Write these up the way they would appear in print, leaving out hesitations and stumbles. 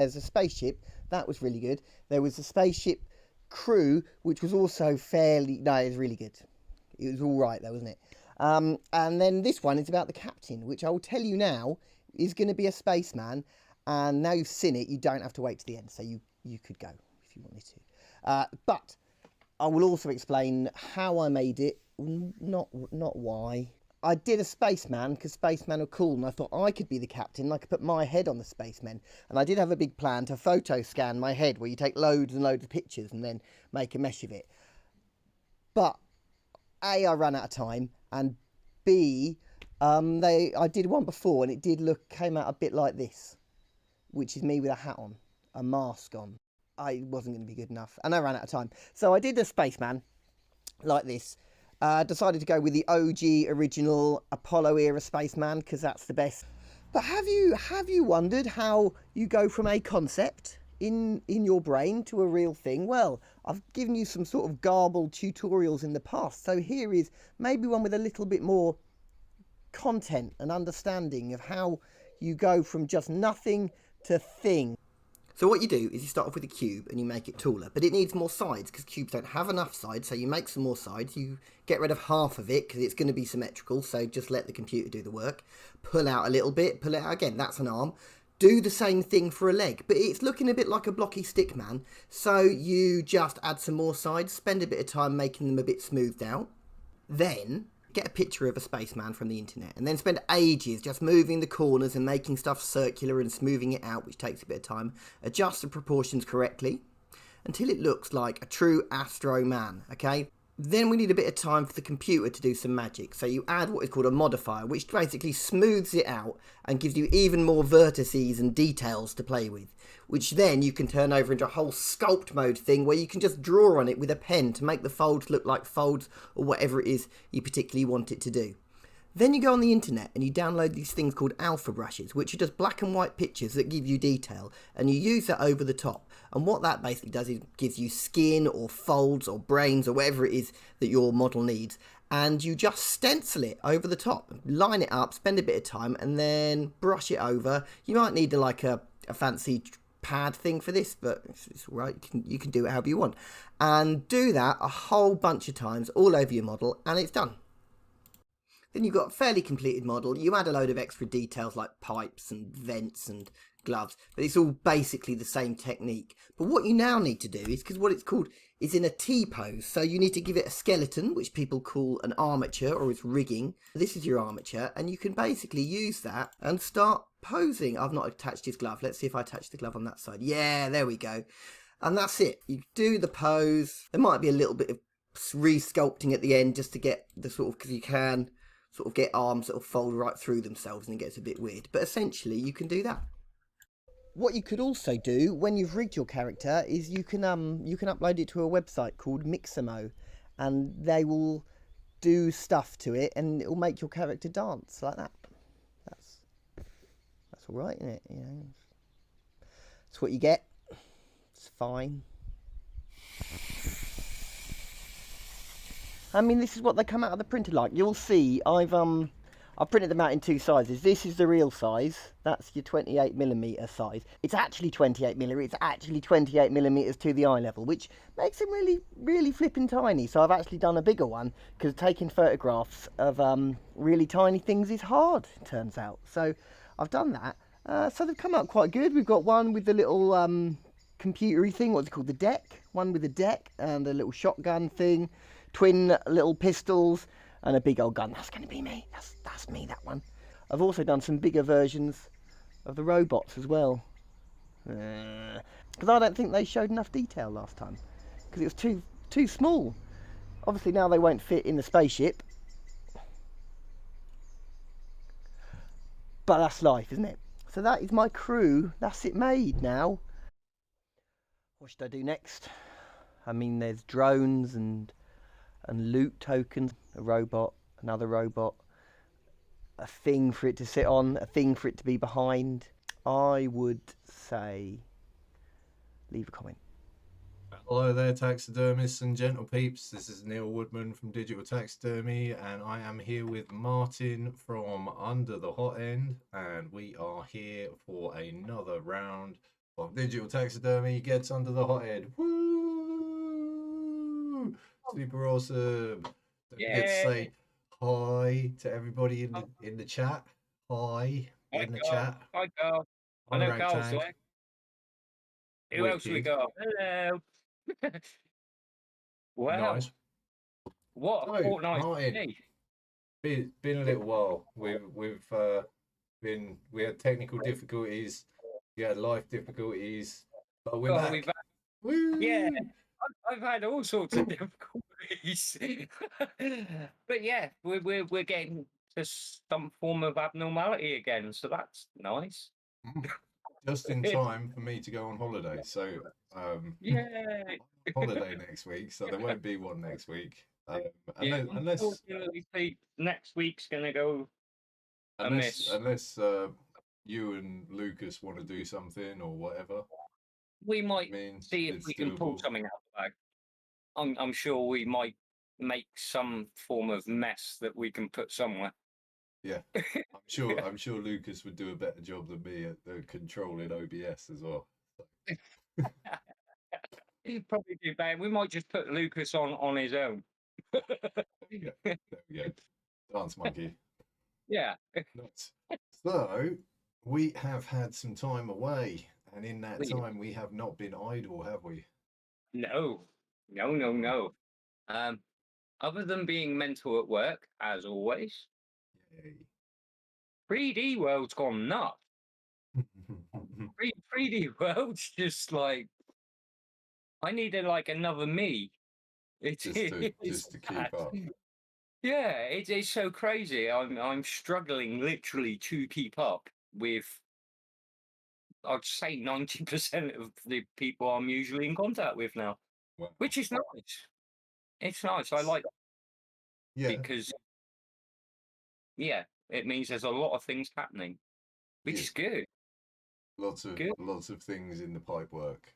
There's a spaceship, that was really good. There was a spaceship crew, which was also fairly, no, it was really good. It was all right though, wasn't it? And then this one is about the captain, which I will tell you now is going to be a spaceman. And now you've seen it, you don't have to wait to the end. So you could go if you wanted to. But I will also explain how I made it, not why. I did a spaceman because spacemen are cool, and I thought I could be the captain and I could put my head on the spacemen. And I did have a big plan to photo scan my head, where you take loads and loads of pictures and then make a mesh of it. But A, I ran out of time, and B, I did one before and it came out a bit like this, which is me with a hat on, a mask on. I wasn't going to be good enough, and I ran out of time. So I did a spaceman like this. Decided to go with the OG original Apollo era spaceman because that's the best. But have you wondered how you go from a concept in your brain to a real thing? Well, I've given you some sort of garbled tutorials in the past, so here is maybe one with a little bit more content and understanding of how you go from just nothing to thing. So what you do is you start off with a cube and you make it taller, but it needs more sides because cubes don't have enough sides, so you make some more sides. You get rid of half of it because it's going to be symmetrical, so just let the computer do the work. Pull out a little bit, pull it out again, that's an arm. Do the same thing for a leg, but it's looking a bit like a blocky stick man, so you just add some more sides, spend a bit of time making them a bit smoothed out. Then get a picture of a spaceman from the internet and then spend ages just moving the corners and making stuff circular and smoothing it out, which takes a bit of time. Adjust the proportions correctly until it looks like a true Astro Man, okay? Then we need a bit of time for the computer to do some magic. So you add what is called a modifier, which basically smooths it out and gives you even more vertices and details to play with, which then you can turn over into a whole sculpt mode thing where you can just draw on it with a pen to make the folds look like folds or whatever it is you particularly want it to do. Then you go on the internet and you download these things called alpha brushes, which are just black and white pictures that give you detail, and you use that over the top. And what that basically does is gives you skin or folds or brains or whatever it is that your model needs, and you just stencil it over the top, line it up, spend a bit of time, and then brush it over. You might need like a fancy pad thing for this, but it's all right, you can do it however you want, and do that a whole bunch of times all over your model, and it's done. Then you've got a fairly completed model. You add a load of extra details like pipes and vents and gloves, but it's all basically the same technique. But what you now need to do is, because what it's called is in a T pose, so you need to give it a skeleton, which people call an armature or its rigging. This is your armature, and you can basically use that and start posing. I've not attached his glove. Let's see if I attach the glove on that side. Yeah, there we go. And that's it. You do the pose. There might be a little bit of re-sculpting at the end just to get the sort of, because you can sort of get arms that will fold right through themselves and it gets a bit weird. But essentially, you can do that. What you could also do when you've rigged your character is you can upload it to a website called Mixamo, and they will do stuff to it and it will make your character dance like that. That's all right, isn't it? You know, that's what you get. It's fine. I mean, this is what they come out of the printer like. You'll see, I've printed them out in two sizes. This is the real size. That's your 28mm size. It's actually 28mm. It's actually 28mm to the eye level, which makes them really, really flipping tiny. So I've actually done a bigger one because taking photographs of really tiny things is hard, it turns out. So I've done that. So they've come out quite good. We've got one with the little computery thing, what's it called, the deck. One with the deck and a little shotgun thing. Twin little pistols and a big old gun. That's going to be me. That's me, that one. I've also done some bigger versions of the robots as well, because I don't think they showed enough detail last time because it was too small. Obviously now they won't fit in the spaceship, but that's life, isn't it? So that is my crew. That's it made now. What should I do next? I mean, there's drones and loot tokens, a robot, another robot, a thing for it to sit on, a thing for it to be behind. I would say leave a comment. Hello there, taxidermists and gentle peeps. This is Neil Woodman from Digital Taxidermy, and I am here with Martin from Under the Hot End, and we are here for another round of digital taxidermy gets under the hotend. Woo! Super awesome. Don't forget to Yeah. say hi to everybody in the chat. Hi Hi, in the Carl. chat. Hi, Carl. Hi Hello, Carl's Ragtag. there. Who else we Wicked. got? Hello. Wow. Nice. What a So, fortnight for Martin, me. been a little while. We've we had technical difficulties, we had life difficulties, but we're Oh, we've back. yeah, Woo! I've had all sorts of difficulties. But yeah, we're getting to some form of abnormality again, so that's nice. Just in time for me to go on holiday. So Yeah. holiday next week, so there won't be one next week. Yeah, Unless unfortunately, Pete, next week's gonna go amiss. unless you and Lucas want to do something or whatever. We I might mean, see if it's we can pull doable. something out of the bag. I'm sure we might make some form of mess that we can put somewhere. Yeah, I'm sure Lucas would do a better job than me at the controlling OBS as well. He'd probably do better. We might just put Lucas on his own. Yeah, there we go. Dance monkey. Yeah. Nuts. So we have had some time away, and in that time we have not been idle, have we? No, no, no, no. Other than being mental at work, as always, Yay. 3D world's gone nuts. 3D world's just like I needed like another me. It's just to keep up. Yeah, it's so crazy. I'm struggling literally to keep up with I'd say 90% of the people I'm usually in contact with now. Wow. Which is nice. It's nice. I like Yeah, because yeah, it means there's a lot of things happening. Which yeah. is good. Good. Lots of things in the pipe work.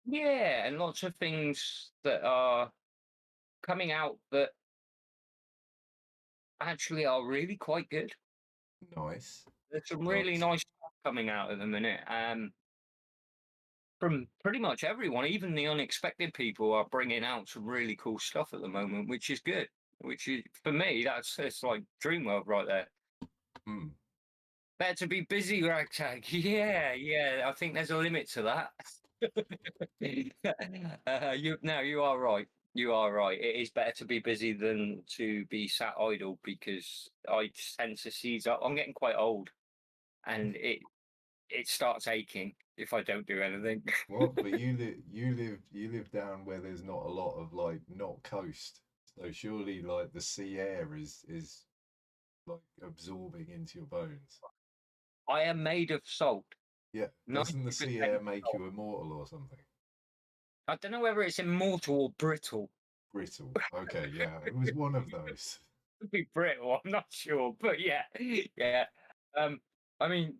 Yeah, and lots of things that are coming out that actually are really quite good. Nice. There's some really nice stuff coming out at the minute. From pretty much everyone, even the unexpected people are bringing out some really cool stuff at the moment, which is good. Which is for me, it's like dream world right there. Mm. Better to be busy, Ragtag. Yeah, yeah. I think there's a limit to that. You are right. You are right. It is better to be busy than to be sat idle because I tend to seize up. I'm getting quite old, and it starts aching if I don't do anything. What? But you live down where there's not a lot of like not coast. So surely like the sea air is like absorbing into your bones. I am made of salt. Yeah. Doesn't the sea 90% air make salt. you immortal or something? I don't know whether it's immortal or brittle. Brittle. Okay, yeah. It was one of those. Could be brittle. I'm not sure, but yeah, yeah. I mean,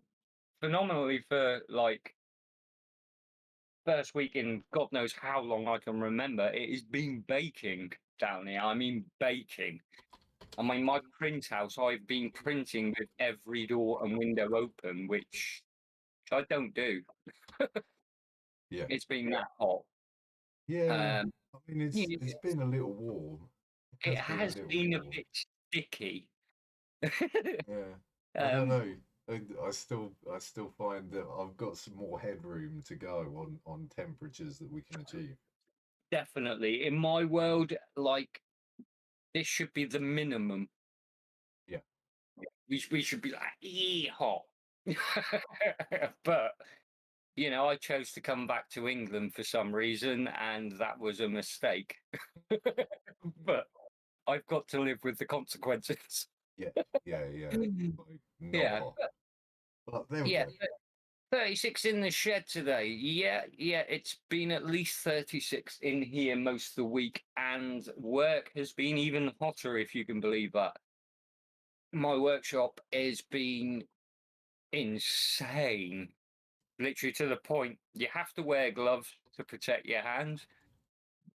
phenomenally for like first week in God knows how long I can remember. It has been baking down here. I mean, baking. I mean, my print house, I've been printing with every door and window open, which I don't do. Yeah. It's been that hot. Yeah. Um, I mean it's been a little warm. It it has been a has little been a warm. bit sticky. Yeah. I don't um, know. I still find that I've got some more headroom to go on temperatures that we can achieve. Definitely. In my world, like, this should be the minimum. Yeah. We should be like, hot. But you know, I chose to come back to England for some reason, and that was a mistake. But I've got to live with the consequences. Yeah. Yeah. Like not Yeah, hot. But there we yeah. go. 36 in the shed today. Yeah, it's been at least 36 in here most of the week, and work has been even hotter, if you can believe that. My workshop has been insane. Literally to the point you have to wear gloves to protect your hands,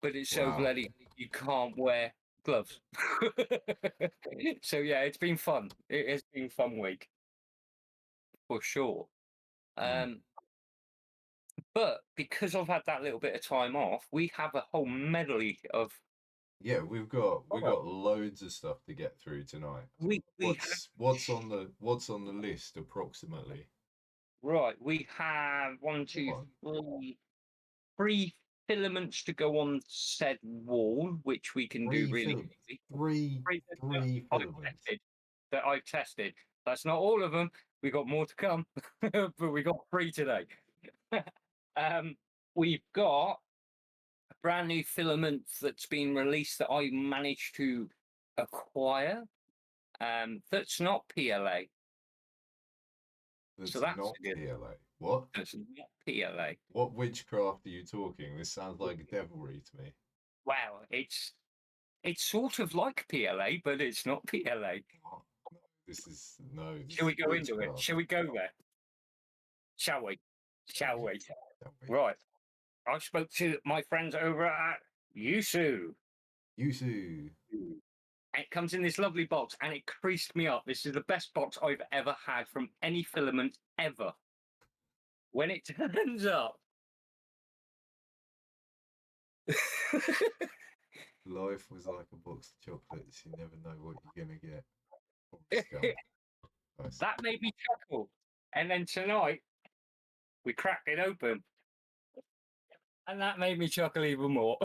but it's so Wow. bloody you can't wear gloves. So yeah, it's been fun. It has been a fun week for sure. Mm. Um, But because I've had that little bit of time off, we have a whole medley of Yeah, we've got loads of stuff to get through tonight. we What's on the list approximately? right. We have one, two, on. three filaments to go on said wall, which we can do really easy. Three filaments. That I've tested. That's not all of them. We got more to come, but we got 3 today. We've got a brand new filament that's been released that I managed to acquire. That's not PLA. That's So that's not good. PLA. What? That's not PLA. What witchcraft are you talking? This sounds like devilry to me. Wow, it's sort of like PLA, but it's not PLA. Oh, this is no. Shall we go into it? Shall we go there? Shall we? Shall we? Right. I spoke to my friends over at Yusu. Yusu. And it comes in this lovely box, and it creased me up. This is the best box I've ever had from any filament ever. When it turns up. Life was like a box of chocolates. You never know what you're gonna get. Nice. That made me chuckle. And then tonight, we cracked it open. And that made me chuckle even more.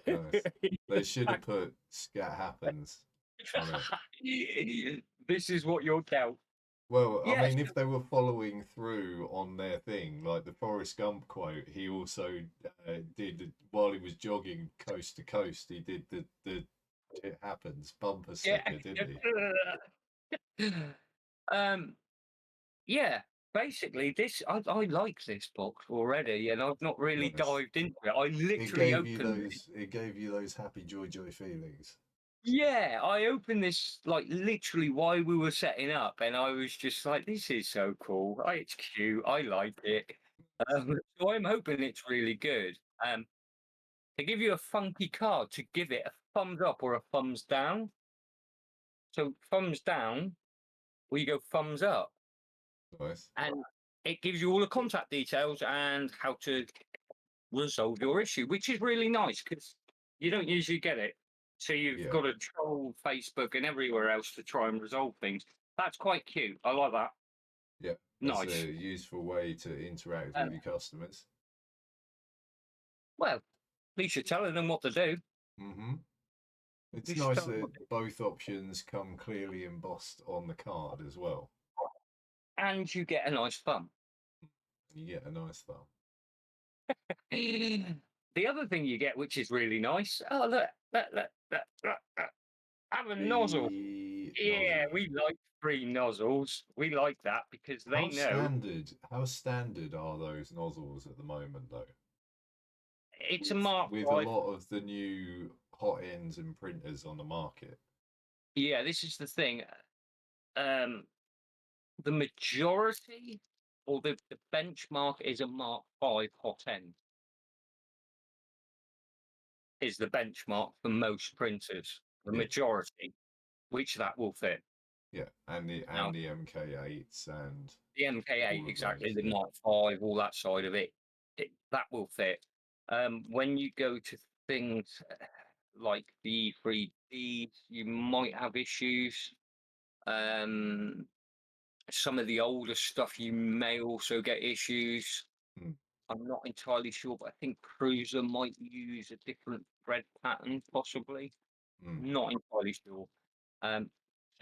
Nice. They should have put "Scat Happens" on it. This is what you're dealt. Well, yes. I mean, if they were following through on their thing, like the Forrest Gump quote, he also did while he was jogging coast to coast. He did the "It Happens" bumper sticker, didn't he? Yeah. Basically, this I like this box already, and I've not really dived into it. I literally opened it. It gave you those happy joy feelings. Yeah, I opened this like literally while we were setting up, and I was just like, "This is so cool. It's cute. I like it." So I'm hoping it's really good. They give you a funky card to give it a thumbs up or a thumbs down. So thumbs down, we go thumbs up. Nice. And it gives you all the contact details and how to resolve your issue, which is really nice because you don't usually get it. So you've got to troll Facebook and everywhere else to try and resolve things. That's quite cute. I like that. Yeah, nice. That's a useful way to interact with your customers. Well, at least you're telling them what to do. Mm-hmm. It's nice that both options come clearly embossed on the card as well. And you get a nice thumb. You get a nice thumb. The other thing you get, which is really nice, oh look, have a nozzle. Yeah, we like 3 nozzles. We like that because they know. How standard are those nozzles at the moment, though? It's a Mark with 5. A lot of the new hot ends and printers on the market. Yeah, this is the thing. The majority or the benchmark is a Mark 5 hot end. Is the benchmark for most printers. The majority, which that will fit. Yeah, and the MK8s and the MK8 exactly, the Mark 5, all that side of it, that will fit. When you go to things like the 3D, you might have issues. Some of the older stuff, you may also get issues. I'm not entirely sure, but I think Cruiser might use a different thread pattern, possibly. Not entirely sure.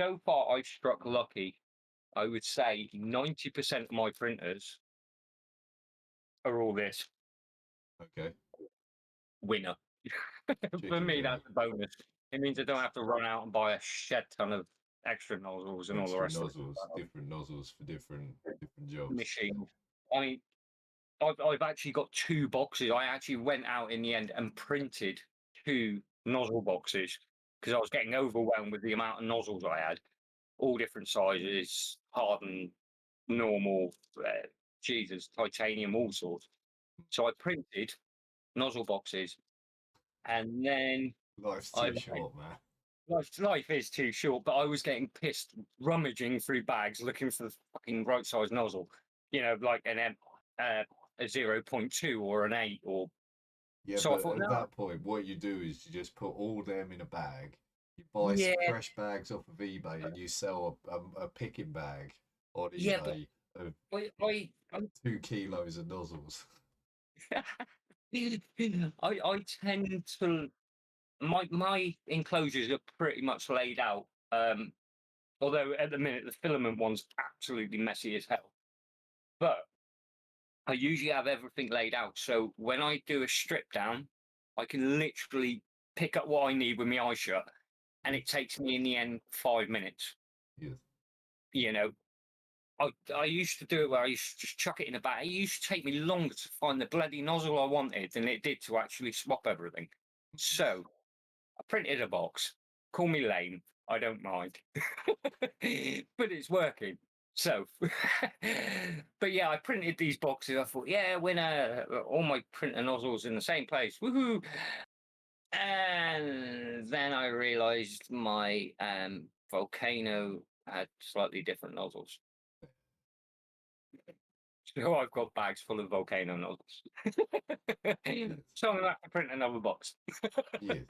So far, I've struck lucky. I would say 90% of my printers are all this. Okay. Winner. For me, that's a bonus. It means I don't have to run out and buy a shed ton of extra nozzles and all the rest of it. Different nozzles for different jobs. Machines. I mean, I've actually got 2 boxes. I actually went out in the end and printed 2 nozzle boxes because I was getting overwhelmed with the amount of nozzles I had. All different sizes, hardened, normal, Jesus, titanium, all sorts. So I printed nozzle boxes, and then life's too short, man. Life is too short, but I was getting pissed, rummaging through bags looking for the fucking right size nozzle. You know, like a a 0.2 or an 8 or. Yeah, So I but thought, at no, that point, what you do is you just put all them in a bag. You buy yeah, some fresh bags off of eBay and you sell a picking bag on yeah, but eBay of I 2 kilos of nozzles. I tend to my enclosures are pretty much laid out. Although at the minute the filament one's absolutely messy as hell. But I usually have everything laid out. So when I do a strip down, I can literally pick up what I need with my eyes shut, and it takes me in the end 5 minutes. Yes. You know, I used to do it where I used to just chuck it in a bag. It used to take me longer to find the bloody nozzle I wanted than it did to actually swap everything. So I printed a box. Call me lame. I don't mind. But it's working. So, but yeah, I printed these boxes. I thought, yeah, winner, all my printer nozzles in the same place. Woohoo! And then I realized my Volcano had slightly different nozzles. So I've got bags full of Volcano nozzles. So I'm going to have to print another box. Yes.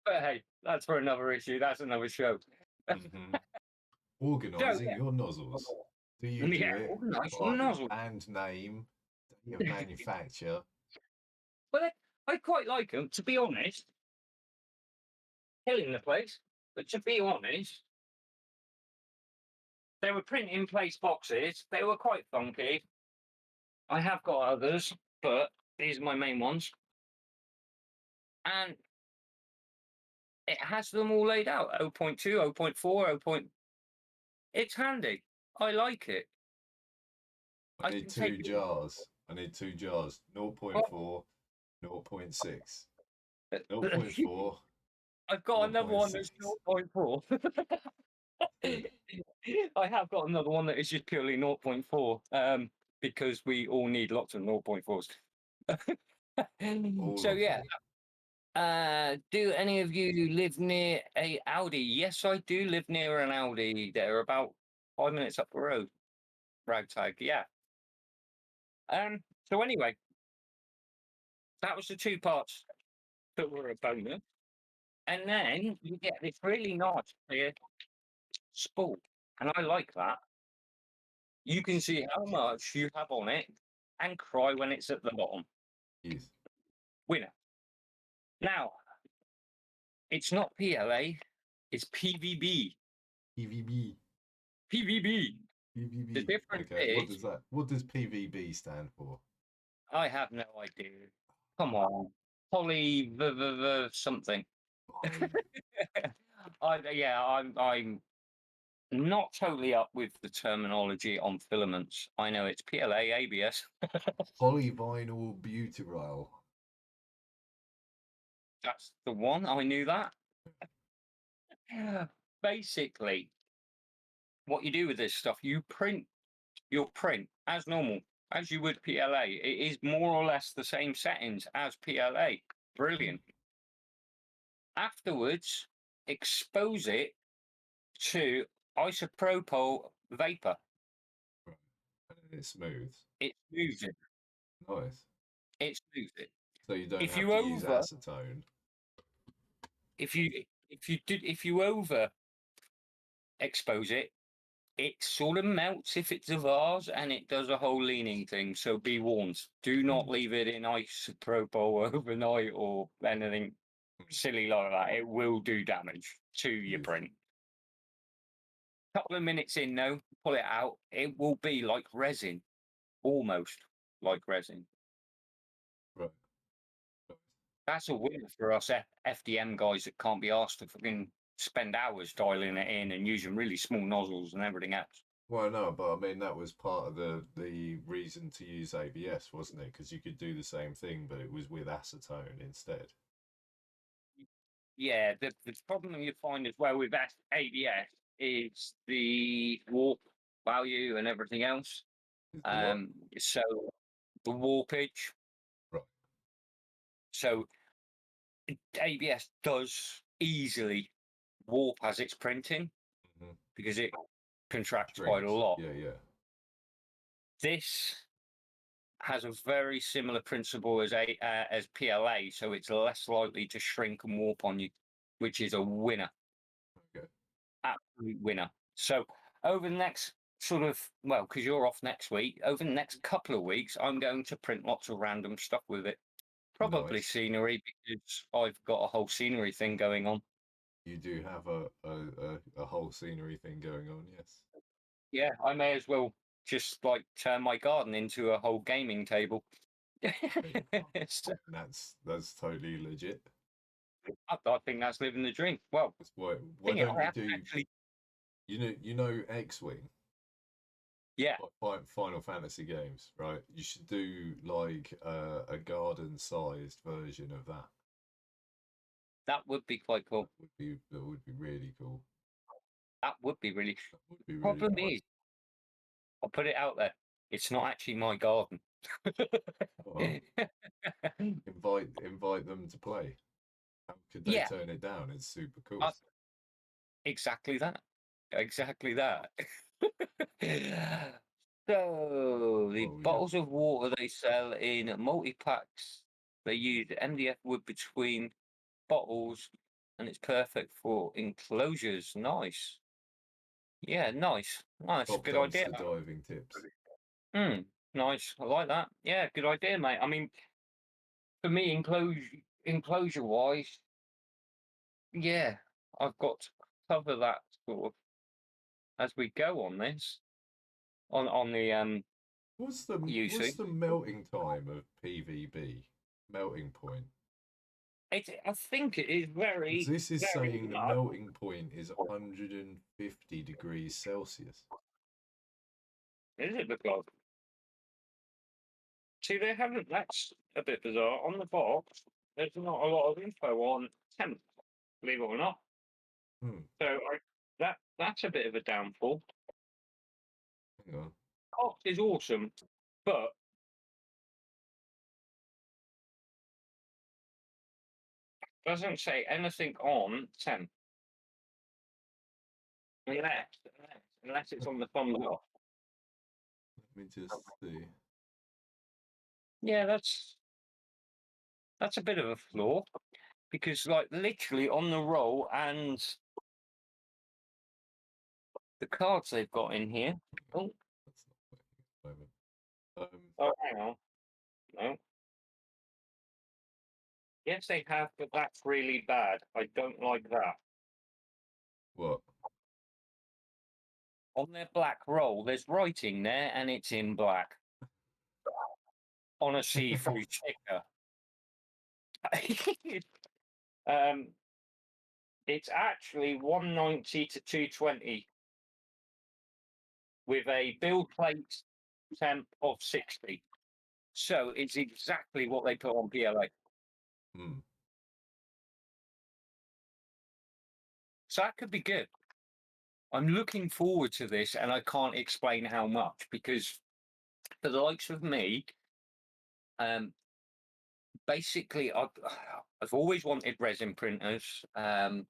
But hey, that's for another issue. That's another show. Mhm. Organising your nozzles. Do you do Yeah, it organise your by nozzle. band name, date of manufacture? Well, I quite like them, to be honest. Killing the place, but to be honest, they were print in place boxes. They were quite funky. I have got others, but these are my main ones. And it has them all laid out 0.2, 0.4, 0. It's handy. I like it. I I need can take 2 it. jars. I need 2 jars. 0.4, 0.6. 0.4, I've got another one that's 0.6. 0.4. I have got another one that is just purely 0.4, because we all need lots of 0.4s. All So of yeah, them. do any of you live near a Audi? Yes, I do live near an Audi. They're about 5 minutes up the road. Ragtag, yeah. So anyway, that was the 2 parts that were a bonus. And then you get this really nice clear spool. And I like that. You can see how much you have on it and cry when it's at the bottom. Yes. Winner. Now, it's not PLA, it's PVB. PVB. PVB. The PVB. difference Okay. is, What does PVB stand for? I have no idea. Come on. Something. I'm not totally up with the terminology on filaments. I know it's PLA, ABS. Polyvinyl butyrol. That's the one. I knew that. Basically, what you do with this stuff, you print your print as normal, as you would PLA. It is more or less the same settings as PLA. Brilliant. Afterwards, expose it to isopropyl vapor. Right. And it smooths. It smooths it. Nice. It smooths it. So you don't If have you to use over, acetone. if you over expose it, it sort of melts if it's a vase, and it does a whole leaning thing. So be warned: do not leave it in isopropyl overnight or anything silly like that. It will do damage to your Yes. print. Couple of minutes in, though, pull it out. It will be like resin, almost like resin. Right. Right. That's a win for us FDM guys that can't be asked to fucking spend hours dialing it in and using really small nozzles and everything else. Well, no, but I mean that was part of the reason to use ABS, wasn't it? Because you could do the same thing, but it was with acetone instead. Yeah, the problem you find as well with ABS is the warp value and everything else. Is the what? So the warpage. Right. So ABS does easily warp as it's printing Mhm. because it contracts quite a Shrinks. lot. Yeah, yeah. This has a very similar principle as PLA, so it's less likely to shrink and warp on you, which is a winner. Okay. Absolute winner. So over the next because you're off next week, over the next couple of weeks, I'm going to print lots of random stuff with it. Probably Nice. scenery, because I've got a whole scenery thing going on. You do have a whole scenery thing going on, yes. Yeah, I may as well just like turn my garden into a whole gaming table. So, That's totally legit. I think that's living the dream. Well, Why thing is, don't I you haven't do actually. you know X-Wing? Yeah, Final Fantasy games, right? You should do like a garden-sized version of that. that would be quite cool. That would be really cool. That would be really. That would be really Problem cool. is, I'll put it out there. It's not actually my garden. Well, invite them to play. How could they Yeah. turn it down? It's super cool. Exactly that. Exactly that. So the Oh, yeah. bottles of water they sell in multi-packs. They use MDF wood between bottles, and it's perfect for enclosures. Nice. Yeah, nice. Top Good idea. dumpster diving tips. Nice. I like that. Yeah, good idea, mate. I mean, for me, enclosure wise, yeah, I've got to cover that sort of as we go on this. On the What's UC. the melting time of PVB? Melting point. I think it is very. This is very saying the large. melting point is 150 degrees Celsius. Is it because? See, they haven't. That's a bit bizarre. On the box, there's not a lot of info on temp, believe it or not. So that's a bit of a downfall. Hang on. Box is awesome, but doesn't say anything on temp. Unless it's on the thumbs up. Let me just see. Yeah, that's a bit of a flaw, because like literally on the roll and the cards they've got in here. Oh, That's not working at the moment. oh, hang on. No. Yes, they have, but that's really bad. I don't like that. What? On their black roll, there's writing there, and it's in black. On a see-through sticker. It's actually 190 to 220 with a build plate temp of 60. So it's exactly what they put on PLA. So that could be good. I'm looking forward to this, and I can't explain how much, because for the likes of me, basically, I've always wanted resin printers. There's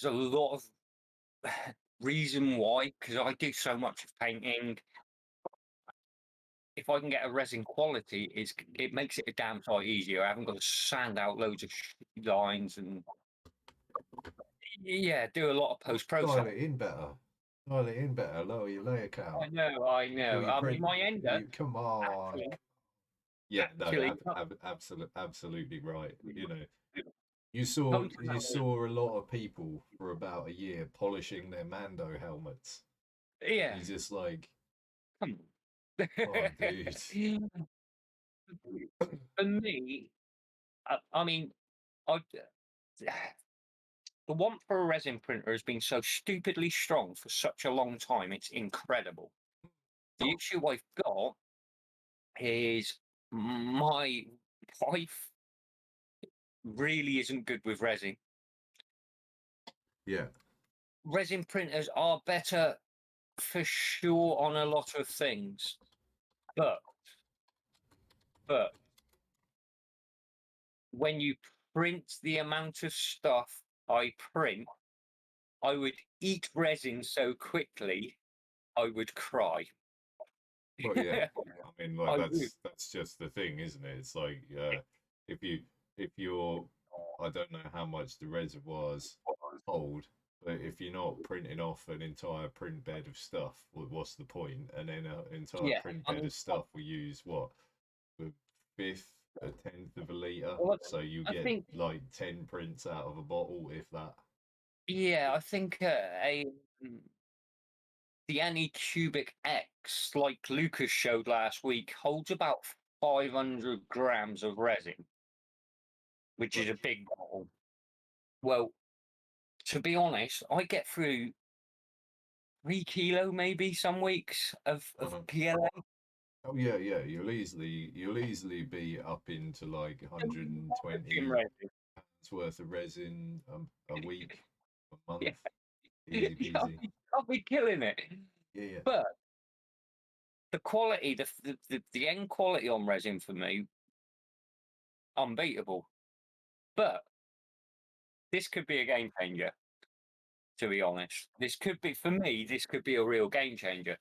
a lot of reason why, because I do so much of painting. If I can get a resin quality, it makes it a damn sight easier. I haven't got to sand out loads of lines and do a lot of post process. Dial it in better. Lower your layer count. I know. I mean, my ender. Come on. Yeah, absolutely right. You know, you saw a lot of people for about a year polishing their Mando helmets. Yeah. He's just like, come on, dude. For me, I mean, the want for a resin printer has been so stupidly strong for such a long time. It's incredible. The issue I've got is my wife really isn't good with resin. Yeah. Resin printers are better for sure on a lot of things, but when you print the amount of stuff I print, I would eat resin so quickly I would cry. Well, yeah. I mean, I like do. that's just the thing, isn't it? It's like if you're I don't know how much the reservoirs hold, but if you're not printing off an entire print bed of stuff, what's the point? And then an entire Yeah, print I bed mean, of stuff we use what a fifth, a tenth of a liter, well, so you I get think, like 10 prints out of a bottle, if that. yeah, I think mm, the Anycubic X, like Lucas showed last week, holds about 500 grams of resin, which is Right. a big bottle. Well, to be honest, I get through 3 kilo maybe some weeks of Uh-huh. PLA. Oh yeah, yeah. You'll easily be up into like Virgin 120 resin. pounds worth of resin a week, a month, Yeah, easy yeah, peasy. I'll be killing it. Yeah, yeah. But the quality, the end quality on resin for me, unbeatable. But this could be a game changer, to be honest. This could be, for me, this could be a real game changer.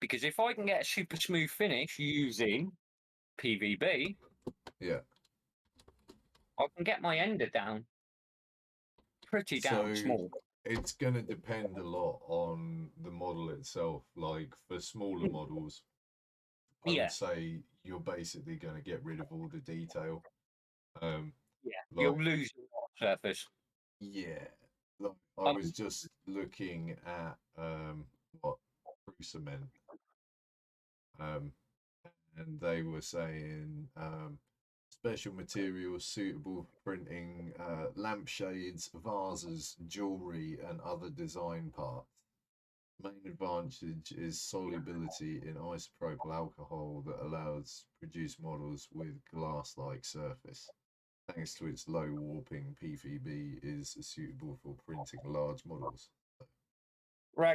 Because if I can get a super smooth finish using PVB, Yeah. I can get my ender down pretty damn So small. it's gonna depend a lot on the model itself. Like for smaller models, I would Yeah, say you're basically gonna get rid of all the detail. Um, yeah. like You'll lose a lot of surface. yeah, like I Um, was just looking at what cement, um, and they were saying special materials suitable for printing lampshades, vases, jewelry, and other design parts. Main advantage is solubility in isopropyl alcohol that allows produce models with glass-like surface. Thanks to its low warping, PVB is suitable for printing large models.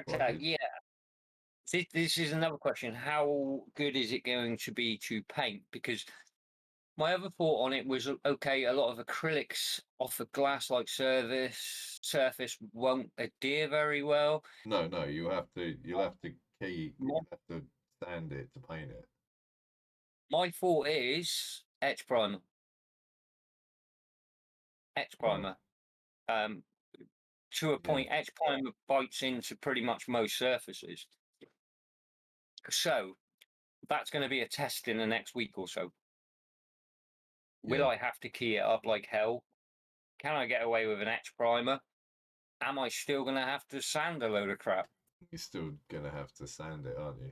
Quite Ragtag, good. yeah. This is another question. How good is it going to be to paint? Because my other thought on it was okay, a lot of acrylics off a glass-like surface won't adhere very well. No, no, you'll have to My, you'll have to sand it to paint it. my thought is etch primer. Etch Right. primer. Um, to a Yeah. point, etch primer bites into pretty much most surfaces. So that's going to be a test in the next week or so. Will Yeah. I have to key it up like hell? Can I get away with an etch primer? Am I still going to have to sand a load of crap? You're still gonna have to sand it, aren't you?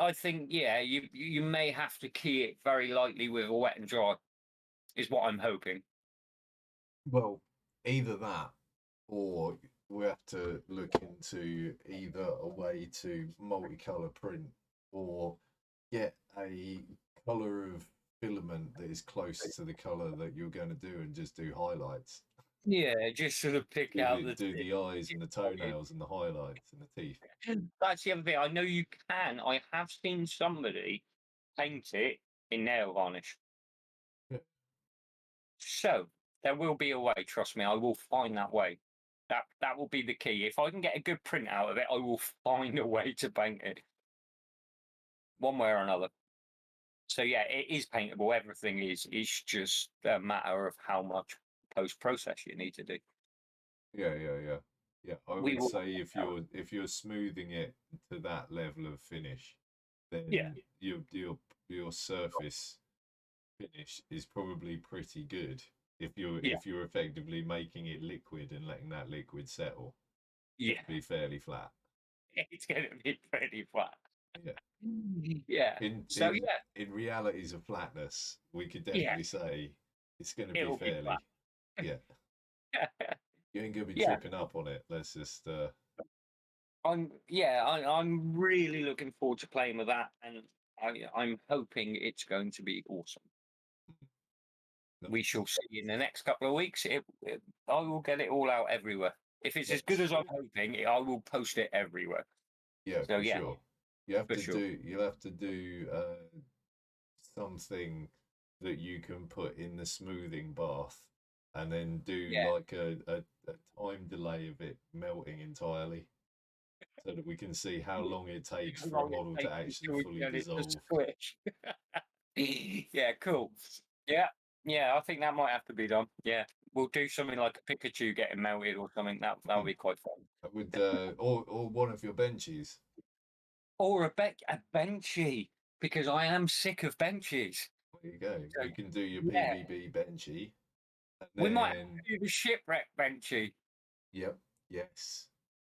I think, yeah, you may have to key it very lightly with a wet and dry, is what I'm hoping. Well, either that or we have to look into either a way to multicolour print or get a colour of filament that is close to the colour that you're going to do and just do highlights. Yeah, just sort of pick Do out the, do the eyes and the toenails and the highlights and the teeth. That's the other thing. I know you can. I have seen somebody paint it in nail varnish. Yeah. So there will be a way. Trust me, I will find that way. That will be the key. If I can get a good print out of it, I will find a way to paint it, one way or another. So yeah, it is paintable. Everything is. It's just a matter of how much post process you need to do. Yeah, yeah, yeah. Yeah, I We would will. say if you're smoothing it to that level of finish, Yeah, then your surface finish is probably pretty good if you're yeah, if you're effectively making it liquid and letting that liquid settle. yeah. It'll be fairly flat. It's going to be pretty flat. Yeah. Yeah. In So in yeah, in realities of flatness, we could yeah, definitely say it's going to be it'll be flat. fairly. Yeah, you ain't gonna be Yeah, tripping up on it. Let's just I'm really looking forward to playing with that, and I'm hoping it's going to be awesome. We nice. shall see in the next couple of weeks. I will get it all out everywhere. If it's as good Yes. as I'm hoping, I will post it everywhere. Yeah, So for yeah, sure. You have for to sure. do you'll have to do something that you can put in the smoothing bath and then do Yeah, like a time delay of it melting entirely. so that we can see how long it takes How for a long it model to takes actually until we fully get it to dissolve. squish. Yeah, cool. Yeah, yeah, I think that might have to be done. Yeah, we'll do something like a Pikachu getting melted or something. That'll be quite fun. That would, or one of your benches. Or a benchy, because I am sick of benches. There you go. So, You can do your yeah. PvP benchy, and We might then do the shipwreck benchy, yep, yes,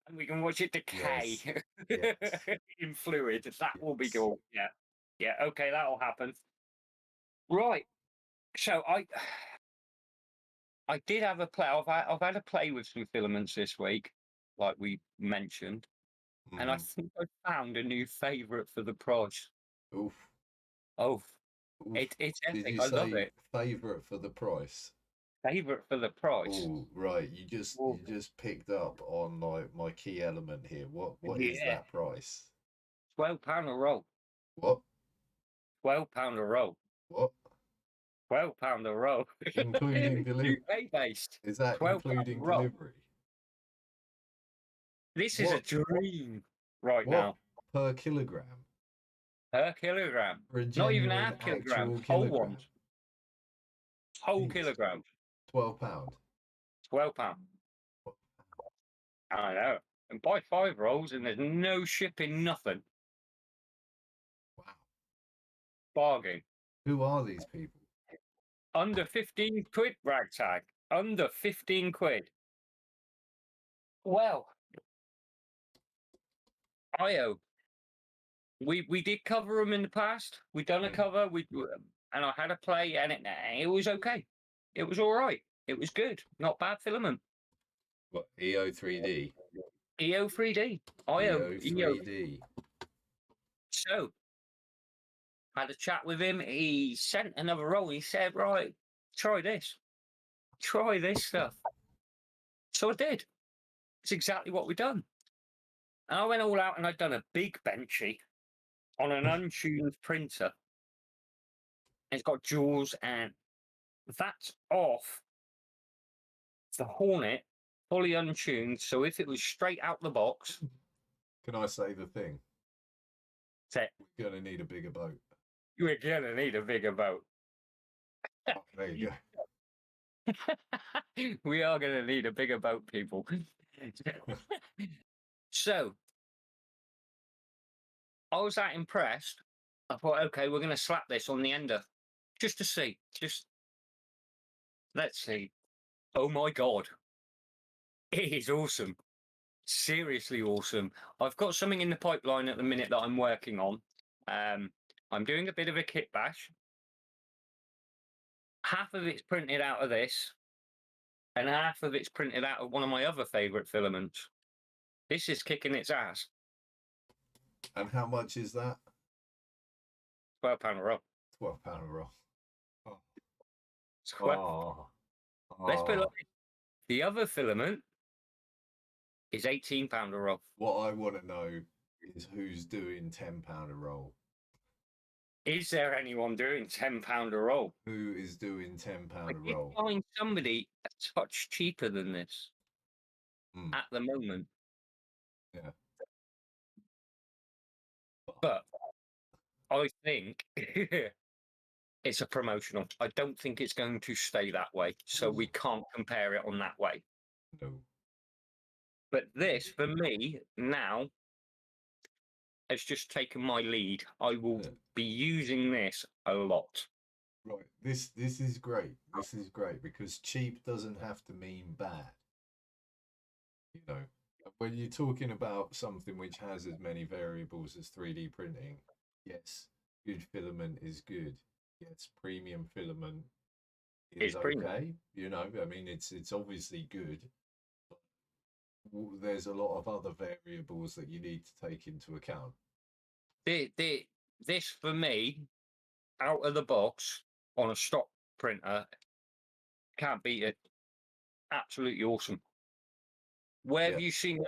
and we can watch it decay yes, in fluid. That will be yes. cool. Yeah, yeah. Okay, that'll happen. Right. So I did have a play. I've had a play with some filaments this week, like we mentioned, and I Mhm. think I found a new favourite for the price. Oof, Oh, oof. it's Did epic. you I love say it. favorite for the price? Favourite for the price. Oh, right. You Well, just picked up on like my key element here. What is yeah, that price? £12 a roll. What? £12 a roll. What? £12 a roll. Including delivery? UK based. Is that £12 a including roll. delivery? This is a What? dream right What? now. Per kilogram? Per kilogram. For a Not even genuine half kilograms. actual Whole kilogram? ones. Whole Jeez. kilograms. £12. £12. I know. And buy 5 rolls and there's no shipping, nothing. Wow. Bargain. Who are these people? Under 15 quid, ragtag. Under 15 quid. Well, IO. We did cover them in the past. We done a cover. And I had a play and it was okay. It was all right. It was good. Not bad filament. What? EO3D? EO3D. IO. EO3D. So, had a chat with him. He sent another roll. He said, right, try this. Try this stuff. So I did. It's exactly what we done. And I went all out and I'd done a big benchy on an untuned printer. It's got jewels and that's off the Hornet, fully untuned. So if it was straight out the box, Can I say the thing? set, We're going to need a bigger boat. you're gonna need a bigger boat. Oh, there you go. We are gonna need a bigger boat, people. So I was that impressed. I thought, okay, we're gonna slap this on the ender just to see. Just let's see. Oh my god. It is awesome. Seriously awesome. I've got something in the pipeline at the minute that I'm working on. I'm doing a bit of a kit bash. Half of it's printed out of this, and half of it's printed out of one of my other favourite filaments. This is kicking its ass. And how much is that? £12 a roll. £12 a roll. Oh. Let's put it like Oh. this. The other filament is £18 a roll. What I want to know is who's doing £10 a roll. Is there anyone doing £10 a roll? Who is doing £10 I a did roll? find somebody a touch cheaper than this at the moment. Yeah. But I think it's a promotional. I don't think it's going to stay that way. So we can't compare it on that way. No. But this, for me, now has just taken my lead. I will be using this a lot. Right. This is great. This is great because cheap doesn't have to mean bad. You know, when you're talking about something which has as many variables as 3D printing, yes, good filament is good. Yes, premium filament is It's premium. okay. You know, I mean, it's obviously good. There's a lot of other variables that you need to take into account. This for me, out of the box on a stock printer, can't beat it. Absolutely awesome. Where have you seen that,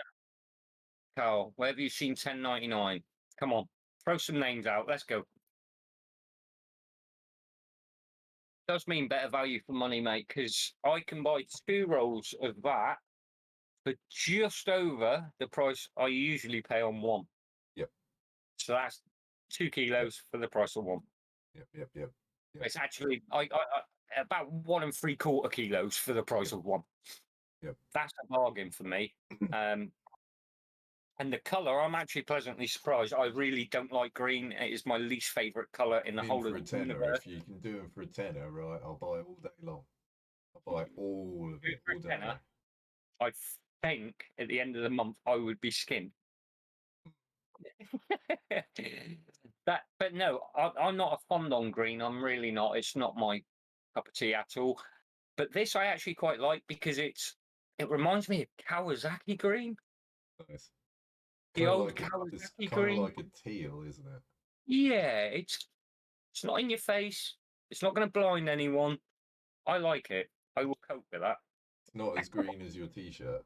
Carl? Where have you seen 1099? Come on, throw some names out. Let's go. Does mean better value for money, mate, because I can buy 2 rolls of that for just over the price I usually pay on one. Yep. So that's 2 kilos for the price of one. Yep. It's actually I about 1 3/4 kilos for the price of one. Yep. That's a bargain for me. And the colour, I'm actually pleasantly surprised. I really don't like green. It is my least favourite colour in the whole for of a the tenner, universe. if you can do them for a tenner, right? I'll buy it all day long. I'll buy all of it For a all day tenner, long. I think at the end of the month I would be skinned. But no, I'm not a fond on green. I'm really not. It's not my cup of tea at all. But this I actually quite like because it reminds me of Kawasaki green. Nice. The old it's Kawasaki kind of green. like a teal, isn't it? Yeah, it's not in your face. It's not going to blind anyone. I like it. I will cope with that. It's not as green as your t-shirt.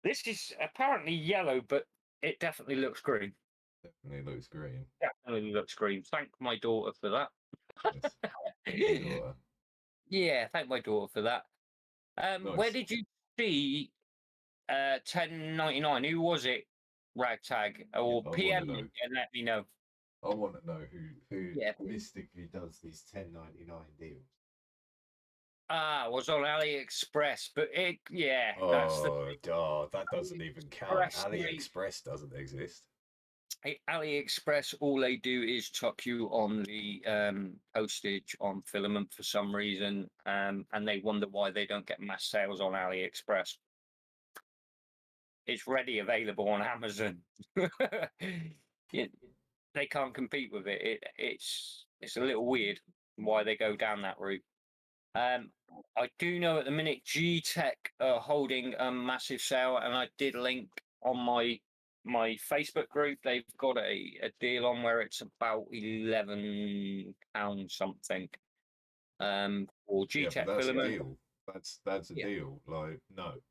This is apparently yellow, but it definitely looks green. Definitely looks green. Definitely looks green. Thank my daughter for that. Nice. Your daughter. Yeah, thank my daughter for that. Where Nice. did you see 10.99? Who was it? Ragtag or I wanna PM know. me and let me know. I want to know who Yeah. mystically does these 10.99 deals. Was on AliExpress, but that's the Oh, God, that doesn't even count. AliExpress, mate. AliExpress doesn't exist. AliExpress, all they do is chuck you on the postage on Filament for some reason, and they wonder why they don't get mass sales on AliExpress. It's ready available on Amazon. Yeah, they can't compete with it. It's a little weird why they go down that route. I do know at the minute G-Tech are holding a massive sale, and I did link on my Facebook group. They've got a deal on where it's about £11 something. For G-Tech that's Filament. a deal. That's a deal. Like, no.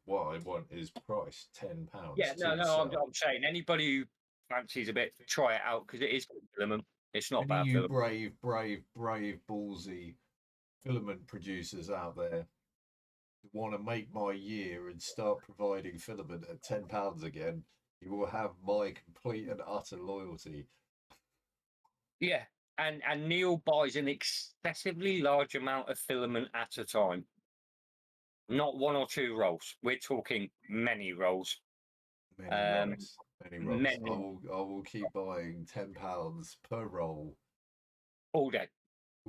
What I want is price £10. Yeah, no, I'm saying anybody who fancies a bit, try it out because it is good Filament. It's not bad. You brave, ballsy filament producers out there want to make my year and start providing filament at £10 again, you will have my complete and utter loyalty. Yeah, and Neil buys an excessively large amount of filament at a time. Not 1 or 2 rolls. We're talking many rolls. Many rolls. Many. I will keep buying £10 per roll. All day.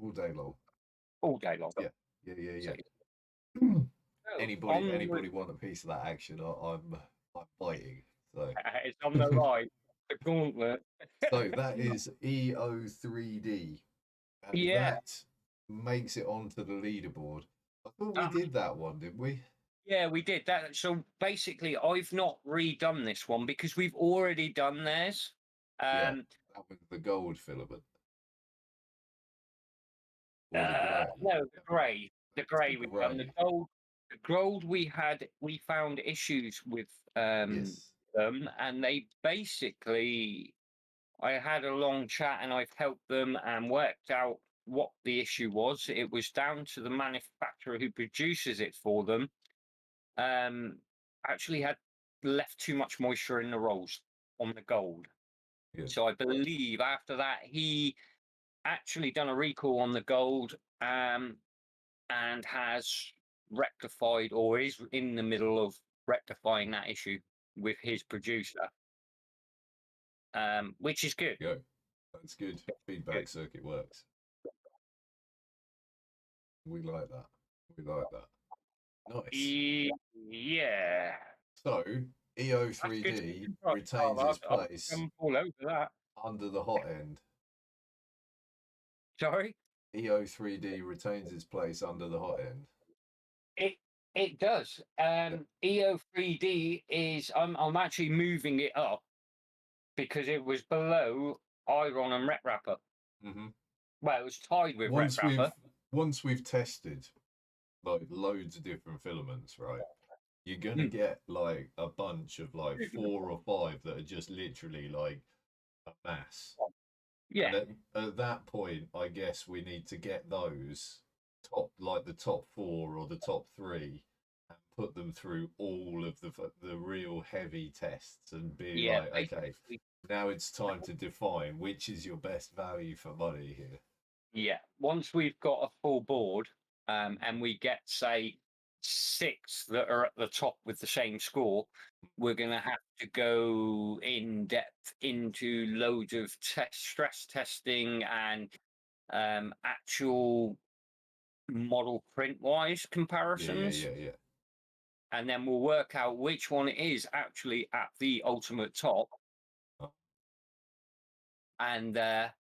All day long. All day long. Yeah. So, anybody want a piece of that action? I'm biting. So it's on the line. The gauntlet. So that is EO3D. And that makes it onto the leaderboard. I thought we did that one, didn't we? Yeah, we did that. So basically, I've not redone this one because we've already done theirs. That was the gold filament. Or the grey. No, the grey. The grey we've done. The gold we found issues with them, and they basically, I had a long chat and I've helped them and worked out what the issue was. It was down to the manufacturer who produces it for them. Actually had left too much moisture in the rolls on the gold. So I believe after that he actually done a recall on the gold and has rectified or is in the middle of rectifying that issue with his producer, which is good. Yeah, that's good. Feedback circuit works. We like that. Nice. Yeah. So EO3D retains its place all over that. under the hot end. Sorry? EO3D retains its place under the hot end. It does. EO3D is I'm actually moving it up because it was below Iron and Ret Wrapper. Well, it was tied with Ret Wrapper. Once we've tested like loads of different filaments, right? You're gonna get like a bunch of like 4 or 5 that are just literally like a mass. Yeah. And at that point, I guess we need to get those the top 4 or the top 3 and put them through all of the real heavy tests and be Yeah, like, okay, now it's time to define which is your best value for money here. yeah. Once we've got a full board, and we get, say, 6 that are at the top with the same score, we're going to have to go in depth into loads of stress testing and actual model print wise comparisons. Yeah. And then we'll work out which one is actually at the ultimate top. Oh. And the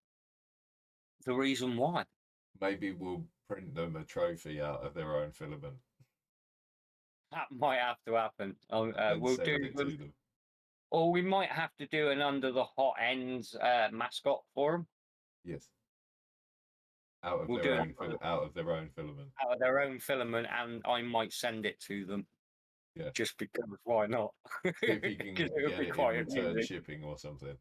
reason why. Maybe we'll print them a trophy out of their own filament. That might have to happen. And We'll send do it to them. Or we might have to do an under the hot ends mascot for them. Yes. Out of We'll their do own out of their own filament. Out of their own filament, and I might send it to them. Yeah. Just because, why not? See if you can get it in return shipping or something.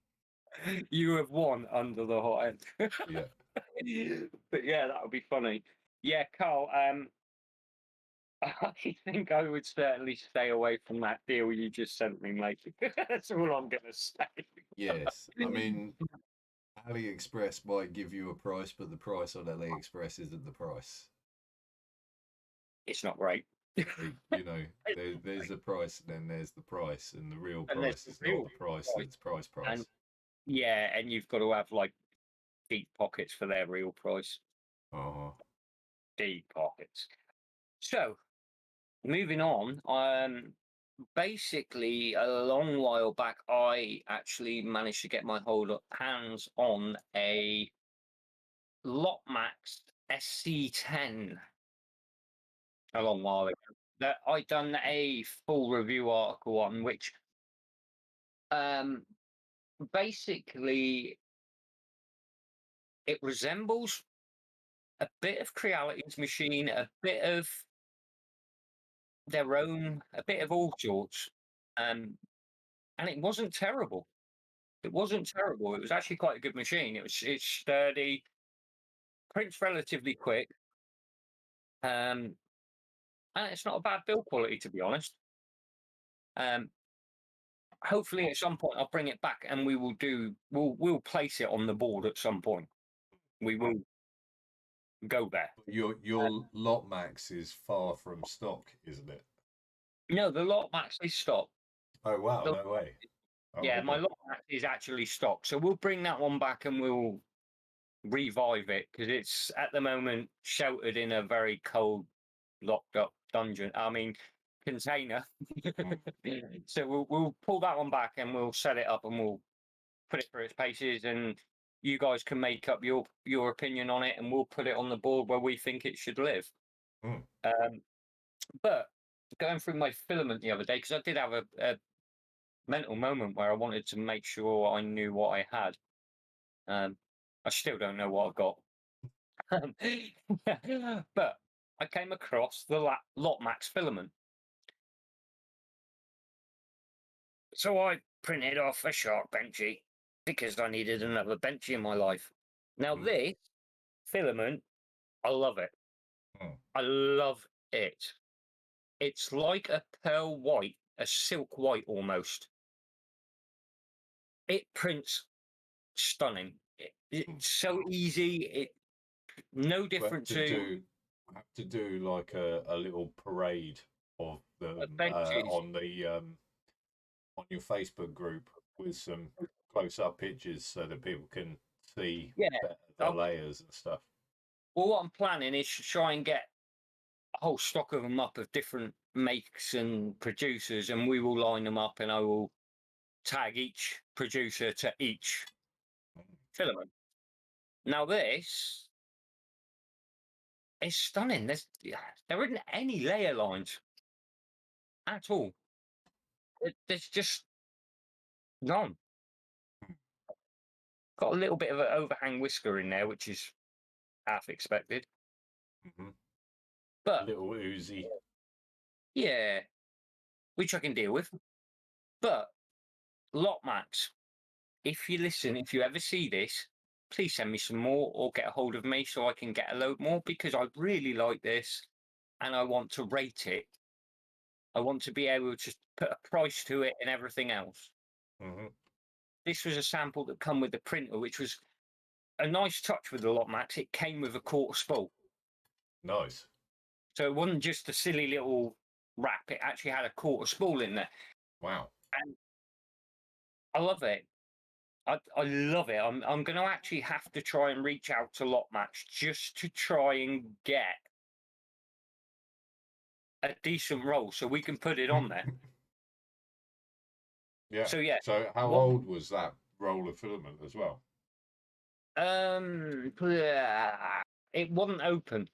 You have won under the hot end. Yeah. But yeah, that would be funny. Yeah, Carl, I think I would certainly stay away from that deal you just sent me, mate. That's all I'm going to say. Yes. I mean, AliExpress might give you a price, but the price on AliExpress isn't the price. It's not right. You know, there's a price, and then there's the price, and the real price is not the price that's price. And, yeah, and you've got to have like deep pockets for their real price. Deep pockets. So, moving on, basically a long while back, I actually managed to get my hands on a Lotmax SC10 a long while ago that I done a full review article on, which basically it resembles a bit of Creality's machine, a bit of their own, a bit of all sorts, and it wasn't terrible. It wasn't terrible. It was actually quite a good machine. It's sturdy, prints relatively quick, and it's not a bad build quality, to be honest. Hopefully, at some point, I'll bring it back, and we'll place it on the board at some point. We will go there. Your Lotmax is far from stock, isn't it? No, the Lotmax is stock. Oh wow, no way. Oh, yeah, okay. my Lotmax is actually stock, so we'll bring that one back and we'll revive it because it's at the moment sheltered in a very cold, locked up dungeon. I mean, container. So we'll pull that one back and we'll set it up and we'll put it through its paces, and you guys can make up your opinion on it, and we'll put it on the board where we think it should live. But going through my filament the other day, because I did have a mental moment where I wanted to make sure I knew what I had. I still don't know what I've got. But I came across the Lotmax filament. So I printed off a shark benchy because I needed another benchy in my life. Now this filament, I love it. I love it. It's like a pearl white, a silk white almost. It prints stunning. It's so easy. No different to have to do like a little parade of them on your Facebook group with some close-up pictures so that people can see the layers and stuff. Well, what I'm planning is to try and get a whole stock of them up of different makes and producers, and we will line them up, and I will tag each producer to each filament. Now this is stunning. There isn't any layer lines at all. There's just none. Got a little bit of an overhang whisker in there, which is half expected. But a little oozy. Yeah, which I can deal with. But Lotmax, if you ever see this, please send me some more or get a hold of me so I can get a load more, because I really like this and I want to rate it I want to be able to put a price to it and everything else. Mm-hmm. This was a sample that come with the printer, which was a nice touch with the Lot Max. It came with a quarter spool. Nice. So it wasn't just a silly little wrap. It actually had a quarter spool in there. Wow. And I love it. I love it. I'm going to actually have to try and reach out to Lot Max just to try and get a decent roll so we can put it on there. Yeah. So yeah. So how old was that roll of filament as well? It wasn't open.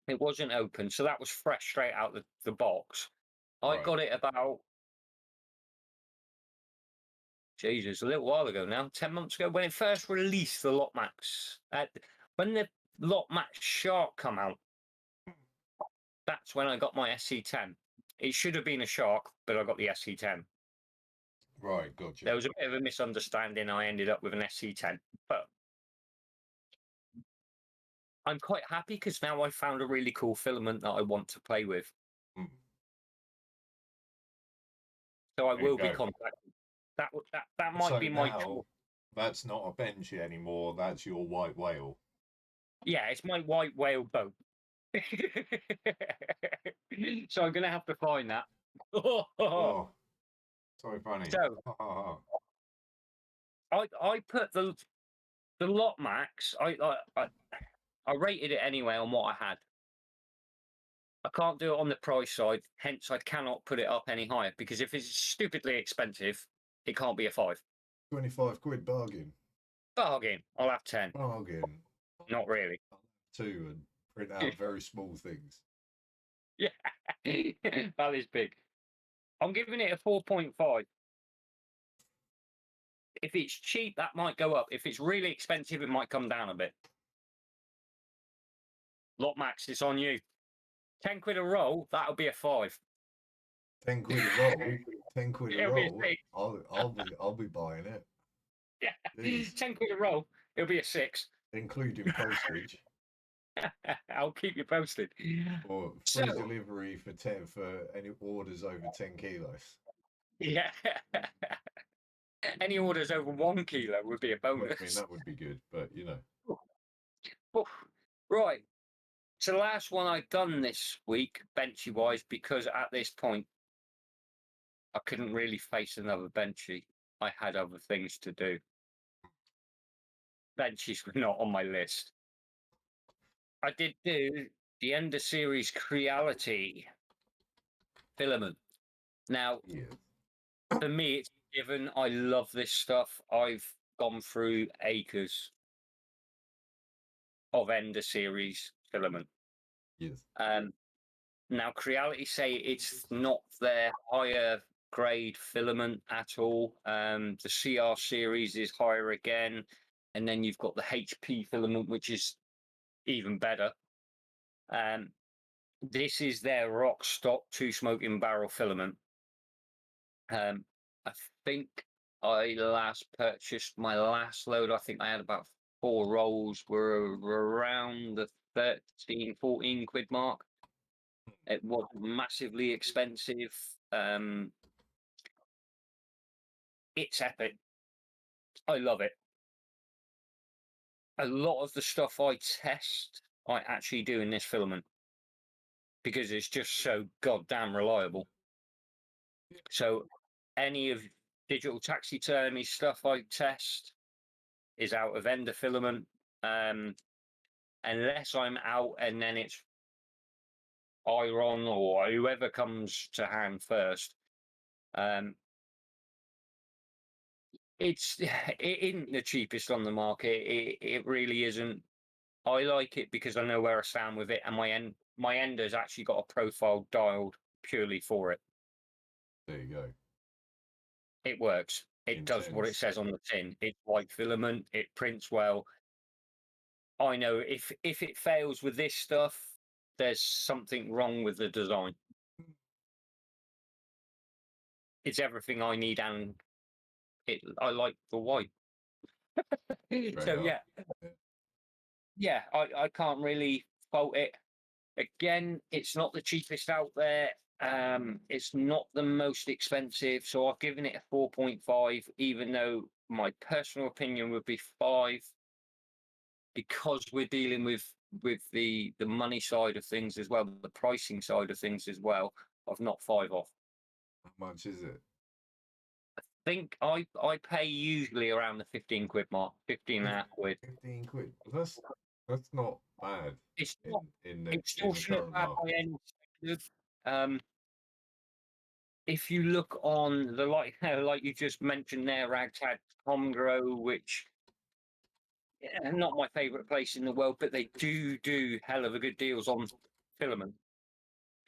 It wasn't open, so that was fresh straight out the box. Right. I got it about Jesus, a little while ago now, 10 months ago, when it first released the Lot Max. When the Lot Max Shark come out, that's when I got my SC10. It should have been a Shark, but I got the SC10. Right, gotcha. There was a bit of a misunderstanding. I ended up with an SC10, but I'm quite happy because now I found a really cool filament that I want to play with. Mm. So I There you will be go. contacted. That might be my tool. That's not a Benchy anymore. That's your white whale. Yeah, it's my white whale boat. So I'm gonna have to find that. Oh, so funny. So I put the Lot Max. I rated it anyway on what I had. I can't do it on the price side, hence I cannot put it up any higher because if it's stupidly expensive, it can't be a 5. 25 quid bargain. Bargain. I'll have 10. Bargain. Not really. 2 and print out very small things. Yeah, that is big. I'm giving it a 4.5. If it's cheap, that might go up. If it's really expensive, it might come down a bit. Lot Max, it's on you. 10 quid a roll, that'll be a 5. 10 quid a roll. 10 quid a It'll be a roll. 6. I'll be buying it. Yeah. Jeez. 10 quid a roll, it'll be a 6. Including postage. I'll keep you posted. Or free delivery for any orders over 10 kilos. Yeah. Any orders over 1 kilo would be a bonus. I mean, that would be good, but you know. Oh, right. So the last one I've done this week, benchy wise, because at this point I couldn't really face another benchy. I had other things to do. Benchies were not on my list. I did do the end of series Creality Filament. Now, for me, it's given. I love this stuff. I've gone through acres of end of series filament. Yes. Now, Creality say it's not their higher grade filament at all. The CR series is higher again, and then you've got the HP filament, which is even better. This is their rock stock 2 smoking barrel filament. I think I last purchased my last load. I think I had about 4 rolls, were around the 13, 14 quid mark. It was massively expensive. It's epic. I love it. A lot of the stuff I test, I actually do in this filament because it's just so goddamn reliable. So any of digital taxidermy stuff I test is out of ender filament, unless I'm out and then it's Iron or whoever comes to hand first. It isn't the cheapest on the market. It really isn't. I like it because I know where I stand with it, and my ender's actually got a profile dialed purely for it. There you go. It works. It does what it says on the tin. It's white filament. It prints well. I know if it fails with this stuff, there's something wrong with the design. It's everything I need, and I like the white. So yeah, I can't really fault it. Again, it's not the cheapest out there. It's not the most expensive, so I've given it a 4.5, even though my personal opinion would be 5, because we're dealing with the money side of things as well, the pricing side of things as well. I've knocked 5 off. How much is it? I think I pay usually around the 15 quid mark, 15 and a half quid. 15 quid. That's not bad. It's not in the extortionate current bad by market. any standard. If you look on the like you just mentioned there, Ragtag Comgrow, which not my favourite place in the world, but they do hell of a good deals on Filament.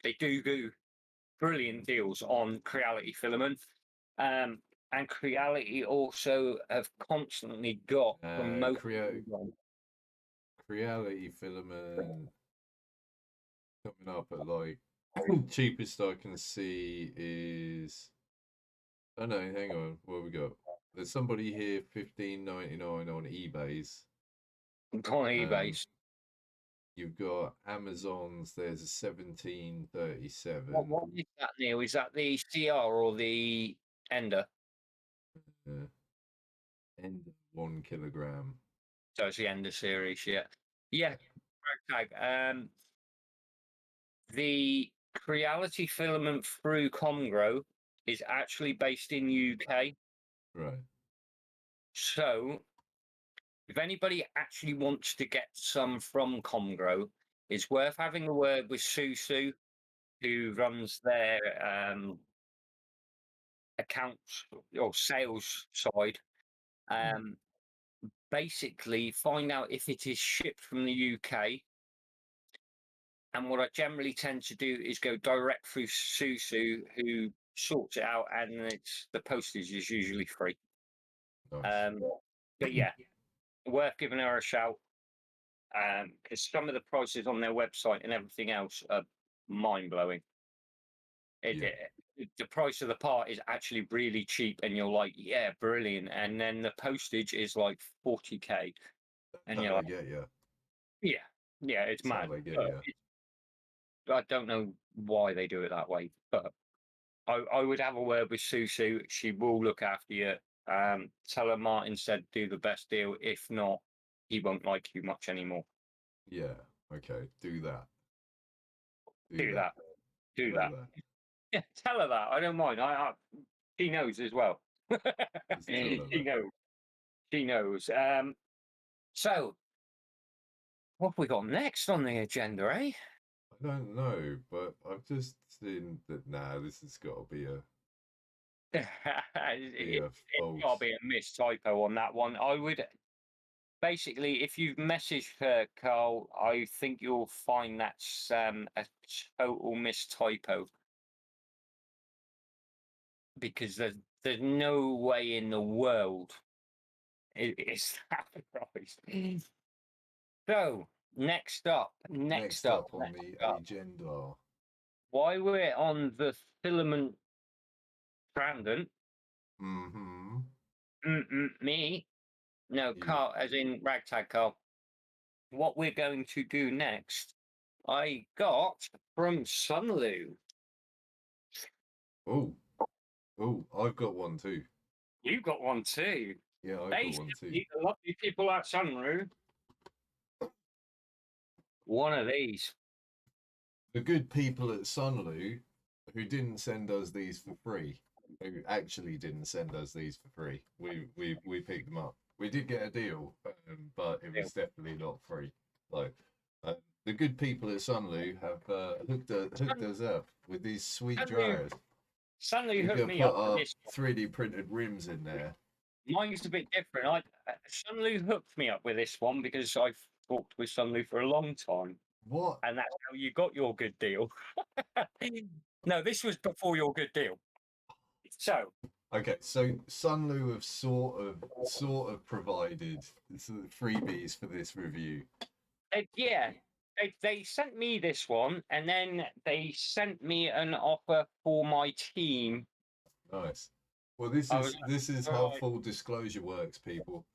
They do brilliant deals on Creality Filament. And Creality also have constantly got promotions on. Creality Filament coming up at like cheapest I can see is, oh no, hang on, what we got? There's somebody here, $15.99 on eBay's. On eBay's. You've got Amazon's. There's a 1737. What is that, Neil? Is that the CR or the Ender? Ender 1 kilogram. So it's the Ender series, yeah. Yeah, Ragtag. The Creality Filament through Comgrow is actually based in UK. Right. So if anybody actually wants to get some from Comgrow, it's worth having a word with Susu, who runs their accounts or sales side. Basically, find out if it is shipped from the UK. And what I generally tend to do is go direct through Susu, who sorts it out, and the postage is usually free. Nice. But yeah, worth giving her a shout, because some of the prices on their website and everything else are mind blowing. The price of the part is actually really cheap, and you're like, yeah, brilliant. And then the postage is like 40k, and you're like, yeah, it's mad. I don't know why they do it that way, but I would have a word with Susu. She will look after you. Tell her Martin said do the best deal. If not, he won't like you much anymore. Yeah. Okay. Do that. Do that. Yeah. Tell her that. I don't mind. She knows as well. She knows. She knows. So, what have we got next on the agenda, eh? I don't know, but I've just seen that. Nah, this has got to be a. It's got to be a mistypo on that one. I would basically, if you've messaged her, Carl, I think you'll find that's a total mistypo, because there's no way in the world it's that price. So next up on the agenda. Why we're on the filament Brandon. Me. No, Carl, as in Ragtag Carl. What we're going to do next, I got from Sunlu. Oh, I've got one too. You've got one too. Yeah, I've got one too. The lovely people at Sunlu. One of these. The good people at Sunlu, who didn't send us these for free, who actually didn't send us these for free. We picked them up. We did get a deal, but it was definitely not free. Like the good people at Sunlu have hooked us up with these sweet driers. Sunlu hooked me up with this 3D printed rims in there. Mine's a bit different. Sunlu hooked me up with this one because I've talked with Sunlu for a long time. What? And that's how you got your good deal. No, this was before your good deal. So. Okay, so Sunlu have sort of provided freebies for this review. They sent me this one, and then they sent me an offer for my team. Nice. Well, this is how full disclosure works, people.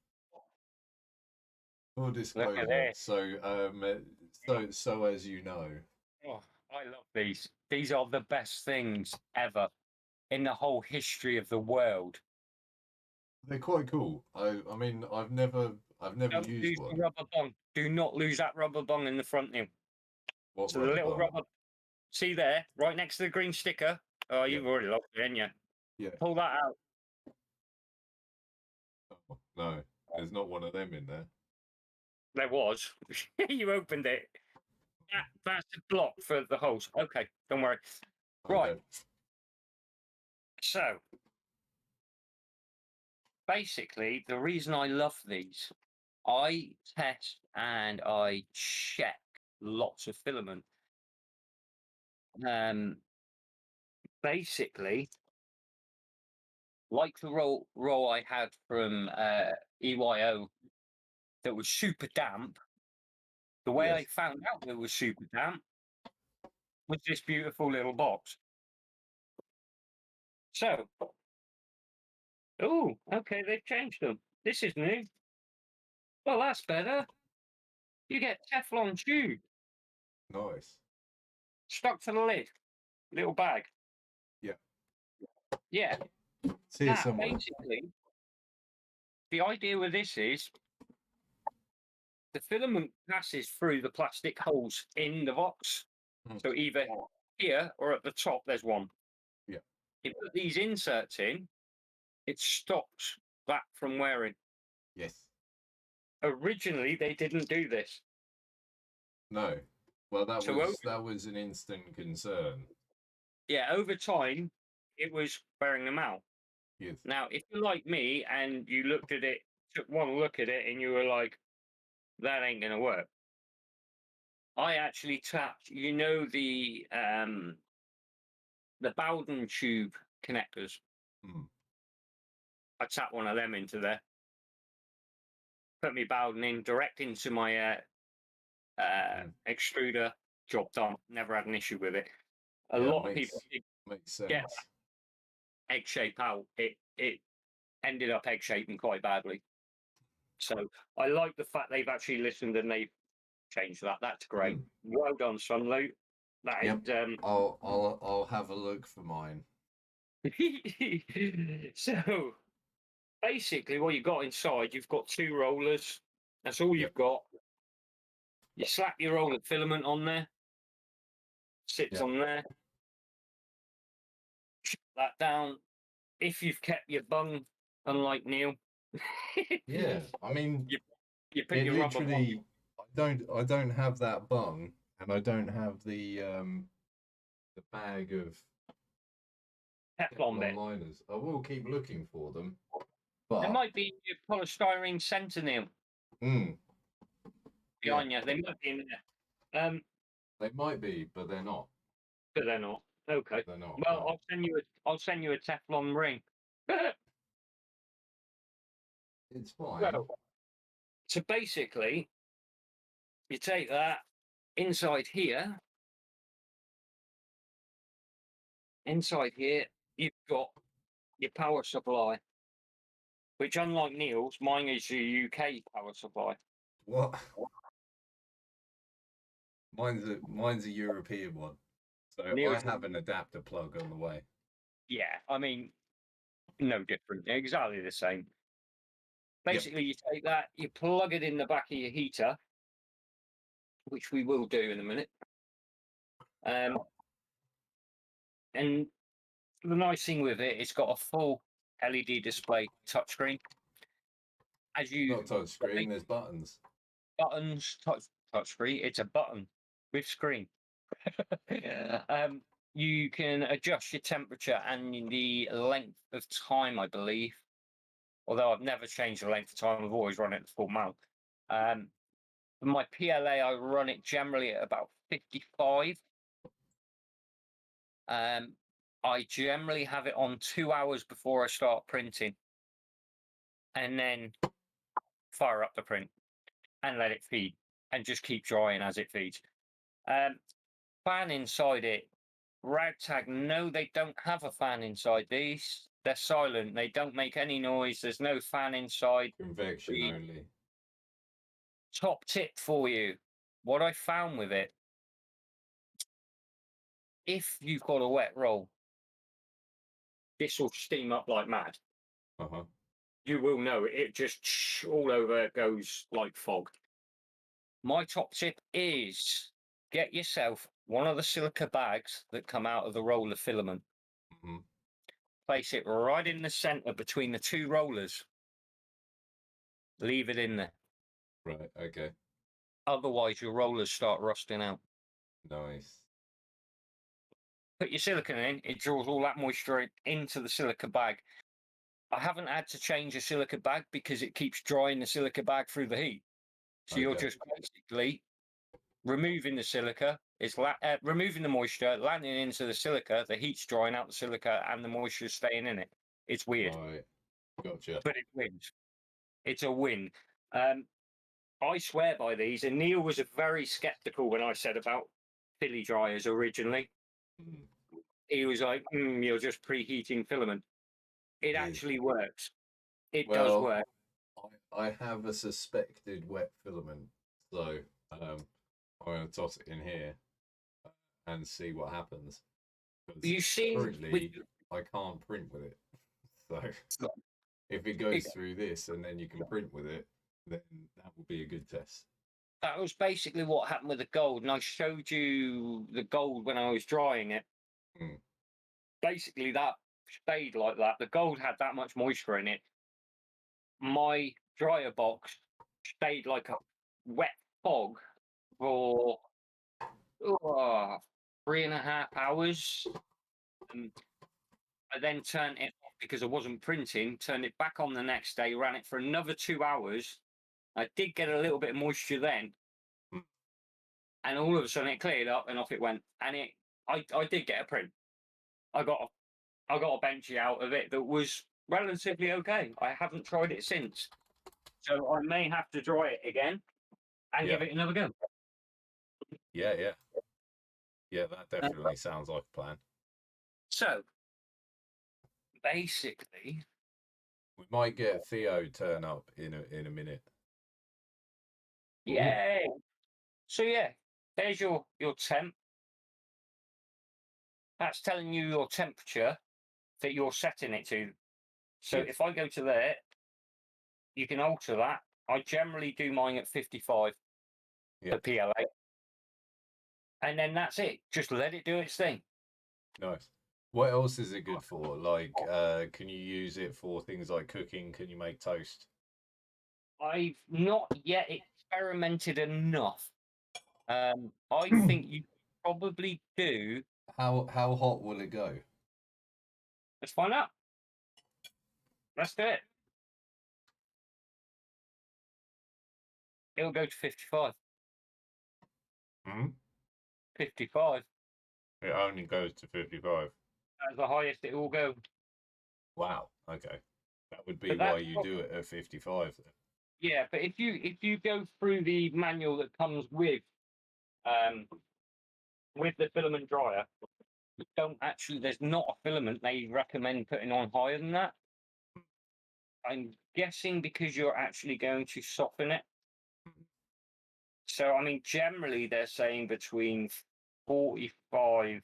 Full disclosure. So as you know. Oh, I love these. These are the best things ever in the whole history of the world. They're quite cool. I mean, I've never Don't used lose the one. rubber bung. Do not lose that rubber bung in the front now. What So the rubber little band? rubber, see there, right next to the green sticker. Oh, Yeah. you've already lost it, haven't you? Yeah. Pull that out. Oh, no, there's not one of them in there. There was. You opened it. That's a block for the holes. Okay, don't worry. Right. Okay. So, basically, the reason I love these, I test and I check lots of filament. Basically, like the roll I had from EYO that was super damp. The way I Yes. found out it was super damp was this beautiful little box. So, oh, okay, they've changed them. This is new. Well, that's better. You get Teflon tube Nice. stuck to the lid, little bag. Yeah. Yeah. See it Now, somewhere. basically, the idea with this is the filament passes through the plastic holes in the box. Mm. So either here or at the top, there's one. Yeah. You put these inserts in, it stops that from wearing. Yes. Originally, they didn't do this. No. Well, that So was an instant concern. Yeah, over time, it was wearing them out. Yes. Now, if you're like me and you looked at it, took one look at it, and you were like, that ain't going to work. I actually tapped, the Bowden tube connectors. Mm. I tapped one of them into there. Put me Bowden in, direct into my extruder. Job done. Never had an issue with it. A lot of people makes sense. get egg shape out. It ended up egg shaping quite badly. So I like the fact they've actually listened and they've changed that. That's great. Well done, Sunloot. That is. I'll have a look for mine. So basically, what you've got inside, you've got two rollers. That's all you've got. You slap your roller filament on there. Sits on there. Shut that down. If you've kept your bung, unlike Neil. Yeah, I mean, you put your rubber literally. I don't have that bung, and I don't have the bag of Teflon bit. liners. I will keep looking for them, but There might be your polystyrene centre, Neil. Behind you. They might be in there. They might be, but they're not. But they're not. Okay. They're not. Well, no. I'll send you a Teflon ring. It's fine. So basically, you take that inside here. Inside here, you've got your power supply, which, unlike Neil's, mine is the UK power supply. What? Mine's a European one. So Neil's I have an adapter plug on the way. Yeah, I mean, no different. Exactly the same. Basically, you take that, you plug it in the back of your heater, which we will do in a minute. And the nice thing with it, it's got a full LED display touchscreen. As you Not touchscreen, there's buttons. Buttons, touchscreen. It's a button with screen. You can adjust your temperature and the length of time, I believe. Although I've never changed the length of time, I've always run it at full mount. For my PLA, I run it generally at about 55. I generally have it on 2 hours before I start printing. And then fire up the print and let it feed and just keep drying as it feeds. Fan inside it. Ragtag, no, they don't have a fan inside these. They're silent. They don't make any noise. There's no fan inside. Convection only. Top tip for you. What I found with it, if you've got a wet roll, this will steam up like mad. Uh-huh. You will know it just all over goes like fog. My top tip is get yourself one of the silica bags that come out of the roller filament. Mm-hmm. Place it right in the center between the two rollers. Leave it in there. Right, okay. Otherwise, your rollers start rusting out. Nice. Put your silicone in, it draws all that moisture into the silica bag. I haven't had to change a silica bag because it keeps drying the silica bag through the heat. So you're just basically removing the silica, removing the moisture, landing into the silica, the heat's drying out the silica, and the moisture is staying in it. It's weird. Right, gotcha. But it wins. It's a win. I swear by these, and Neil was very skeptical when I said about Philly dryers originally. Mm. He was like, you're just preheating filament. It actually works. It does work. I have a suspected wet filament, so I'm going to toss it in here and see what happens. You see, currently I can't print with it, so if it goes through this and then you can print with it, then that will be a good test. That was basically what happened with the gold, and I showed you the gold when I was drying it. Mm. Basically, that stayed like that. The gold had that much moisture in it. My dryer box stayed like a wet fog for 3.5 hours. I then turned it off because I wasn't printing, turned it back on the next day, ran it for another 2 hours. I did get a little bit of moisture then. And all of a sudden it cleared up and off it went. And I did get a print. I got a benchy out of it that was relatively okay. I haven't tried it since. So I may have to dry it again and give it another go. Yeah, that definitely sounds like a plan. So basically, we might get Theo turn up in a minute. Yay! So yeah, there's your temp. That's telling you your temperature that you're setting it to. So if I go to there, you can alter that. I generally do mine at 55 for PLA. And then that's it. Just let it do its thing. Nice. What else is it good for? Like, can you use it for things like cooking? Can you make toast? I've not yet experimented enough. I think you probably do. How hot will it go? Let's find out. Let's do it. It'll go to 55. 55. It only goes to 55. That's the highest it will go. Wow. Okay. That would be why you do it at 55 then. Yeah, but if you go through the manual that comes with the filament dryer, there's not a filament they recommend putting on higher than that. I'm guessing because you're actually going to soften it. So, I mean, generally they're saying between 45,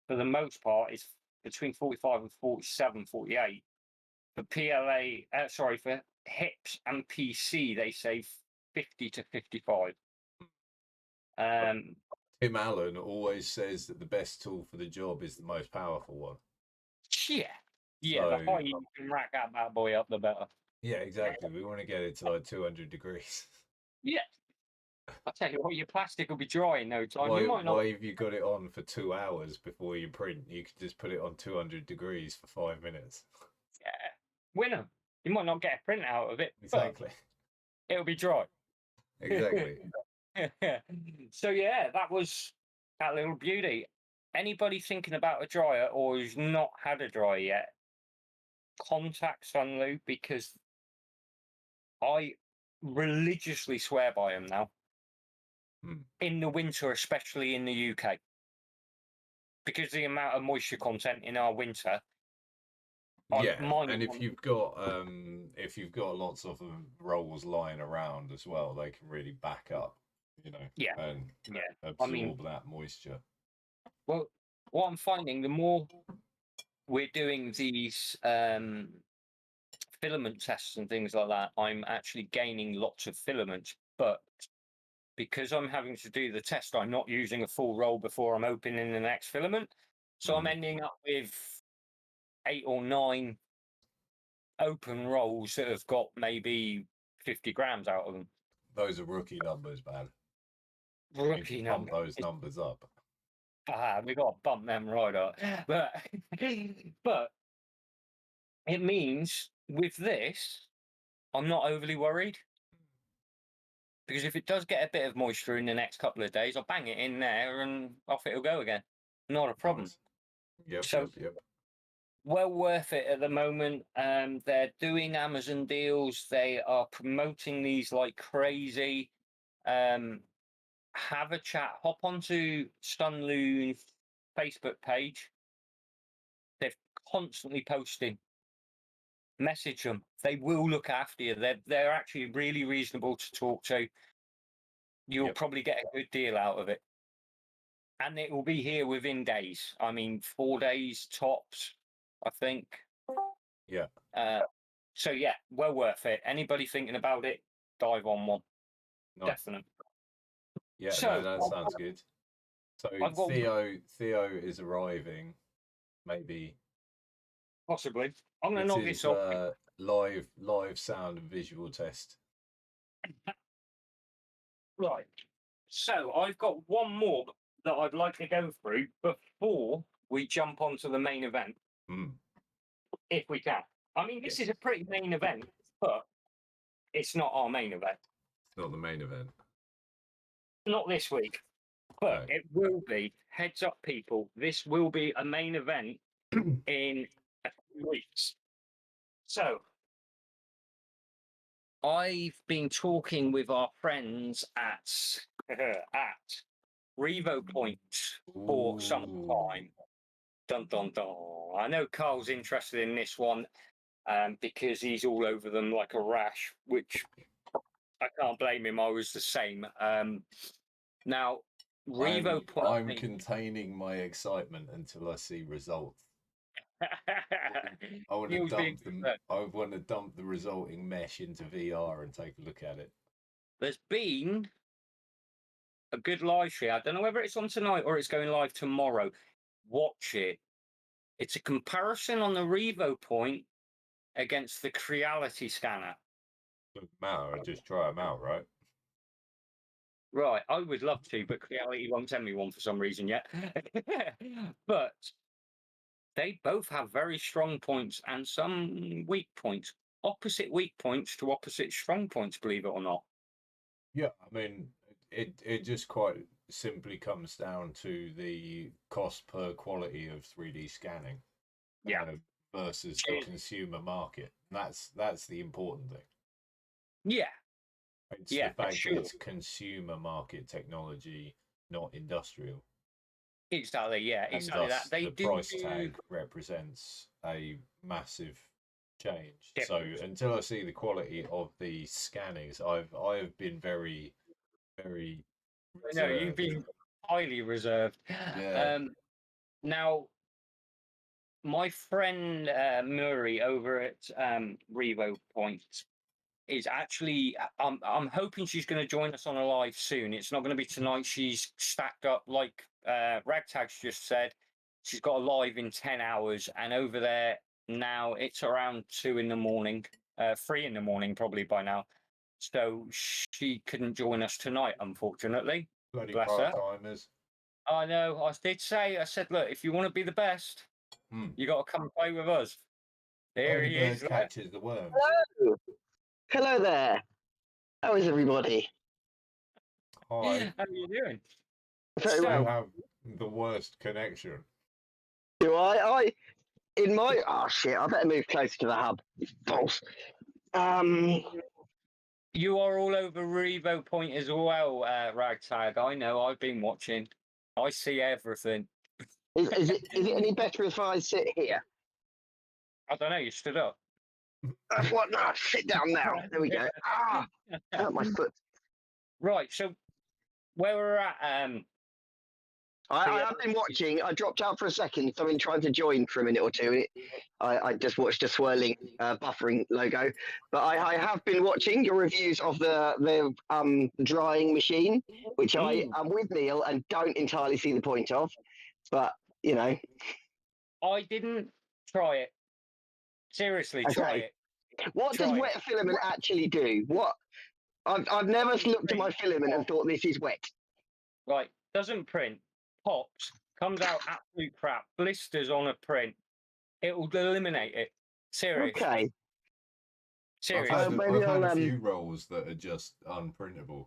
for the most part, it's between 45 and 47, 48. For PLA, for HIPS and PC, they say 50 to 55. Tim Allen always says that the best tool for the job is the most powerful one. Yeah, so, the higher you can rack that bad boy up, the better. Yeah, exactly. We want to get it to like 200 degrees. Yeah. I tell you what, your plastic will be dry in no time. Why have you got it on for 2 hours before you print? You could just put it on 200 degrees for 5 minutes. Yeah. Winner. You might not get a print out of it. Exactly. It'll be dry. Exactly. So yeah, that was that little beauty. Anybody thinking about a dryer or who's not had a dryer yet, contact Sunloop because I religiously swear by them now. In the winter, especially in the UK, because the amount of moisture content in our winter. And if you've got lots of rolls lying around as well, they can really back up, and absorb that moisture. Well, what I'm finding, the more we're doing these filament tests and things like that, I'm actually gaining lots of filaments. But because I'm having to do the test, I'm not using a full roll before I'm opening the next filament. So I'm ending up with 8 or 9 open rolls that have got maybe 50 grams out of them. Those are rookie numbers, man. Rookie Pump numbers. those numbers up. We got to bump them right up. But it means with this, I'm not overly worried. Because if it does get a bit of moisture in the next couple of days, I'll bang it in there and off it'll go again. Not a problem. Nice. Yep, So, yep. well worth it at the moment. They're doing Amazon deals. They are promoting these like crazy. Have a chat. Hop onto Stunloon's Facebook page. They're constantly posting. Message them. They will look after you. They're actually really reasonable to talk to. You'll probably get a good deal out of it. And it will be here within days. I mean, 4 days tops, I think. Yeah. So, yeah, well worth it. Anybody thinking about it, dive on one. Nice. Definitely. Yeah, So, no, that sounds good. So Theo is arriving, maybe. Possibly. I'm going to knock this off. Live sound and visual test. Right. So I've got one more that I'd like to go through before we jump onto the main event. If we can. I mean, this is a pretty main event, but it's not our main event. It's not the main event. Not this week. But it will be. Heads up, people. This will be a main event in a few weeks. So I've been talking with our friends at Revo Point for some time. Dun dun dun. I know Carl's interested in this one because he's all over them like a rash, which I can't blame him. I was the same. Now, Revo Point. I'm containing my excitement until I see results. I want to dump the resulting mesh into VR and take a look at it. There's been a good live stream. I don't know whether it's on tonight or it's going live tomorrow. Watch it. It's a comparison on the Revo Point against the Creality scanner. Doesn't matter. I just try them out, right? Right. I would love to, but Creality won't send me one for some reason yet. But they both have very strong points and some weak points. Opposite weak points to opposite strong points, believe it or not. Yeah, I mean, it just quite simply comes down to the cost per quality of 3D scanning. Yeah. Versus the consumer market. That's the important thing. Yeah. It's the fact that it's consumer market technology, not industrial. Exactly, yeah, exactly that. The price tag represents a massive change. So until I see the quality of the scannings, I've been very, very reserved. No, you've been highly reserved. Yeah. Now, my friend Murray over at Revo Point is actually, I'm hoping she's going to join us on a live soon. It's not going to be tonight. She's stacked up, like Ragtag's just said. She's got a live in 10 hours, and over there now it's around 2 in the morning, 3 in the morning probably by now. So she couldn't join us tonight, unfortunately. Bloody part-timers. I know. I said, look, if you want to be the best, you got to come play with us. There he is. Catches the worms. Hello. Hello there. How is everybody? Hi. How are you doing? Very well. You have the worst connection. Do I? Oh shit! I better move closer to the hub. Balls. You are all over Revo Point as well, Ragtag. I know. I've been watching. I see everything. Is it any better if I sit here? I don't know. You stood up. What? No, sit down now. There we go. Hurt my foot. Right. So where we're at, I have been watching. I dropped out for a second, so I've been trying to join for a minute or two. I just watched a swirling buffering logo, but I have been watching your reviews of the drying machine, which I am with Neil and don't entirely see the point of, but you know. I didn't try it. Seriously, try Okay. it. What does Try it. wet filament actually do? What I've never looked at my filament and thought this is wet. Right, doesn't print, pops, comes out absolute crap, blisters on a print. It will eliminate it. Serious. Okay. Serious. I've maybe had I'll, a few rolls that are just unprintable.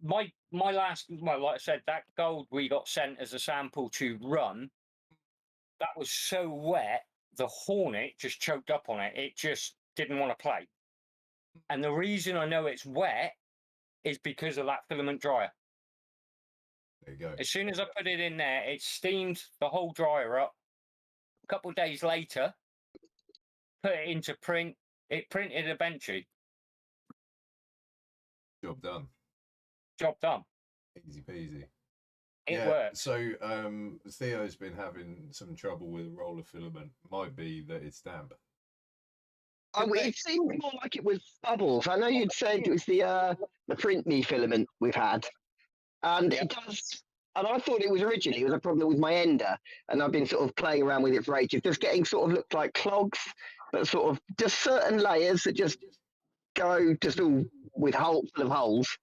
My last, well, like I said, that gold we got sent as a sample to run, that was so wet, the Hornet just choked up on it. It just didn't want to play. And the reason I know it's wet is because of that filament dryer. There you go. As soon as I put it in there, it steamed the whole dryer up. A couple of days later, put it into print. It printed eventually. Job done. Job done. Easy peasy. It works. So Theo's been having some trouble with a roll of filament. Might be that it's damp. Oh, it seemed more like it was bubbles. I know you'd said it was the print me filament we've had, and it does. And I thought it was originally a problem with my ender, and I've been sort of playing around with it for ages. Just getting sort of looked like clogs, but sort of just certain layers that just go just all with full of holes,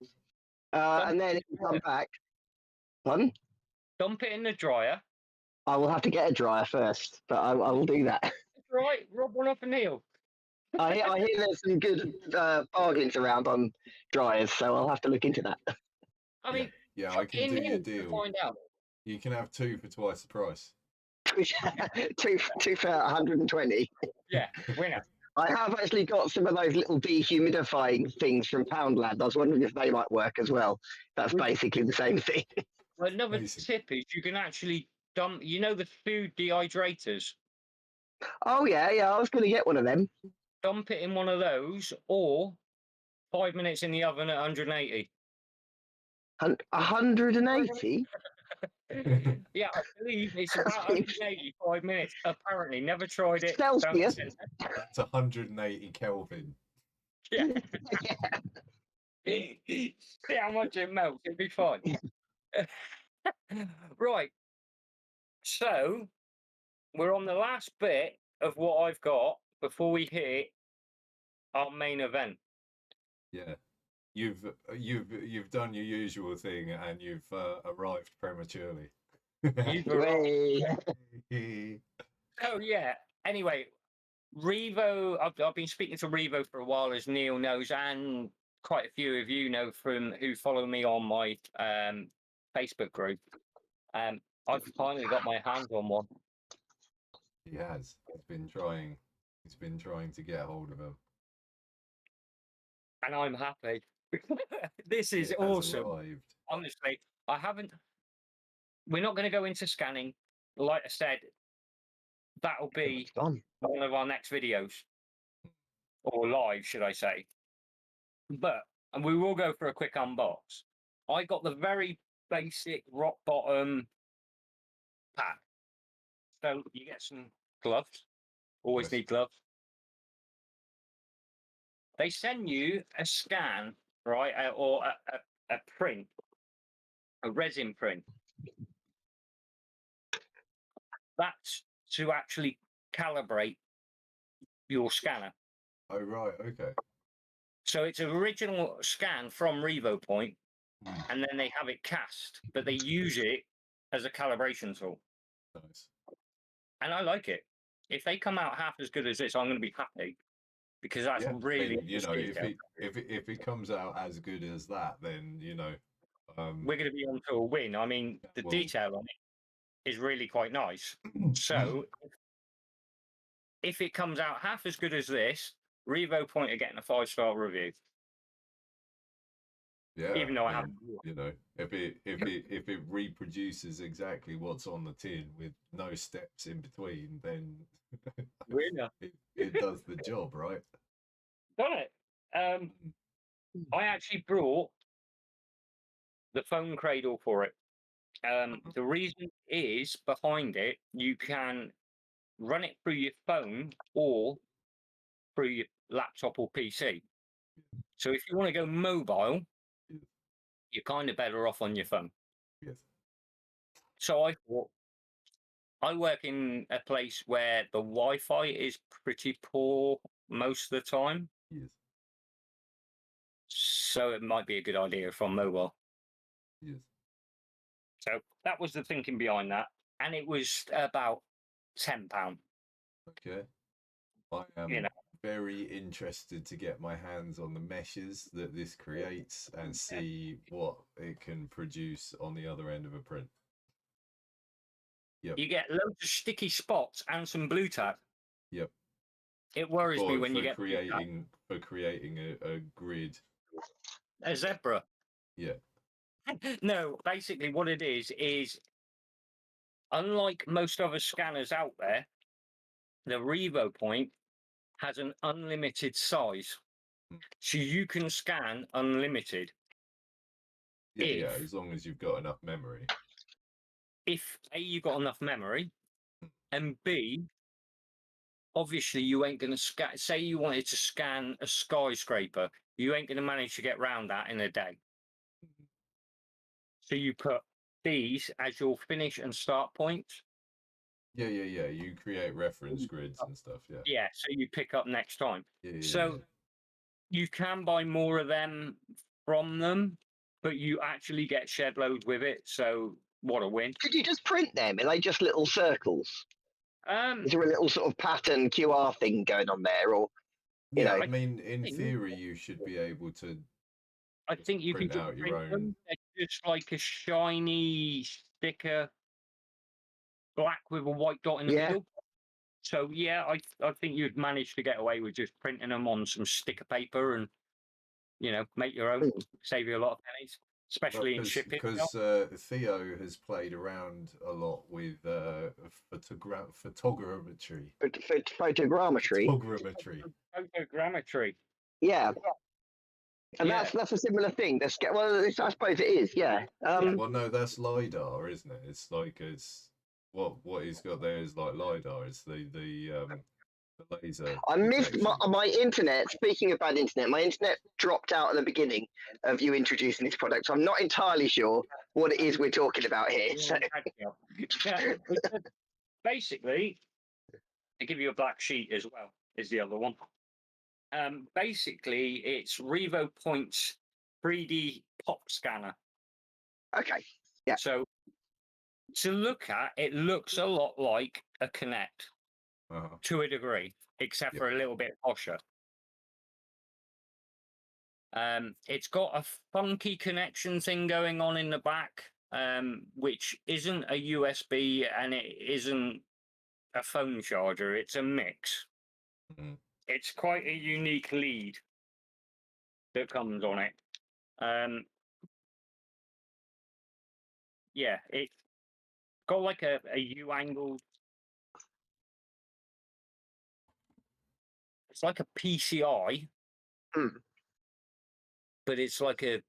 and then it will come back. Pardon? Dump it in the dryer. I will have to get a dryer first, but I will do that. Right, rob one off a Neil. I hear there's some good bargains around on dryers, so I'll have to look into that. I mean, Yeah, I can do you a to deal. find out. You can have 2 for twice the price. two for 120. Yeah, winner. I have actually got some of those little dehumidifying things from Poundland. I was wondering if they might work as well. That's basically the same thing. Well, another Amazing. tip is you can actually dump, you know, the food dehydrators. Oh yeah, I was going to get one of them. Dump it in one of those, or 5 minutes in the oven at 180. 180? Yeah, I believe it's about 185 minutes. Apparently, never tried it. Celsius? It's 180 Kelvin. Yeah. See how much it melts. It'd be fine. Right. So we're on the last bit of what I've got before we hit our main event. Yeah. You've done your usual thing and you've arrived prematurely. Oh yeah. Anyway, Revo. I've been speaking to Revo for a while, as Neil knows, and quite a few of you know from who follow me on my Facebook group. I've finally got my hands on one. He has. He's been trying. He's been trying to get hold of him. And I'm happy. This is It has awesome. arrived. Honestly, I haven't. We're not going to go into scanning. Like I said, that'll be one of our next videos, or live, should I say? And we will go for a quick unbox. I got the very basic rock bottom pack. So you get some gloves. Always Yes. need gloves. They send you a scan, right, or a print, a resin print. That's to actually calibrate your scanner. Oh right, okay. So it's an original scan from Revo Point, and then they have it cast, but they use it as a calibration tool. Nice. And I like it. If they come out half as good as this, I'm going to be happy, because that's really, you know, if it comes out as good as that, then you know, we're going to be on to a win. I mean, the detail on it is really quite nice. So if it comes out half as good as this, Revo Point are getting a 5-star review. Yeah, even though I haven't, you know, if it reproduces exactly what's on the tin with no steps in between, then it does the job, right? Done it. I actually brought the phone cradle for it. The reason is behind it, you can run it through your phone or through your laptop or PC. So if you want to go mobile, Yes. you're kind of better off on your phone. Yes. So I thought, I work in a place where the Wi-Fi is pretty poor most of the time. Yes. So it might be a good idea from mobile. Yes. So that was the thinking behind that. And it was about £10. Okay. I am You know. very interested to get my hands on the meshes that this creates and see what it can produce on the other end of a print. Yep. You get loads of sticky spots and some blue tack. Yep. It worries me when you get creating a grid. a zebra. Yeah. No, basically what it is unlike most other scanners out there, the Revo Point has an unlimited size. So you can scan unlimited. Yeah, as long as you've got enough memory. If A, you've got enough memory, and B, obviously you ain't going to scan, say you wanted to scan a skyscraper, you ain't going to manage to get round that in a day. So you put these as your finish and start points. Yeah. You create reference grids and stuff. Yeah. Yeah, so you pick up next time. Yeah. You can buy more of them from them, but you actually get shed loads with it. So what a win. Could you just print them? Are they just little circles? Is there a little sort of pattern QR thing going on there, or you know? I mean, in theory, you should be able to. I think you can print just out your print own. them. They're just like a shiny sticker, black with a white dot in the middle. So yeah, I think you'd manage to get away with just printing them on some sticker paper and make your own, save you a lot of pennies, especially in shipping. Because Theo has played around a lot with photogrammetry. Photogrammetry. Photogrammetry. Yeah. And that's a similar thing. Well, I suppose it is. Yeah. Well, no, that's LiDAR, isn't it? It's like what he's got there is like LiDAR. It's the laser. I missed my internet. Speaking of bad internet, my internet dropped out at the beginning of you introducing this product. So I'm not entirely sure what it is we're talking about here. So. Basically, I give you a black sheet as well, is the other one. Basically, it's Revo Point's 3D pop scanner. Okay. Yeah. So to look at, it looks a lot like a Connect to a degree, except for a little bit posher. It's got a funky connection thing going on in the back, which isn't a USB and it isn't a phone charger. It's a mix. Mm-hmm. It's quite a unique lead that comes on it. Yeah, it's got like a U angle. It's like a PCI, but it's like a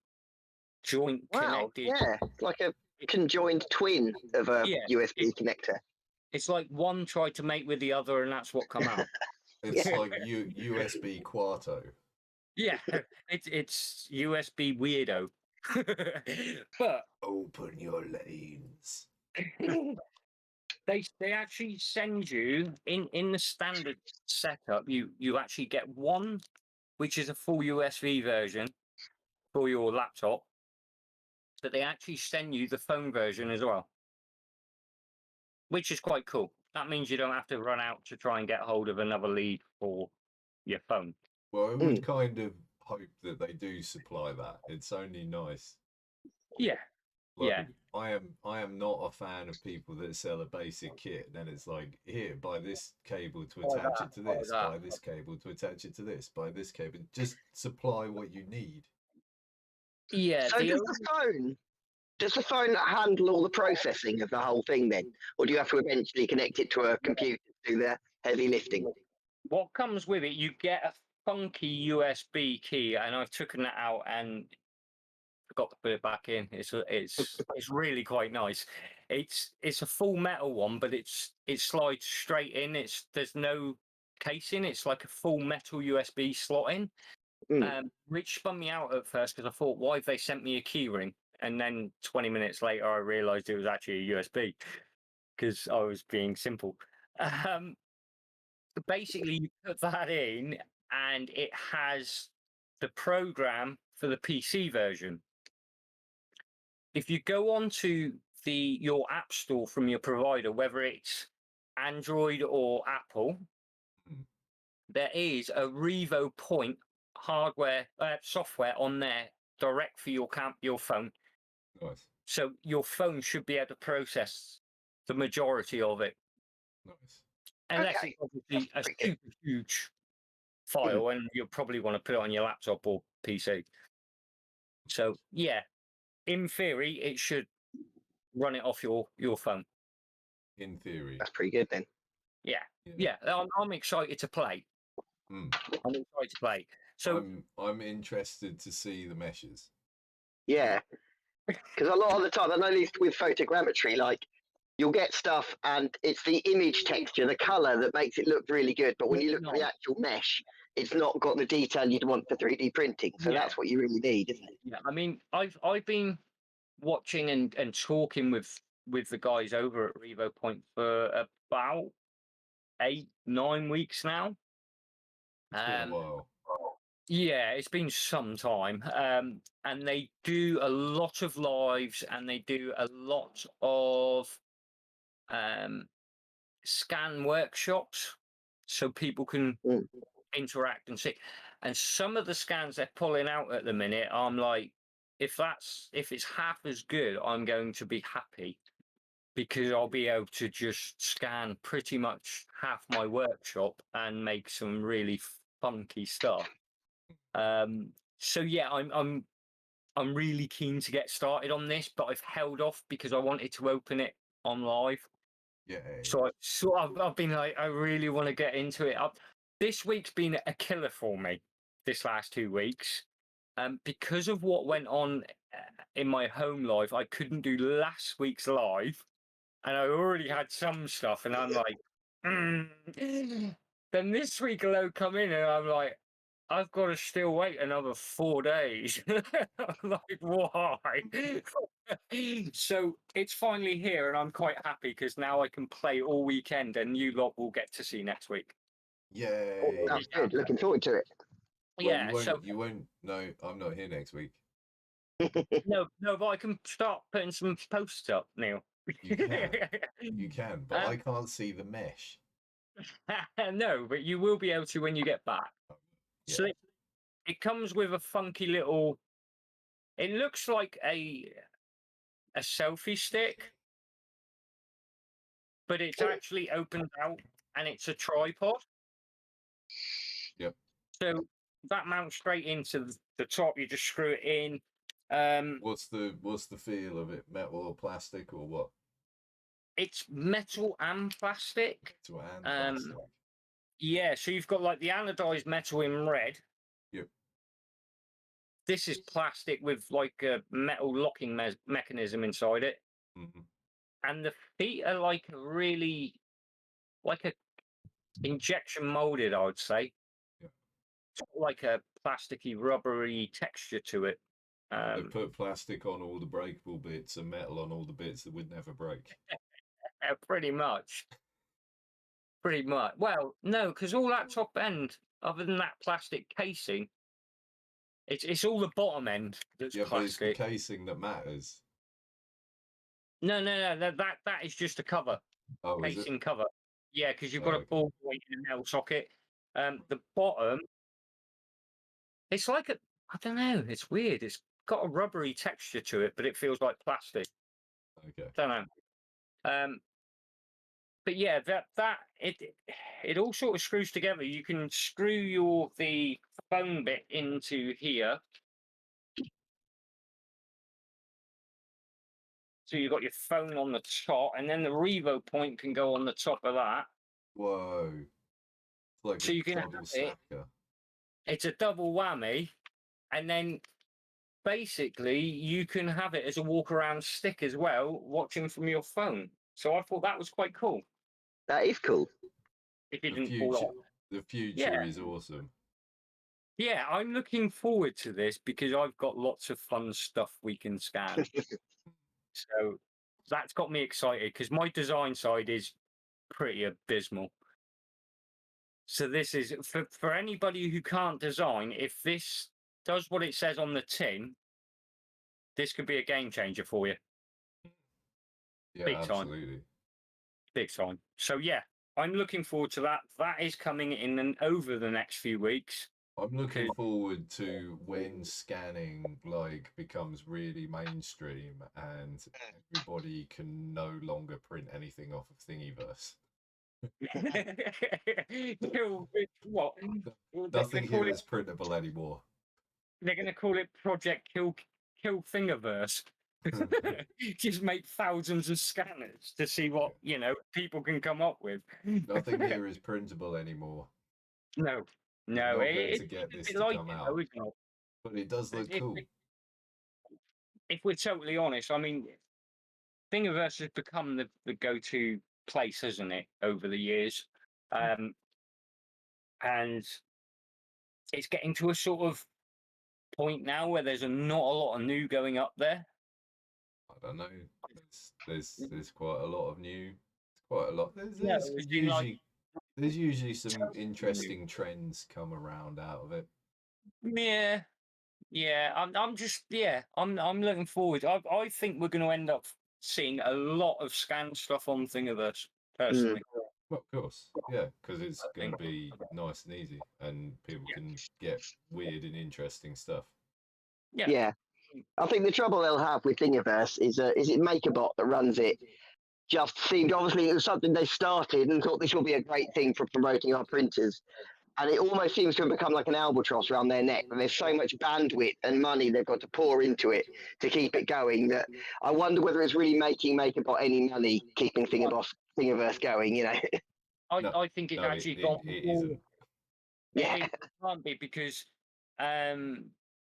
joint connected. Yeah, it's like a conjoined twin of a USB connector. It's like one tried to make with the other, and that's what come out. It's like USB Quarto. Yeah, it's USB weirdo. But open your lanes. They actually send you in the standard setup. You actually get one, which is a full USB version for your laptop, but they actually send you the phone version as well, which is quite cool. That means you don't have to run out to try and get hold of another lead for your phone. Well, I would kind of hope that they do supply that. It's only nice. Yeah. I am not a fan of people that sell a basic kit. Then it's like, here, buy this cable to attach it to this, buy this cable to attach it to this, buy this cable. Just supply what you need. Yeah. So does the phone handle all the processing of the whole thing then? Or do you have to eventually connect it to a computer to do the heavy lifting? What comes with it, you get a funky USB key, and I've taken that out and forgot to put it back in. It's really quite nice. It's a full metal one, but it slides straight in. There's no casing. It's like a full metal USB slot in. Which spun me out at first because I thought, why have they sent me a key ring? And then 20 minutes later, I realised it was actually a USB because I was being simple. Basically, you put that in, and it has the program for the PC version. If you go onto your app store from your provider, whether it's Android or Apple, there is a Revo Point software on there direct for your phone. Nice. So your phone should be able to process the majority of it. Nice. Unless Okay. it's obviously a super huge file, and you'll probably want to put it on your laptop or PC. So yeah, in theory, it should run it off your phone. In theory. That's pretty good then. Yeah. I'm excited to play. I'm excited to play. So I'm interested to see the meshes. Yeah, because a lot of the time, I know at least with photogrammetry, like you'll get stuff and it's the image texture, the color that makes it look really good. But when you look at the actual mesh, it's not got the detail you'd want for 3D printing. So that's what you really need, isn't it? Yeah, I mean, I've been watching and talking with the guys over at Revo Point for about 8-9 weeks now. It's been a while. Yeah, it's been some time. And they do a lot of lives, and they do a lot of scan workshops so people can interact and see. And some of the scans they're pulling out at the minute, I'm like, if it's half as good, I'm going to be happy, because I'll be able to just scan pretty much half my workshop and make some really funky stuff. So yeah, I'm really keen to get started on this, but I've held off because I wanted to open it on live. Yeah. So I've been like, I really want to get into it. This week's been a killer for me. This last 2 weeks, because of what went on in my home live, I couldn't do last week's live, and I already had some stuff, and I'm like, then this week will come in, and I'm like, I've got to still wait another 4 days. I'm like, why? So it's finally here, and I'm quite happy because now I can play all weekend, and you lot will get to see next week. Yay. That's good. Looking forward to it. Well, Yeah, you won't. No, I'm not here next week. no, but I can start putting some posts up, Neil. You can, but I can't see the mesh. No, but you will be able to when you get back. Yeah. So it comes with a funky little. It looks like a selfie stick, but it's actually opened out, and it's a tripod. Yep. So that mounts straight into the top. You just screw it in. What's the feel of it? Metal or plastic or what? It's metal and plastic. Metal and plastic. Yeah, so you've got like the anodized metal in red. Yep. This is plastic with like a metal locking mechanism inside it. Mm-hmm. And the feet are like really like a injection molded, I would say. Yep. It's got like a plasticky, rubbery texture to it. They put plastic on all the breakable bits and metal on all the bits that would never break. Pretty much. Pretty much. Well, no, because all that top end, other than that plastic casing, it's all the bottom end that's Yeah, but it's the plastic. casing that matters. No, that is just a cover. Oh, is it? Casing cover. Yeah, because you've got a ball joint in a metal socket. The bottom, it's like I don't know, it's weird. It's got a rubbery texture to it, but it feels like plastic. Okay. Don't know. But yeah, it all sort of screws together. You can screw the phone bit into here. So you've got your phone on the top, and then the Revo Point can go on the top of that. Whoa. It's like So a you can have double it. stacker. It's a double whammy, and then basically you can have it as a walk around stick as well, watching from your phone. So I thought that was quite cool. That is cool. If it The didn't fall future, off. the future Yeah. is awesome. Yeah, I'm looking forward to this because I've got lots of fun stuff we can scan. So that's got me excited because my design side is pretty abysmal. So this is for anybody who can't design, if this does what it says on the tin, this could be a game changer for you. Yeah, Big time. absolutely. Big time. So yeah, I'm looking forward to that. That is coming in and over the next few weeks. I'm looking Okay. forward to when scanning like becomes really mainstream and everybody can no longer print anything off of Thingiverse. What? Nothing here is printable anymore. They're going to call it Project Kill Thingiverse. Just make thousands of scanners to see what people can come up with. Nothing here is printable anymore. No, Not going to it's get a this bit to like come it, out. though, isn't it? But it does look If- cool. If we're totally honest, I mean, Thingiverse has become the go-to place, hasn't it, over the years? And it's getting to a sort of point now where there's not a lot of new going up there. I don't know. There's quite a lot of new. Quite a lot. Yeah, it's been like- There's usually some interesting trends come around out of it. Yeah. I'm looking forward. I think we're going to end up seeing a lot of scan stuff on Thingiverse personally. Well, of course, yeah, because it's going to think- be nice and easy, and people Yeah. can get weird and interesting stuff. Yeah. I think the trouble they'll have with Thingiverse is it MakerBot that runs it. Just seemed obviously it was something they started and thought this will be a great thing for promoting our printers. And it almost seems to have become like an albatross around their neck. And there's so much bandwidth and money they've got to pour into it to keep it going that I wonder whether it's really making MakerBot any money keeping Thingiverse going, No, I think it's no, actually it gone. isn't. Yeah. It can't be because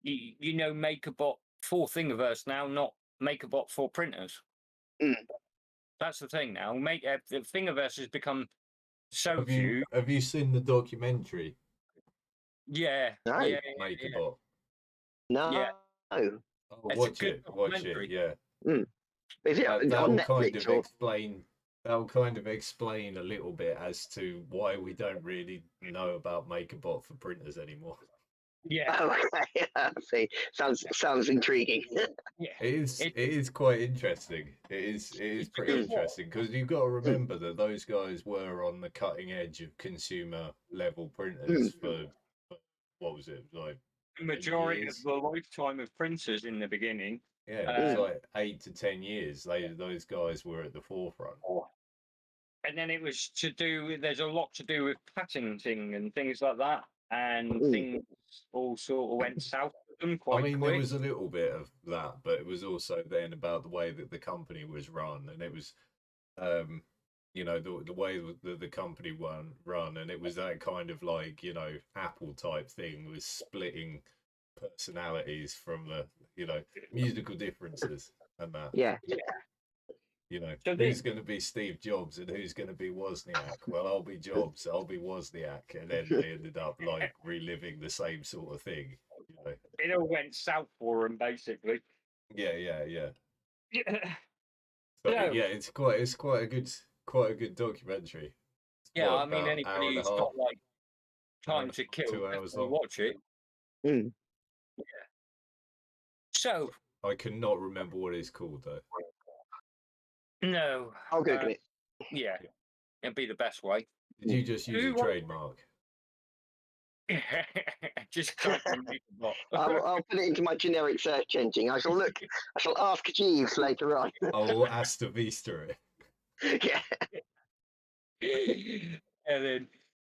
MakerBot for Thingiverse now, not MakerBot for printers. Mm. That's the thing now. The Thingiverse has become so Have few. you seen the documentary? Yeah. No. Yeah. MakerBot. No. Yeah. Oh, It's a watch good it. Watch it. documentary. Yeah. Is it on That'll kind Netflix of or? explain. That'll kind of explain a little bit as to why we don't really know about MakerBot for printers anymore. Yeah. Oh, okay. I see. Sounds intriguing. Yeah. It is quite interesting. It is pretty interesting because you've got to remember that those guys were on the cutting edge of consumer level printers for what was it like? The majority of years? the lifetime of printers in the beginning. Yeah, it was like 8 to 10 years. Those guys were at the forefront. And then it was there's a lot to do with patenting and things like that. And things all sort of went south with them quite quick. There was a little bit of that, but it was also then about the way that the company was run, and it was, the way that the company run, and it was that kind of like Apple type thing with splitting personalities from the musical differences and that. Yeah. So who's going to be Steve Jobs and who's going to be Wozniak? Well, I'll be Jobs, I'll be Wozniak, and then they ended up like reliving the same sort of thing. It all went south for them, basically. Yeah. Yeah. So, No. yeah, it's quite a good documentary. Yeah, What, I mean, about anybody hour and a who's half? got like time to kill, 2 hours definitely long. watch it. Mm. Yeah. So I cannot remember what it's called though. no, I'll Google it. yeah, it'd be the best way. Did you just use Who a wa- trademark? Just type in MakerBot. I'll put it into my generic search engine. I shall ask Jeeves later on. Oh, Asta Vista it. Yeah. And then,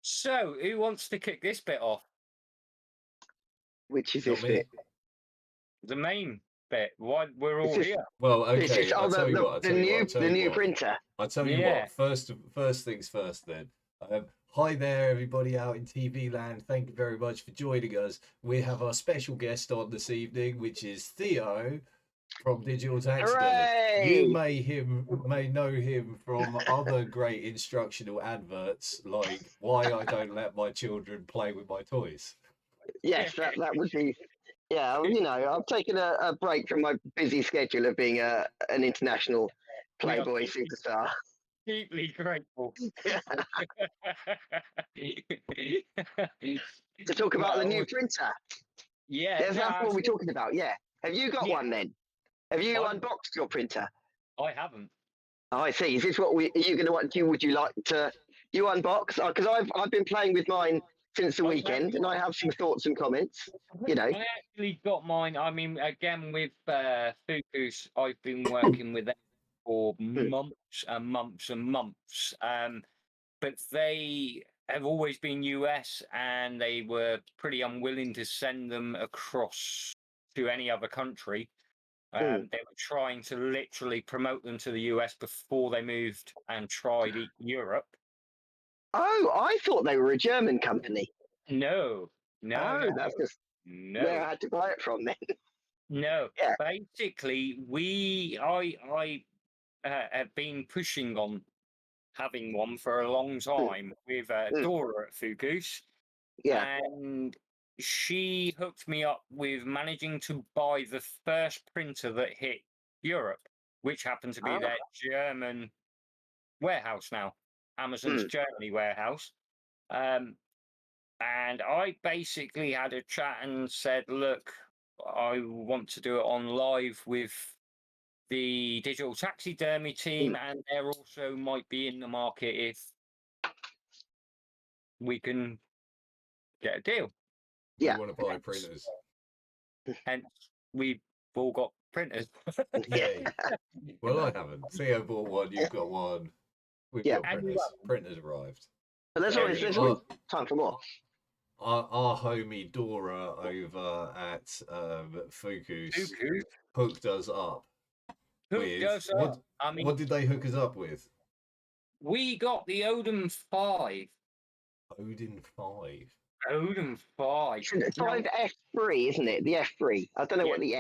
so who wants to kick this bit off? Which is Not this me. bit? The main bit. Why we're all This is- here? Well, This okay. is I'll tell you what. the new printer. I'll tell you Yeah. what. First things first. Then Hi there, everybody out in TV land. Thank you very much for joining us. We have our special guest on this evening, which is Theo from Digital Taxidermy. You may know him from other great instructional adverts, like why I don't let my children play with my toys. Yes, that would be. Yeah, you know, I've taken a break from my busy schedule of being an international Playboy superstar. Deeply grateful. To talk about the new printer. Yeah, That's what we're talking about. Yeah. Have you got one then? Have you I'm- unboxed your printer? I haven't. Oh, I see. Is this what are you going to want? Would you like to you unbox? Because I've been playing with mine since the weekend, and I have some thoughts and comments. You know. I actually got mine. I mean, again with Fokoos, I've been working with them for months and months and months. But they have always been US, and they were pretty unwilling to send them across to any other country. They were trying to literally promote them to the US before they moved and tried Europe. Oh, I thought they were a German company. No, That's just where I had to buy it from then. No. Yeah. Basically, I have been pushing on having one for a long time with Dora at Fokoos. Yeah. And she hooked me up with managing to buy the first printer that hit Europe, which happened to be their German warehouse now, Amazon's Germany warehouse. And I basically had a chat and said, look, I want to do it on live with the Digital Taxidermy team, and there also might be in the market if we can get a deal. We want to buy printers. Hence, we've all got printers. Yay. Well, I haven't. Theo bought one, you've got one. We've got printers. Printers arrived. But there's always time for more. Our homie Dora over at Fokoos hooked us up. What did they hook us up with? We got the Odin 5. Odin 5. Odin 5. 5F3, isn't it? The F3. I don't know what the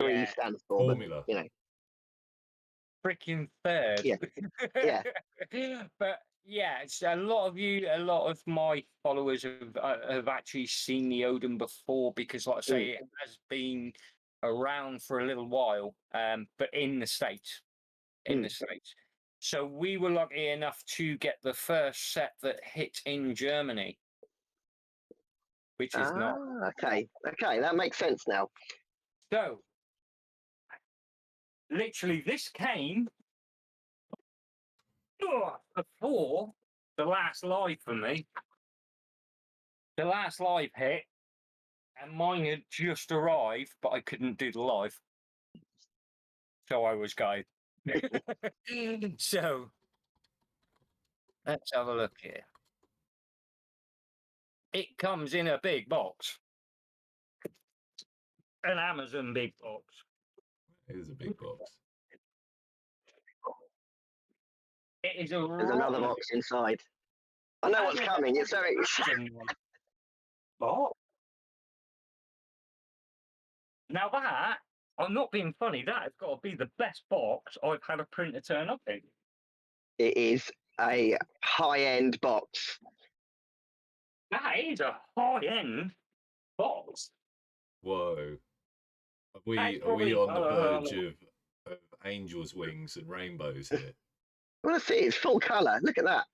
F3 stands for. Formula. But, you know. Freaking third. Yeah. But yeah, it's a lot of my followers have actually seen the Odin before, because, like I say, it has been around for a little while, but in the States. So we were lucky enough to get the first set that hit in Germany, which is not. Okay, that makes sense now. So, literally, this came before the last live for me. The last live hit, and mine had just arrived, but I couldn't do the live. So I was gutted. So, let's have a look here. It comes in a big box. An Amazon big box. It is a big box. It is There's another box inside. I know what's coming. It's very exciting. Box. Now that, I'm not being funny, that has got to be the best box I've had a printer turn up in. It is a high-end box. That is a high-end box. Whoa. Are we on the verge of angels' wings and rainbows here? I want to see it's full colour. Look at that.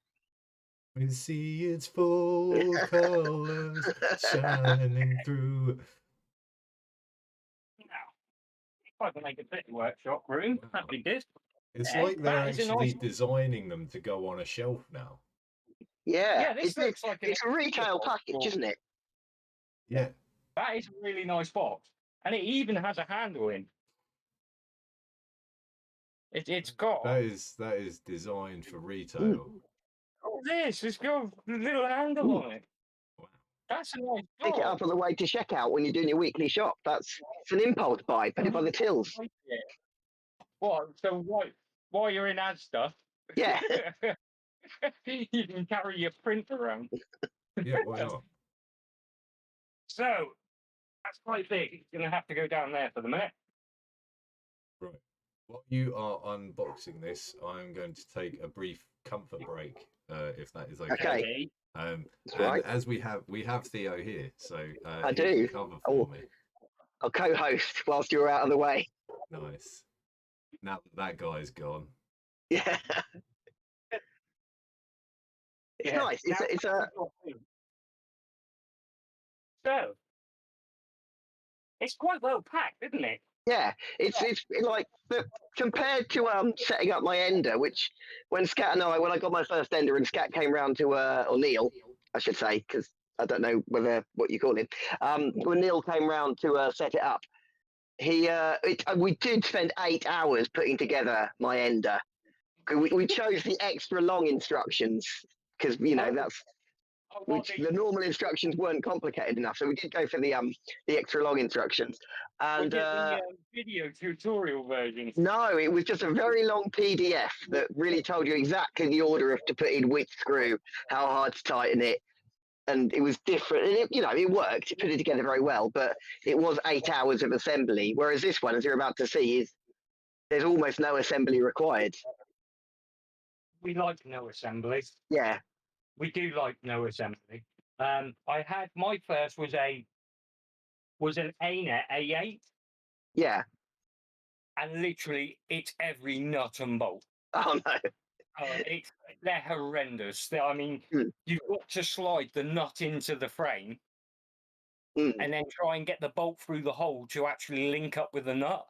We see its full colours shining through. Now, if I can make a bit of workshop room, that'd be good. It's like they're actually designing them to go on a shelf now. Yeah, this looks like it's a retail package, isn't it? Yeah. That is a really nice box. And it even has a handle in. It's got... That is designed for retail. Oh, it's got a little handle on it. Wow. That's a nice box. Pick it up on the way to checkout when you're doing your weekly shop. It's an impulse buy. Put it by the tills. What? So while you're in Asda? Yeah. You can carry your print around. Yeah, why not? So that's quite big. It's gonna have to go down there for the minute. Right. While you are unboxing this, I'm going to take a brief comfort break, if that is okay. Okay. And right. as we have Theo here, so I he do. can cover for me. I'll co-host whilst you're out of the way. Nice. Now that guy's gone. Yeah. It's nice. It's a. So it's quite well packed, isn't it? Yeah, it's like compared to setting up my ender, which when I got my first ender and Scat came round to or Neil, I should say, because I don't know what you call him. When Neil came round to set it up, we did spend 8 hours putting together my ender. We chose the extra long instructions because that's. Which the normal instructions weren't complicated enough, so we did go for the extra long instructions. And the video tutorial version. No, it was just a very long PDF that really told you exactly the order of to put in which screw, how hard to tighten it, and it was different. And it worked. It put it together very well, but it was 8 hours of assembly. Whereas this one, as you're about to see, there's almost no assembly required. We like no assembly. Yeah. We do like no assembly. I had my first was an ANET A8. Yeah. And literally, it's every nut and bolt. Oh no. They're horrendous. I mean, you've got to slide the nut into the frame, and then try and get the bolt through the hole to actually link up with the nut.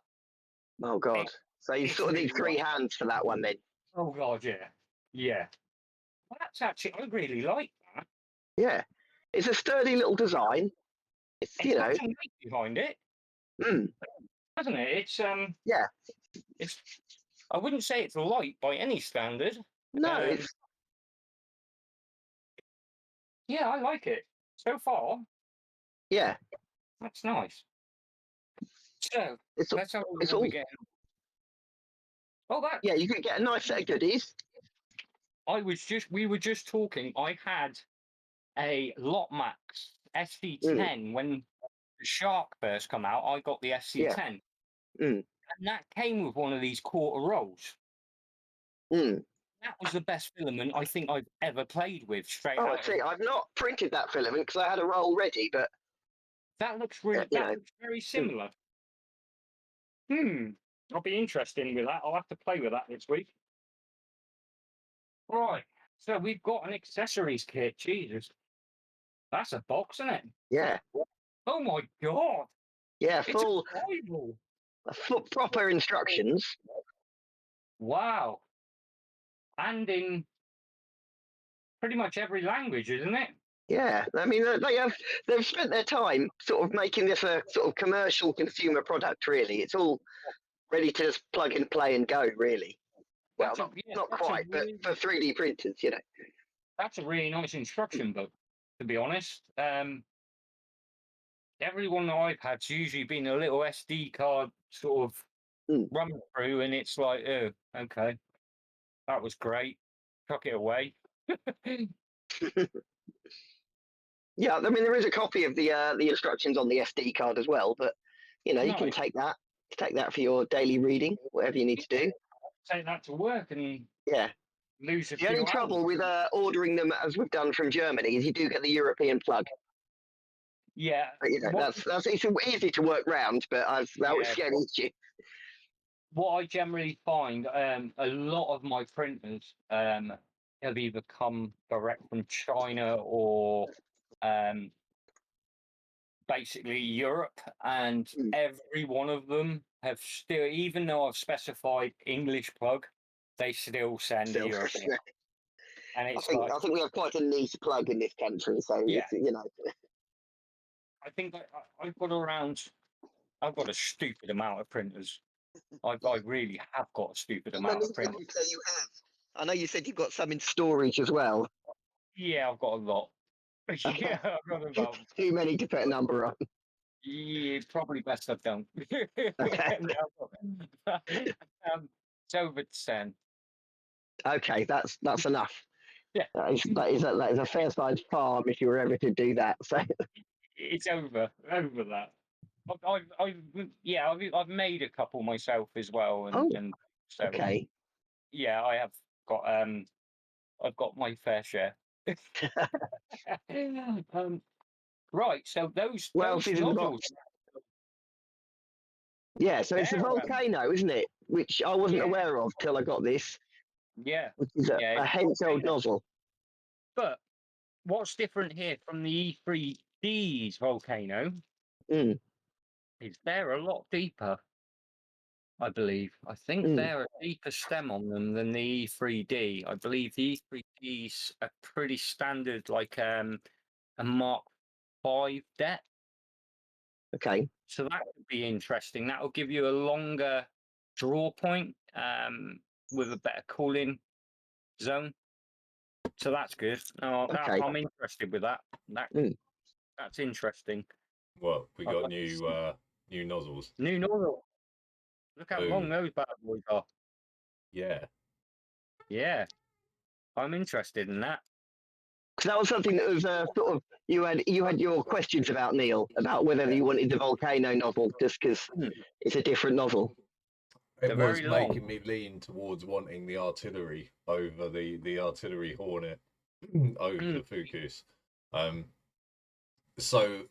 Oh God! So you sort of need 3 hands for that one then. Oh God, yeah. Well, that's actually, I really like that. Yeah, it's a sturdy little design. It's got some weight behind it, hasn't it? It's yeah. It's. I wouldn't say it's light by any standard. No, it's. Yeah, I like it so far. Yeah, that's nice. So let's have a look it's what all. We get. Oh, that. Yeah, you could get a nice set of goodies. We were just talking. I had a Lotmax SC10 when the Shark first come out. I got the SC10, and that came with one of these quarter rolls. That was the best filament I think I've ever played with. Straight out. Actually, I've not printed that filament because I had a roll ready, but that looks really. That looks very similar. I'll be interested with that. I'll have to play with that this week. Right, so we've got an accessories kit. Jesus, that's a box, isn't it? Yeah. Oh my God. Yeah, full proper instructions. Wow. And in pretty much every language, isn't it? Yeah, I mean they've spent their time sort of making this a sort of commercial consumer product. Really, it's all ready to just plug and play and go. Really. Well, not quite, but for 3D printers, That's a really nice instruction book, to be honest. Every one that I've had's usually been a little SD card sort of run through, and it's like, oh, okay, that was great. Chuck it away. Yeah, I mean there is a copy of the instructions on the SD card as well, but you can take that for your daily reading, whatever you need to do. Take that to work and lose a The only trouble with ordering them as we've done from Germany is you do get the European plug. Yeah, but, that's it's easy to work round, but that was the only issue. What I generally find, a lot of my printers have either come direct from China or basically Europe, and every one of them have still, even though I've specified English plug, they still send a European. And it's I think we have quite a niche plug in this country, so I think I've got a stupid amount of printers. I really have got a stupid amount of printers. You have. I know you said you've got some in storage as well. Yeah, I've got a lot. Yeah, I've got about too many to put a number on. Yeah, it's probably best I don't. Okay. It's over 10. Okay, that's enough. Yeah. That is a fair sized farm if you were ever to do that. So It's over that. I've made a couple myself as well, Oh, and so okay. yeah, got I've got my fair share. Right, so Well, those if it's got nozzles, yeah, so it's a they're volcano, isn't it? Which I wasn't yeah, aware of till I got this, yeah, which is yeah, a it's a handheld volcano. nozzle. But what's different here from the E3D's volcano Mm, is they're a lot deeper. I believe. I think mm, they're a deeper stem on them than the E3D. I believe the E3D's a pretty standard, like a Mark 5 depth. okay. So that could be interesting. That will give you a longer draw point with a better cooling zone. So that's good. Okay. I'm interested with that. Mm. That's interesting. Well, we I'd got like to see new nozzles. new nozzle. Look how long Boom. those bad boys are. Yeah. Yeah, I'm interested in that. Because that was something that was sort of you had your questions about, Neil, about whether you wanted the volcano nozzle just because it's a different nozzle. They're It was very long. making me lean towards wanting the artillery over the Artillery Hornet over the Fokoos. So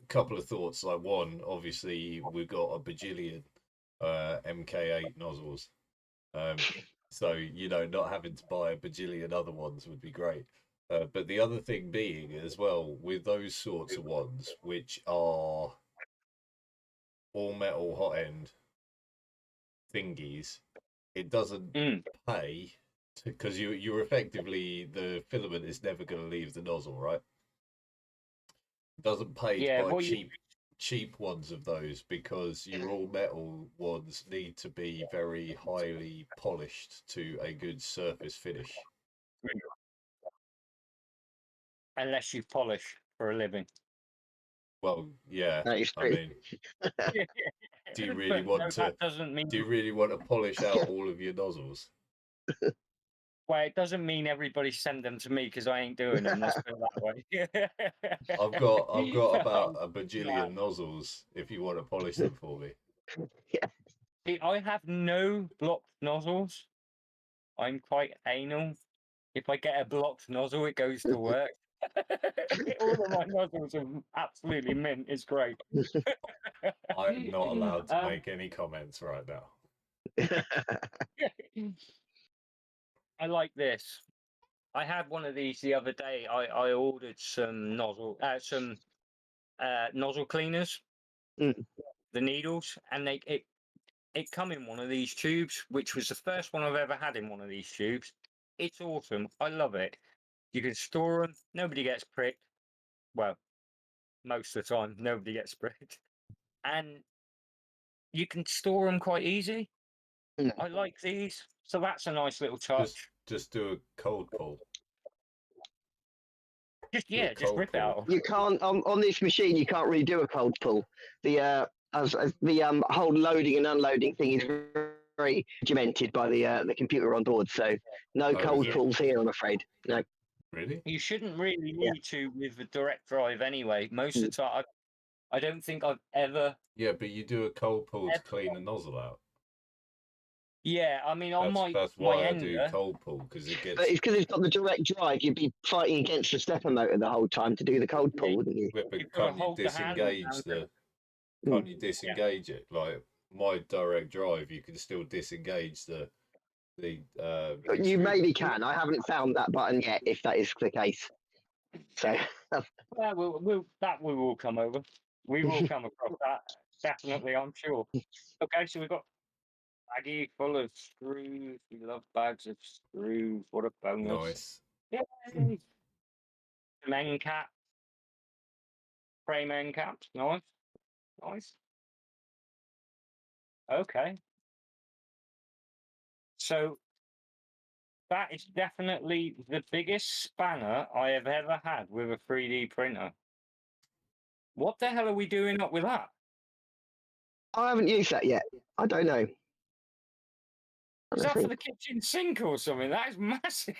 a couple of thoughts. Like one, obviously we've got a bajillion MK8 nozzles. So not having to buy a bajillion other ones would be great. But the other thing being as well, with those sorts of ones, which are all metal hot end thingies, it doesn't pay because you're effectively, the filament is never going to leave the nozzle, right? It doesn't pay to buy cheap ones of those because your all metal ones need to be very highly polished to a good surface finish. Unless you polish for a living. Well, yeah. That is I true. mean, do you really But want no, to? that doesn't mean. Do you really want to polish out all of your nozzles? Well, it doesn't mean everybody send them to me because I ain't doing them. Let's put it that way. I've got about a bajillion nozzles. If you want to polish them for me. Yeah. See, I have no blocked nozzles. I'm quite anal. If I get a blocked nozzle, it goes to work. All of my nozzles are absolutely mint. It's great. I'm not allowed to make any comments right now. I like this. I had one of these the other day. I ordered some nozzle cleaners, Mm. the needles, and it come in one of these tubes, which was the first one I've ever had in one of these tubes. It's awesome. I love it. You can store them. Nobody gets pricked. Well, most of the time, nobody gets pricked, and you can store them quite easy. Mm. I like these, so that's a nice little touch. Just do a cold pull. Just cold rip it pull. out. You can't on this machine. You can't really do a cold pull. The as the whole loading and unloading thing is very regimented by the computer on board. So no cold pulls here, I'm afraid. No. Really? You shouldn't really need to with the direct drive anyway. Most of the time, I don't think I've ever. Yeah, but you do a cold pull to clean the nozzle out. Yeah, I mean, on That's my why I ender, do cold pull, because it gets. But it's because it's got the direct drive. You'd be fighting against the stepper motor the whole time to do the cold pull, wouldn't you? But you've got to can't you hold the hand disengage down. Can't you disengage it? Like my direct drive, you can still disengage the. You maybe can. I haven't found that button yet. If that is the case, so Yeah, we will come over. We will come across that definitely. I'm sure. Okay, so we've got baggie full of screws. We love bags of screws. What a bonus! Nice. Yay! Some end caps, frame end caps. Nice, nice. Okay, so that is definitely the biggest spanner I have ever had with a 3D printer. What the hell are we doing up with that? I haven't used that yet. I don't know. Is that for the kitchen sink or something? That is massive.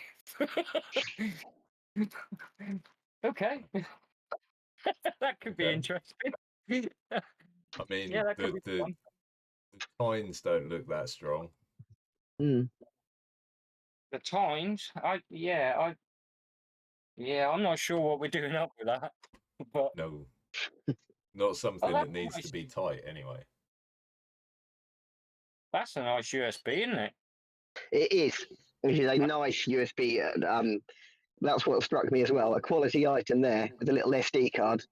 Okay. That could be Okay. interesting. I mean, Yeah, that could be the fun. tines don't look that strong. Mm. The times, I'm not sure what we're doing up with that. But No, not something that's that needs to nice. be tight anyway. That's a nice USB, isn't it? It is. Which is a nice USB. That's what struck me as well. A quality item there with a little SD card.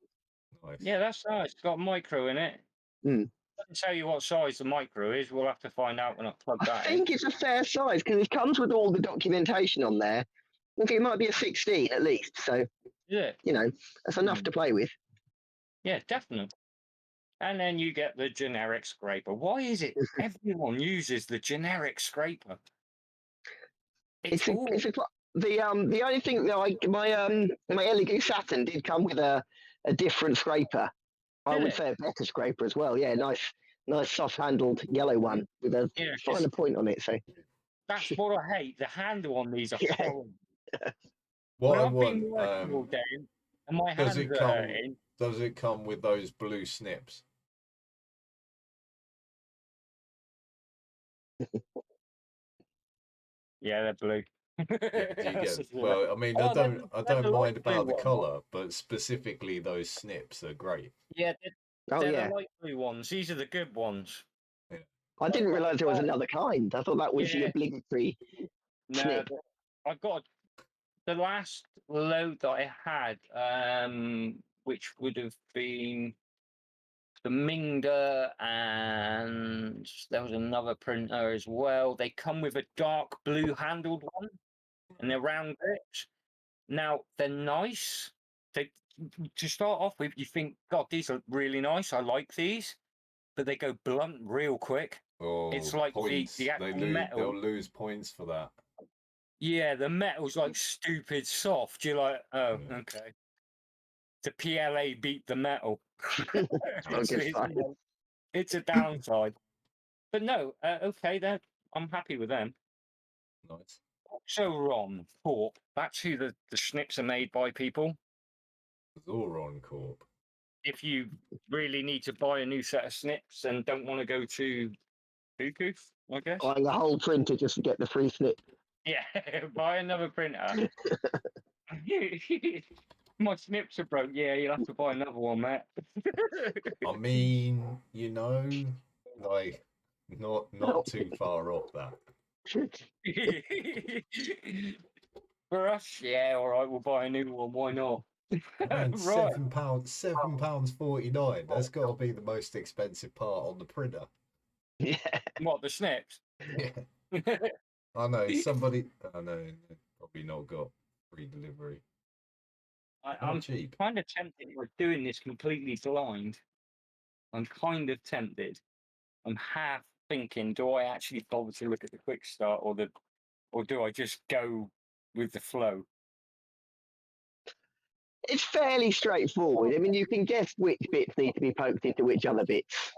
Nice. Yeah, that's nice. It's got a micro in it. Mm. Doesn't tell you what size the micro is. We'll have to find out when I plug I that in. think it's a fair size because it comes with all the documentation on there. I think it might be a 16 at least. So, Yeah, you know, that's enough to play with. yeah, definitely. And then you get the generic scraper. Why is it everyone uses the generic scraper? It's the only thing that my Elegoo Saturn did come with a different scraper. I Did would it? say a better scraper as well. Yeah, nice soft handled yellow one with a Yeah, finer point on it. So that's what I hate. The handle on these are Yeah. horrible. What When I I've been want, working all day and my does hands it are come? hurting. Does it come with those blue snips? Yeah, they're blue. Yeah, do you get? Yeah. Well, I mean, Oh, I don't they're the mind light blue about the one. color, but specifically those snips are great. Yeah, oh they're yeah, the light blue ones. These are the good ones. I didn't realise there was another kind. I thought that was the Yeah. obligatory No, snip. I got the last load that I had, which would have been the Mingda, and there was another printer as well. They come with a dark blue handled one, and they're round grips. Now they're nice. They to start off with, you think, God, these are really nice. I like these, but they go blunt real quick. Oh, It's like points. the actual They'll metal. lose points for that. Yeah, the metal's like stupid soft. You're like, oh, Yeah. okay. The PLA beat the metal. It's a downside. But no, okay, I'm happy with them. Nice. So Ron, Corp, that's who the snips are made by, people. Zoron Corp. If you really need to buy a new set of snips and don't want to go to Fokoos, I guess. Buying a whole printer just to get the free snip. Yeah, buy another printer. My snips are broke. Yeah, you'll have to buy another one, Matt. I mean, you know, like not too far off that. For us, yeah, all right, we'll buy a new one. Why not? Man, Right. £7 £49. That's got to be the most expensive part on the printer. Yeah. What, the snips? Yeah, I know somebody. I know probably not got free delivery. I'm cheap. kind of tempted. We're doing this completely blind. I'm kind of tempted. I'm half thinking, do I actually bother to look at the quick start or do I just go with the flow? It's fairly straightforward. I mean, you can guess which bits need to be poked into which other bits.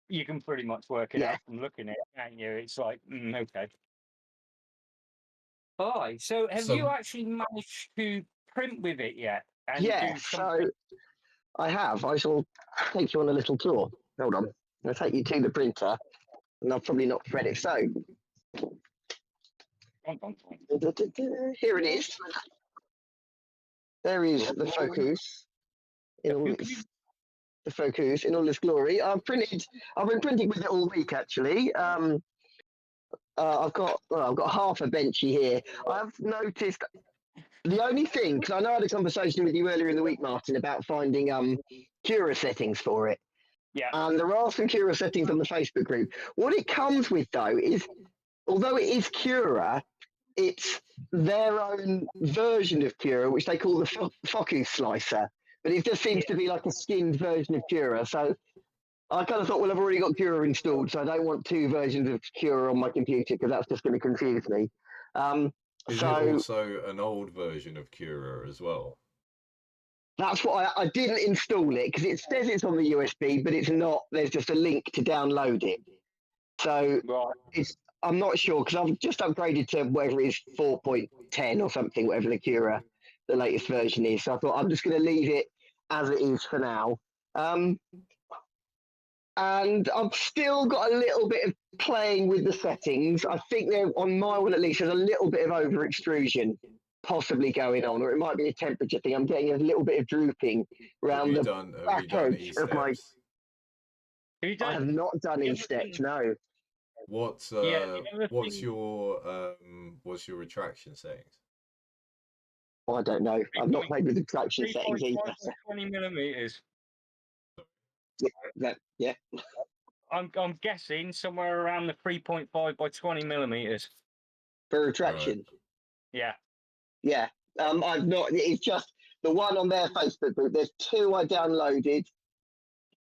You can pretty much work it Yeah. out from looking at it, can't you? It's like, okay. Hi. So have you actually managed to print with it yet? And Yeah, do so something? I have. I shall take you on a little tour. Hold on. I'll take you to the printer, and I'll probably not thread it. So here it is. There is the Fokoos in all its the Fokoos in all its glory. I've been printing with it all week actually. I've got half a benchy here. I've noticed the only thing, because I know I had a conversation with you earlier in the week, Martin, about finding Cura settings for it. Yeah. And there are some Cura settings on the Facebook group. What it comes with though is, although it is Cura, it's their own version of Cura, which they call the Fokoos slicer. But it just seems to be like a skinned version of Cura. So I kind of thought, well, I've already got Cura installed, so I don't want two versions of Cura on my computer because that's just going to confuse me. Is it also an old version of Cura as well? That's what I didn't install it because it says it's on the USB, but it's not. There's just a link to download it. So Right. I'm not sure because I've just upgraded to whatever it is 4.10 or something, whatever the latest version is. So I thought I'm just going to leave it as it is for now. And I've still got a little bit of playing with the settings. I think there, on my one at least, there's a little bit of over extrusion possibly going on, or it might be a temperature thing. I'm getting a little bit of drooping around the Have you back done edge of my. E-steps? I have not done E-steps, no. What's the other what's thing- your retraction settings? Oh, I don't know. I've not played with the traction settings 3.5 either. by 20 millimeters. Yeah. I'm guessing somewhere around the 3.5 by 20 millimeters. For retraction. Yeah. Yeah. I've not. It's just the one on their Facebook group. There's two I downloaded.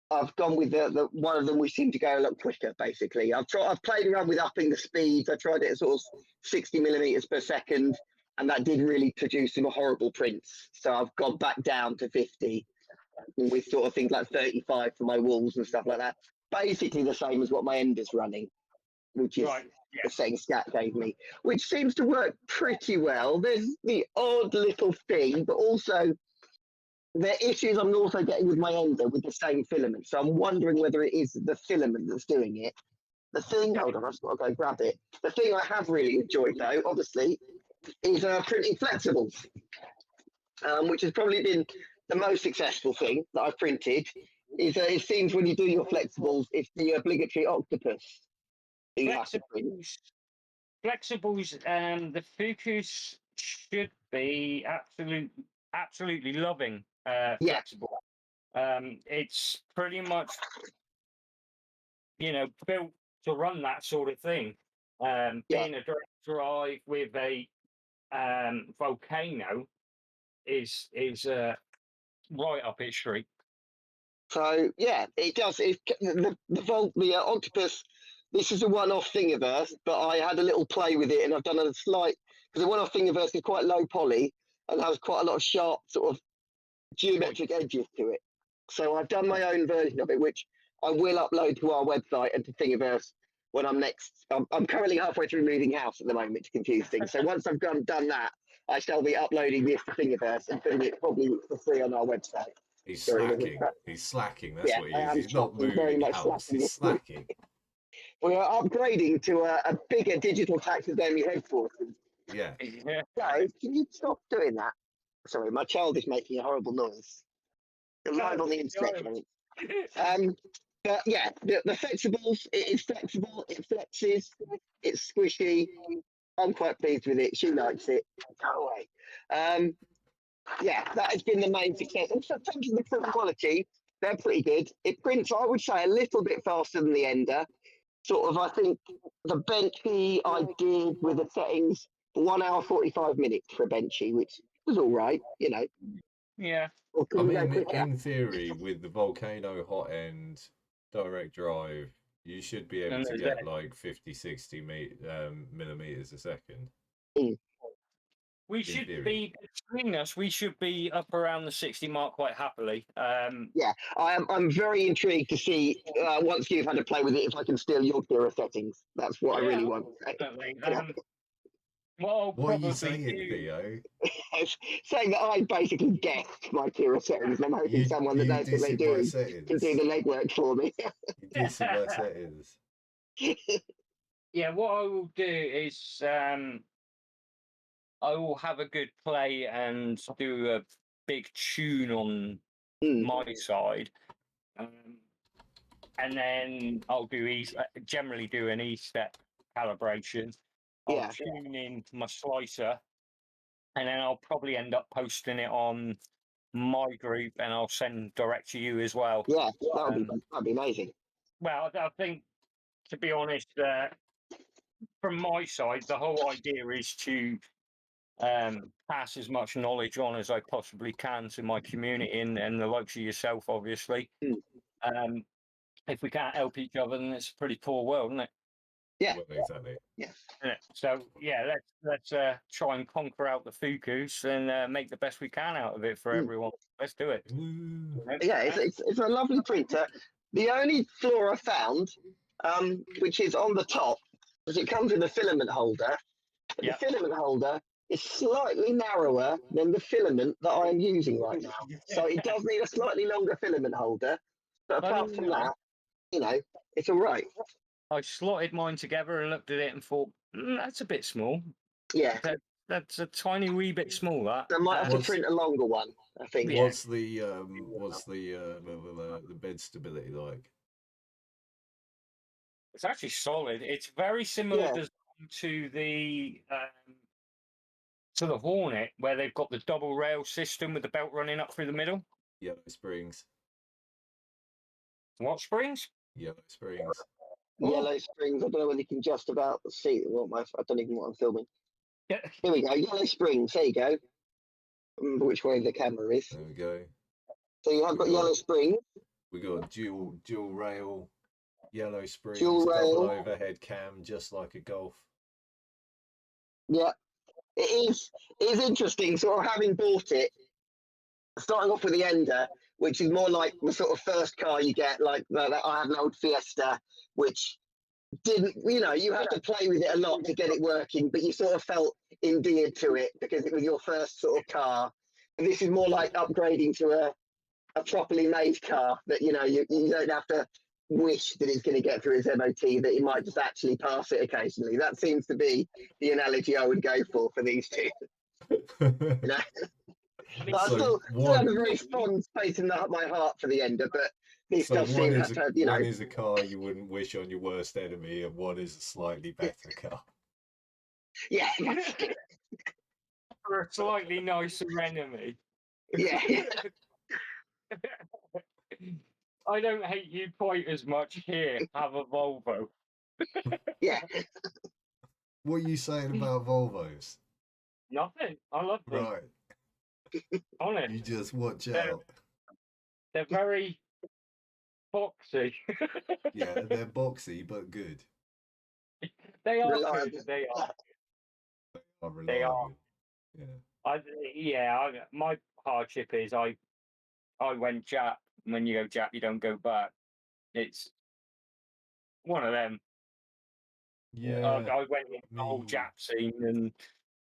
I've gone with the one of them. We seem to go a lot quicker. Basically, I've played around with upping the speeds. I tried it at sort of 60 millimeters per second, and that did really produce some horrible prints. So I've gone back down to 50, with sort of things like 35 for my walls and stuff like that. Basically the same as what my Ender's running, which is Right. Yeah. the setting Scat gave me, which seems to work pretty well. There's the odd little thing, but also the issues I'm also getting with my Ender with the same filament. So I'm wondering whether it is the filament that's doing it. The thing, hold on, I've just got to go grab it. The thing I have really enjoyed, though, obviously, is printing flexibles, which has probably been the most successful thing that I've printed. Is it seems when you do your flexibles, it's the obligatory octopus that you have to print. Flexibles, the Fokoos should be absolutely loving flexible. It's pretty much, built to run that sort of thing. Being a direct drive with a volcano is right up its street. So yeah, it does. The octopus. This is a one-off Thingiverse, but I had a little play with it, and I've done a slight because the one-off Thingiverse is quite low poly and has quite a lot of sharp sort of geometric edges to it. So I've done my own version of it, which I will upload to our website and to Thingiverse when I'm next. I'm currently halfway through moving house at the moment to confuse things. So once I've done that, I shall be uploading this to Thingiverse and putting it probably for free on our website. He's slacking. He's slacking. That's what he is. He's not very moving much house. He's slacking. slacking. We are upgrading to a bigger digital taxidermy headquarters. Yeah. So, can you stop doing that? Sorry, my child is making a horrible noise. They're live on the internet. But yeah, the flexibles, it is flexible, it flexes, it's squishy. I'm quite pleased with it. She likes it. Go away. Yeah, that has been the main success. And so in terms of the print quality, they're pretty good. It prints, I would say, a little bit faster than the Ender. Sort of, I think the Benchy I did with the settings 1 hour 45 minutes for a Benchy, which was all right, Yeah. I mean, in theory, with the Volcano hotend direct drive, you should be able to get like 50, 60 millimeters a second. We should be, between us, we should be up around the 60 mark quite happily. Yeah, I'm very intrigued to see, once you've had to play with it, if I can steal your Kira settings. That's what I really want. What are you saying, Theo? Saying that I basically guessed my Kira settings, and I'm hoping someone that knows what they're doing can do the legwork for me. You dissing my settings. Yeah, what I will do is I will have a good play and do a big tune on my side, and then I'll generally do an E-step calibration. I'll tune in my slicer, and then I'll probably end up posting it on my group, and I'll send direct to you as well. Yeah, that'd be amazing. Well, I think, to be honest, from my side, the whole idea is to pass as much knowledge on as I possibly can to my community and the likes of yourself, obviously. If we can't help each other, then it's a pretty poor world, isn't it? Yeah, well, exactly. Yeah. So yeah, let's try and conquer out the Fokoos and make the best we can out of it for everyone. Let's do it. Yeah, it's a lovely printer. The only flaw I found, which is on the top, because it comes with a filament holder. But Yeah. the filament holder is slightly narrower than the filament that I am using right now. So it does need a slightly longer filament holder. But apart from that, it's all right. I slotted mine together and looked at it and thought, that's a bit small. Yeah. That's a tiny wee bit small. That I might have to print a longer one, I think. Yeah. What's the bed stability like? It's actually solid. It's very similar to the Hornet, where they've got the double rail system with the belt running up through the middle. Yellow springs. What springs? Yellow springs. Yellow springs. I don't know whether you can just about see I don't even know what I'm filming. Yeah. Here we go. Yellow springs. There you go. Remember which way the camera is. There we go. So you have got yellow springs. We got dual rail, yellow springs, Dual rail. double overhead cam, just like a Golf. Yeah, it is interesting. Sort of having bought it, starting off with the Ender, which is more like the sort of first car you get. Like I had an old Fiesta, which didn't, you had to play with it a lot to get it working, but you sort of felt endeared to it because it was your first sort of car. And this is more like upgrading to a properly made car that you don't have to wish that it's going to get through its MOT, that it might just actually pass it occasionally. That seems to be the analogy I would go for these two. But I still have a very fond space in my heart for the Ender, but this does seem to have, One is a car you wouldn't wish on your worst enemy, and one is a slightly better car. Yeah. For a slightly nicer enemy. Yeah. I don't hate you quite as much here. Have a Volvo. Yeah. What are you saying about Volvos? Nothing. I love them. Right. Honest. You just watch out. They're very boxy. Yeah, they're boxy but good. They are Reliable. good. They are. They are. Yeah. My hardship is I went Jap. When you go Jap, you don't go back. It's one of them. Yeah. I went in the whole Jap scene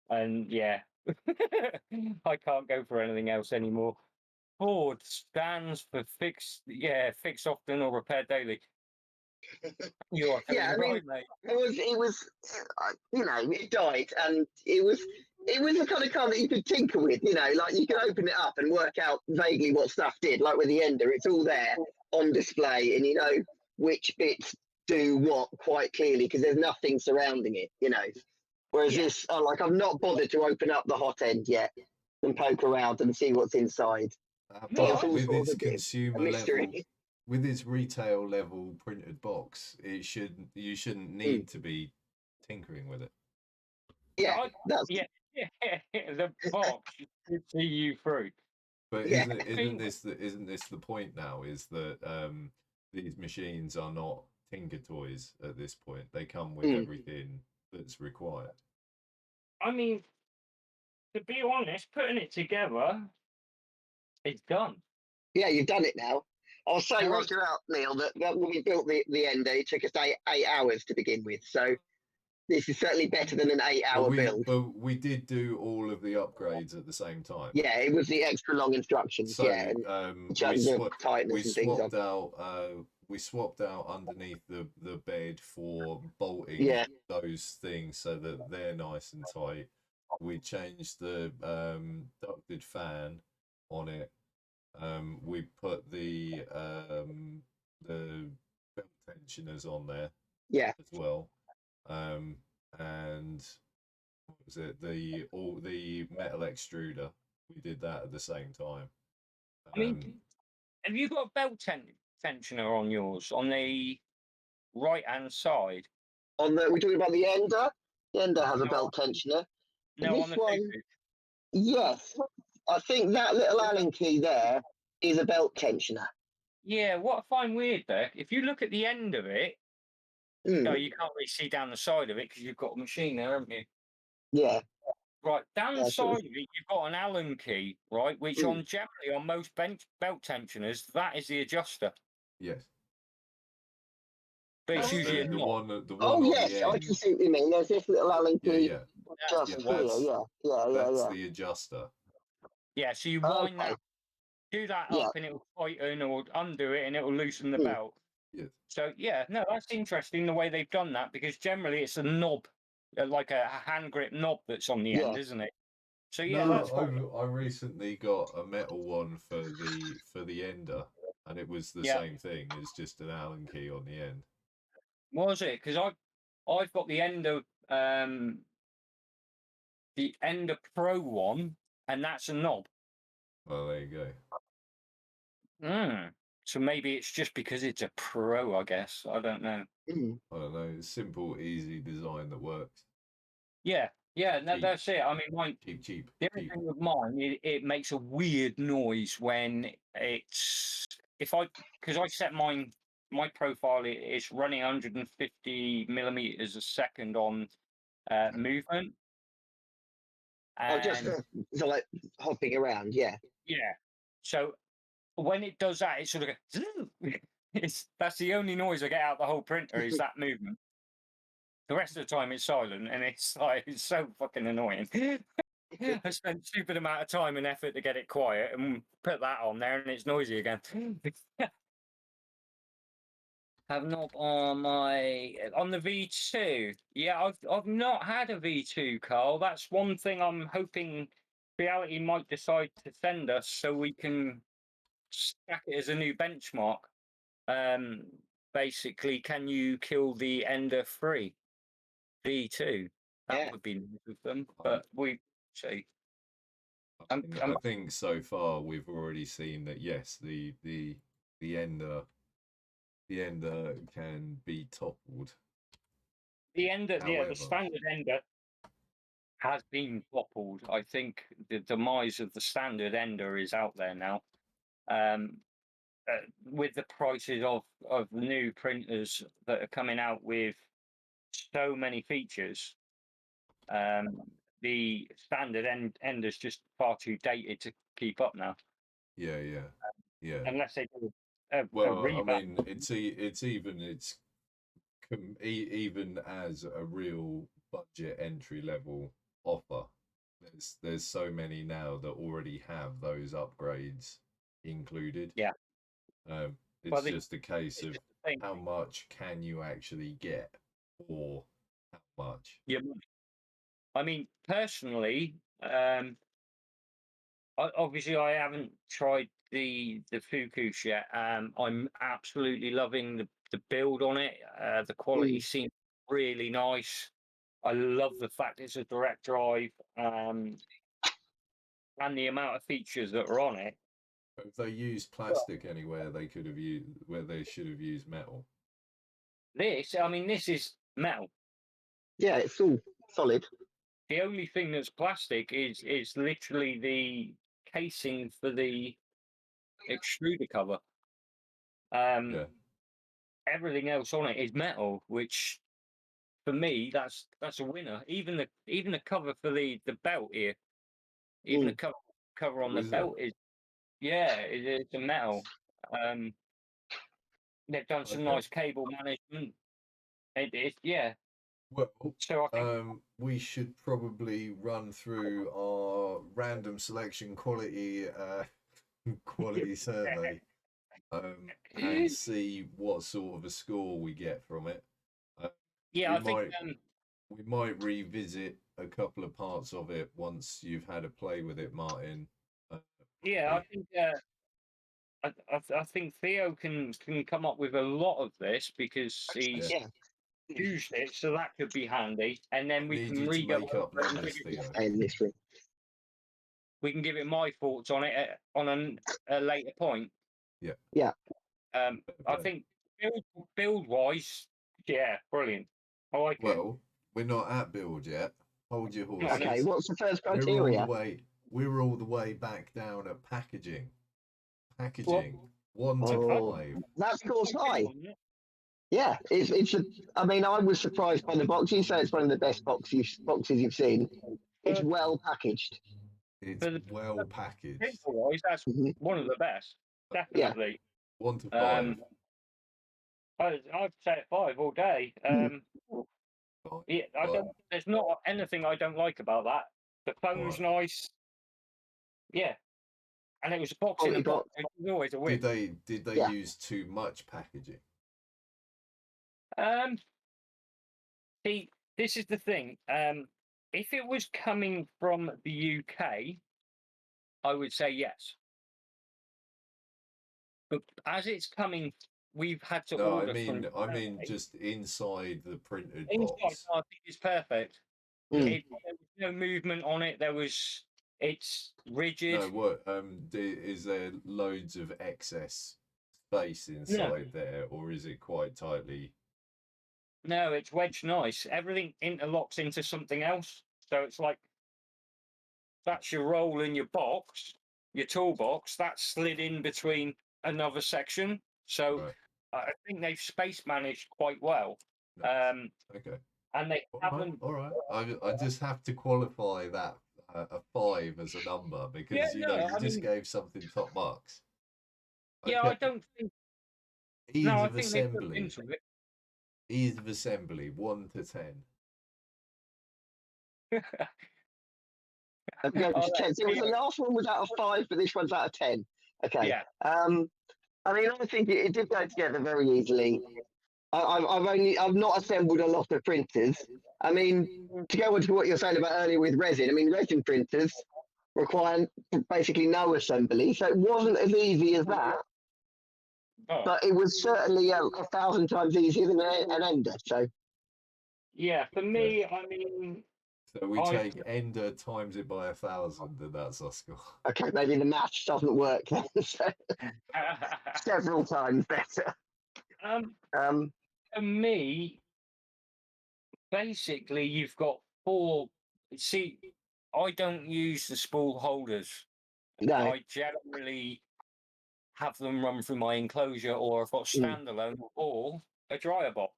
and yeah, I can't go for anything else anymore. Ford stands for fix often or repair daily. You are right, mate. It was, it died, and it was the kind of car that you could tinker with, like you could open it up and work out vaguely what stuff did. Like with the Ender, it's all there on display, and you know which bits do what quite clearly because there's nothing surrounding it, Whereas this, I've not bothered to open up the hotend yet and poke around and see what's inside. But with its consumer level, with its retail level printed box, you shouldn't need to be tinkering with it. Yeah, the box should see you through. But isn't this the point now? Is that these machines are not tinker toys at this point? They come with everything that's required. I mean, to be honest, putting it together, it's done. Yeah, you've done it now. I'll say right throughout, Neil, that when we built the Ender, it took us 8 hours to begin with. So this is certainly better than an 8-hour build. But we did do all of the upgrades at the same time. Yeah, it was the extra long instructions. So, we swapped out underneath the bed for bolting those things so that they're nice and tight. We changed the ducted fan on it. We put the belt tensioners on there as well. And what was it? The metal extruder. We did that at the same time. I mean, have you got a belt tensioner on yours on the right hand side? We're talking about the Ender. The Ender has a belt tensioner. No, this on the one, yes. I think that little Allen key there is a belt tensioner. Yeah, what I find weird there, if you look at the end of it, no, you can't really see down the side of it because you've got a machine there, haven't you? Yeah. Right, down the side of it, you've got an Allen key, right, which generally on most belt tensioners, that is the adjuster. Yes. but it's That's usually a the knot. one, the one Oh on yes, the I end. can see what you mean. There's this little Allen Yeah, key yeah. just Yeah, here. that's Yeah. the adjuster. Yeah, so you wind Okay. that, do that Yeah. up, and it will tighten or undo it, and it will loosen the Hmm. belt. Yes. So yeah, no, that's interesting the way they've done that, because generally it's a knob, like a hand grip knob that's on the end, Yeah. isn't it? So yeah, No, that's fine. I recently got a metal one for the ender, and it was the Yeah. same thing. It's just an Allen key on the end. Was it? Because I've got the Ender Pro one, and that's a knob. Well, there you go. So maybe it's just because it's a Pro, I guess. I don't know. Mm. I don't know. It's simple, easy design that works. Yeah, no, Cheap. that's it. I mean, mine. Cheap. The only thing with mine, it makes a weird noise when it's because I set my profile is running 150 millimeters a second on movement, Oh, just and so like hopping around. Yeah. yeah, so when it does that, it sort of goes. That's the only noise I get out the whole printer is that movement. The rest of the time it's silent, and it's like it's so fucking annoying. I spent stupid amount of time and effort to get it quiet, and put that on there, and it's noisy again. Have not on the V2. Yeah, I've not had a V2, Carl. That's one thing I'm hoping Reality might decide to send us so we can stack it as a new benchmark. Basically, can you kill the Ender 3 V2? That Yeah. would be nice of them, but we see. I think so far we've already seen that yes, the ender can be toppled. The Ender, yeah, However, the standard Ender has been toppled. I think the demise of the standard Ender is out there now. With the prices of the new printers that are coming out with so many features, the standard Ender's just far too dated to keep up now. Yeah. Unless they do a Well, I revamp. mean, it's even as a real budget entry level offer. There's so many now that already have those upgrades included. Yeah. It's just a case of how much can you actually get for how much. Yeah. I mean, personally, obviously I haven't tried the Fokoos yet. I'm absolutely loving the build on it. The quality seems really nice. I love the fact it's a direct drive, and the amount of features that are on it. If they used plastic anywhere, they could have used where they should have used metal. This is metal. Yeah, it's all solid. The only thing that's plastic is literally the casing for the extruder cover. Yeah. Everything else on it is metal, which for me that's a winner. Even the cover for the belt here, even the cover on the belt is it's a metal. They've done some nice cable management. Yeah. Well, So I think we should probably run through our random selection quality survey and see what sort of a score we get from it. We might revisit a couple of parts of it once you've had a play with it, Martin. I think I think Theo can come up with a lot of this because he's used it, so that could be handy. And then we can make up numbers, Theo. We can give it my thoughts on it on a later point. Yeah. I think build wise, brilliant. I like it. Well, we're not at build yet. Hold your horses. Okay, what's the first criteria? We're all the way back down at packaging. Packaging. 1 to 5. That score's high. Yeah, it's I mean, I was surprised by the box. You say it's one of the best boxes you've seen. It's well packaged. It's well packaged. That's one of the best, definitely. 1 to 5. I'd say 5 all day. Fine. Yeah, Right. There's not anything I don't like about that. The phone's Alright. nice. Yeah, and it was a box in a Quality box. box. It was always a win. Did they Yeah. use too much packaging? See, this is the thing. If it was coming from the UK, I would say yes. But as it's coming, we've had to No, order I mean from just inside the printed inside. box. I think it's perfect. Yeah. There was no movement on it. It's rigid. No, what is there loads of excess space inside there, or is it quite tightly? No, it's wedged nice. Everything interlocks into something else. So it's like that's your roll in your box, your toolbox. That's slid in between another section. So Right. I think they've space managed quite well. Nice. Okay. And they haven't. All right. I just have to qualify that a 5 as a number because you just gave something top marks. Yeah, I don't think. Ease No, I of think they put assembly. into it. Ease of assembly, 1 to 10. Okay, Oh, 10. So the last one was out of 5, but this one's out of 10. Okay. Yeah. I mean, I think it did go together very easily. I've not assembled a lot of printers. I mean, to go on to what you're saying about earlier with resin, I mean, resin printers require basically no assembly, so it wasn't as easy as that. Oh. But it was certainly 1,000 times easier than an ender. So Yeah, for me, I mean. So we take ender times it by 1,000, and that's our score. Okay, maybe the maths doesn't work then. So several times better. For me, basically, you've got 4. See, I don't use the spool holders. No. I generally have them run through my enclosure, or I've got standalone or a dryer box.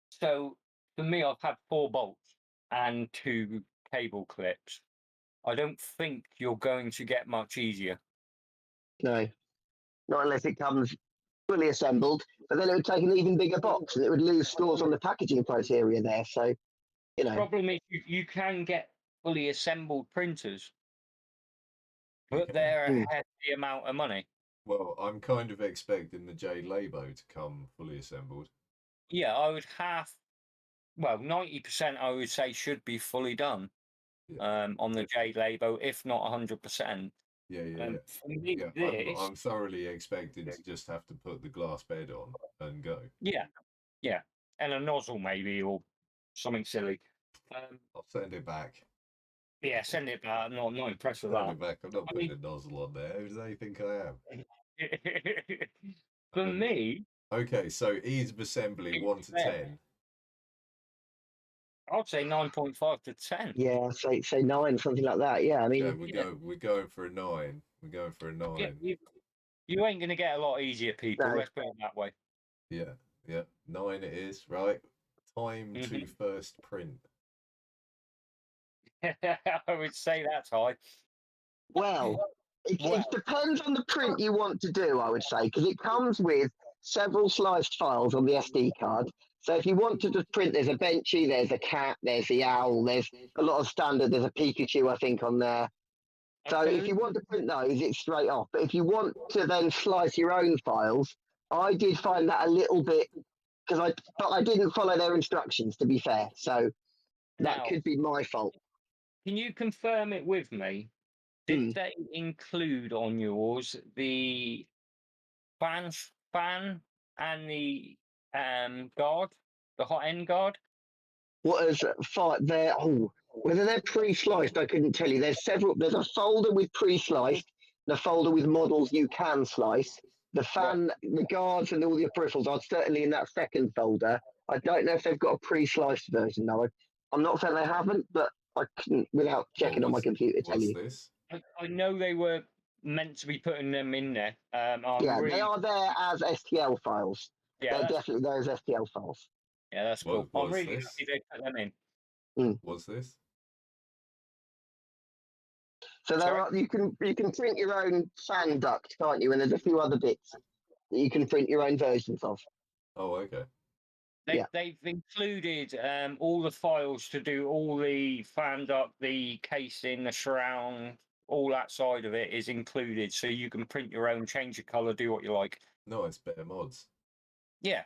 So for me, I've had 4 bolts and 2 cable clips. I don't think you're going to get much easier. No, not unless it comes fully assembled, but then it would take an even bigger box and it would lose scores on the packaging criteria there. So, you know. Problem is, you can get fully assembled printers, but they're a hefty amount of money. Well, I'm kind of expecting the J Labo to come fully assembled. Yeah, I would 90% I would say should be fully done on the J Labo, if not 100%. Yeah. For me, I'm thoroughly expecting to just have to put the glass bed on and go. Yeah, and a nozzle maybe, or something silly. I'll send it back. Yeah, send it back. I'm not impressed with Send that. it back. I'm not putting a nozzle on there. Who do they think I am? For me. Okay, so ease of assembly 1 to 10. I'd say 9.5 to 10. Yeah, say 9, something like that. Yeah, I mean, we're going for a 9. We're going for a 9. You ain't gonna get a lot easier, people. No. Let's put it that way. Yeah. 9 it is, right? Time to first print. I would say that's high. Well, it depends on the print you want to do, I would say, because it comes with several sliced files on the SD card. So if you want to just print, there's a Benchy, there's a cat, there's the owl, there's a lot of standard, there's a Pikachu, I think, on there. So if you want to print those, it's straight off. But if you want to then slice your own files, I did find that a little bit, because I didn't follow their instructions, to be fair. So that could be my fault. Can you confirm it with me? Did they include on yours the fan and the guard, the hot end guard? What is there? Oh, whether they're pre-sliced, I couldn't tell you. There's a folder with pre-sliced, and a folder with models you can slice. The fan, the guards, and all the peripherals are certainly in that second folder. I don't know if they've got a pre-sliced version though. I'm not saying they haven't, but I couldn't, without checking on my computer, tell you. This? I know they were meant to be putting them in there. They are there as STL files. Yeah, they're definitely there as STL files. Yeah, that's cool. I'm really happy they put them in. What's this? So you can print your own fan duct, can't you? And there's a few other bits. that you can print your own versions of. Oh, okay. They've included all the files to do all the fanned up, the casing, the shroud, all that side of it is included, so you can print your own, change your color, do what you like. No, it's better mods. Yeah,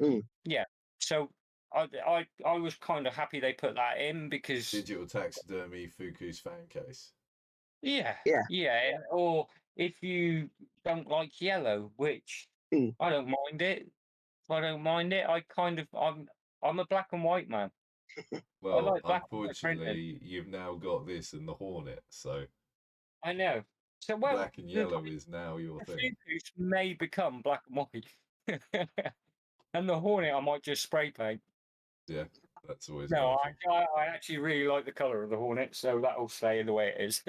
yeah. So I was kind of happy they put that in because Digital taxidermy Fokoos fan case. yeah. Or if you don't like yellow, which I don't mind it. I'm a black and white man. Well, like black and white unfortunately, you've now got this and the Hornet, so I know. So well, black and yellow is now your the thing. Fokoos may become black and white, and the Hornet I might just spray paint. Yeah, that's always No, an option. I actually really like the color of the Hornet, so that'll stay the way it is.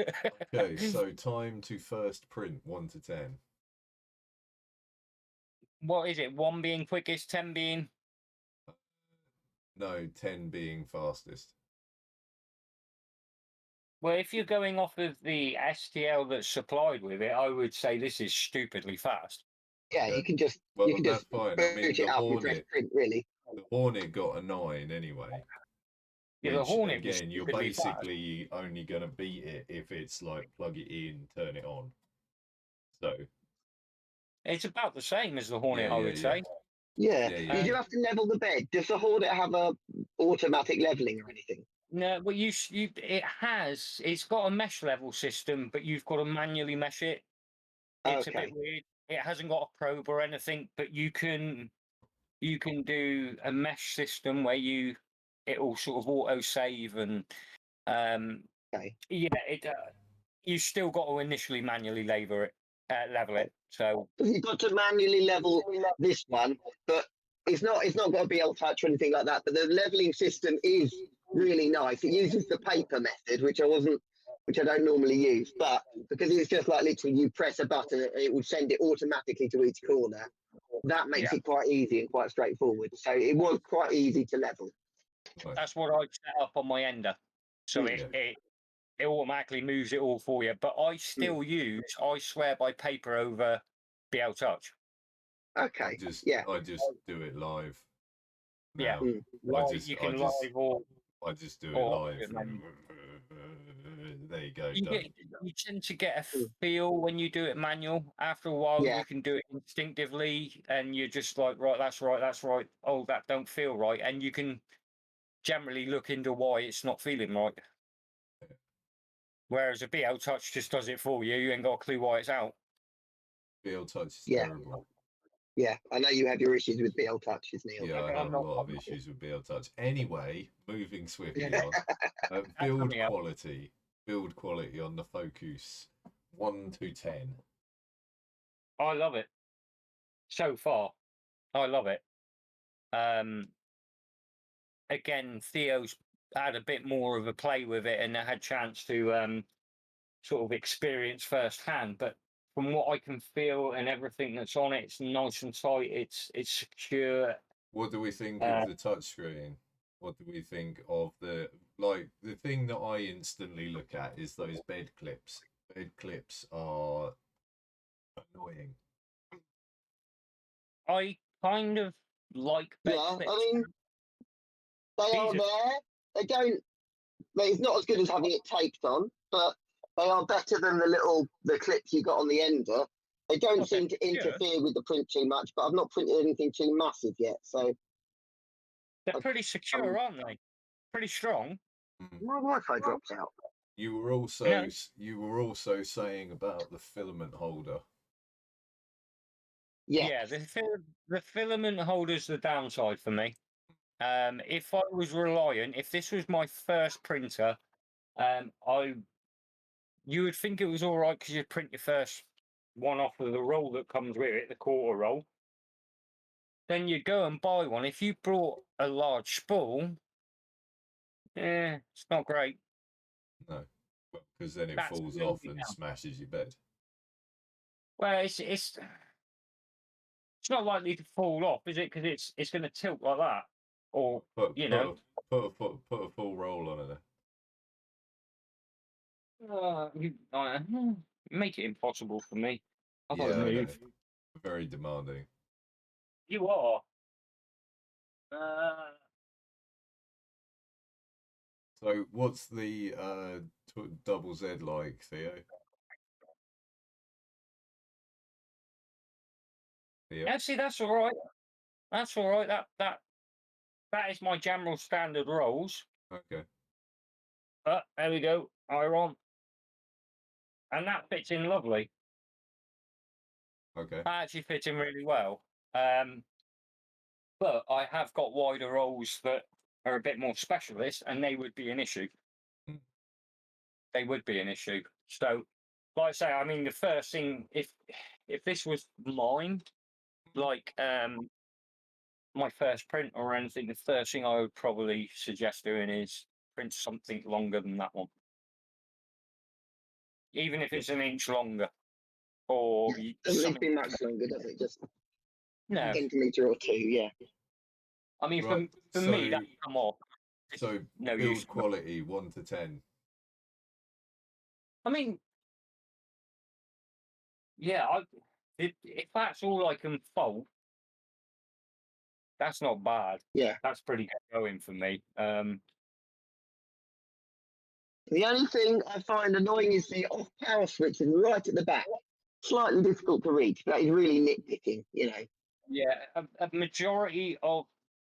Okay, so time to first print 1 to 10. What is it? 1 being quickest, 10 being? No, 10 being fastest. Well, if you're going off of the STL that's supplied with it, I would say this is stupidly fast. Yeah, Okay. you can just Well, you can that's just fine. I boot mean, it the up and press Hornet, print, really. the Hornet got a 9 anyway. Yeah, the Which, Hornet was again, you're stupidly fast. basically only going to beat it if it's like plug it in, turn it on. So It's about the same as the Hornet, Yeah, I yeah, would yeah. say. Yeah. Yeah, Did you have to level the bed? Does the Hornet have a automatic leveling or anything? No, well, it's got a mesh level system, but you've got to manually mesh it. It's a Okay. bit weird. It hasn't got a probe or anything, but you can do a mesh system where it'll sort of auto save and Okay. yeah, you still got to initially manually level it. So You've got to manually level this one, but it's not got a BL touch or anything like that. But the leveling system is really nice. It uses the paper method, which I don't normally use, but because it's just like literally you press a button, it will send it automatically to each corner. That makes it quite easy and quite straightforward. So it was quite easy to level. Nice. that's what I set up on my ender. So it automatically moves it all for you. But I still I swear by paper over BL Touch. Okay. I just do it live. Yeah. Now. I just do it or- live. There you go. You tend to get a feel when you do it manual. After a while, you can do it instinctively, and you're just like, right, that's right, that's right. Oh, that don't feel right, and you can generally look into why it's not feeling right. Whereas a BL Touch just does it for you. You ain't got a clue why it's out. BL Touch is terrible. Yeah, I know you have your issues with BL touches, Neil. Yeah, I have a lot of issues with BL Touch. Anyway, moving swiftly on. Build quality on the Fokoos 1 to 10. I love it. So far, I love it. Again, Theo's had a bit more of a play with it and had a chance to sort of experience firsthand. But from what I can feel and everything that's on it, it's nice and tight. It's secure. What do we think of the touchscreen? What do we think of the thing that I instantly look at is those bed clips. Bed clips are annoying. I kind of like bed clips. I mean, they are there. They don't. It's not as good as having it taped on, but they are better than the clips you got on the ender. They don't seem to interfere with the print too much, but I've not printed anything too massive yet, so they're pretty secure, aren't they? Pretty strong. My Wi-Fi drops out. You were also saying about the filament holder. Yeah, the filament holder's the downside for me. If I was reliant, if this was my first printer, you would think it was all right because you print your first one off of the roll that comes with it, the quarter roll. Then you go and buy one. If you brought a large spool, it's not great. No, because then it falls off and smashes your bed. Well, it's not likely to fall off, is it? Because it's going to tilt like that, or put a full roll on it. You make it impossible for me. I've got to I know. move. Very demanding. You are. So what's the double Z like, Theo? Yeah, see, that's all right. That's all right. That is my general standard rolls. Okay. There we go. Iron. And that fits in lovely. Okay. That actually fits in really well. But I have got wider rolls that are a bit more specialist, and they would be an issue. Mm. They would be an issue. So, like I say, I mean, the first thing, if this was mine, like my first print or anything, the first thing I would probably suggest doing is print something longer than that one, even if it's an inch longer, or Doesn't need to something. be much longer, does it? Just No, a centimetre or two, yeah. I mean, Right, for me, that come off. So No build use. quality 1 to 10. I mean, yeah, if that's all I can fold, that's not bad. Yeah. That's pretty good going for me. The only thing I find annoying is the off power switch is right at the back. Slightly difficult to reach. That is really nitpicking, you know. Yeah, a majority of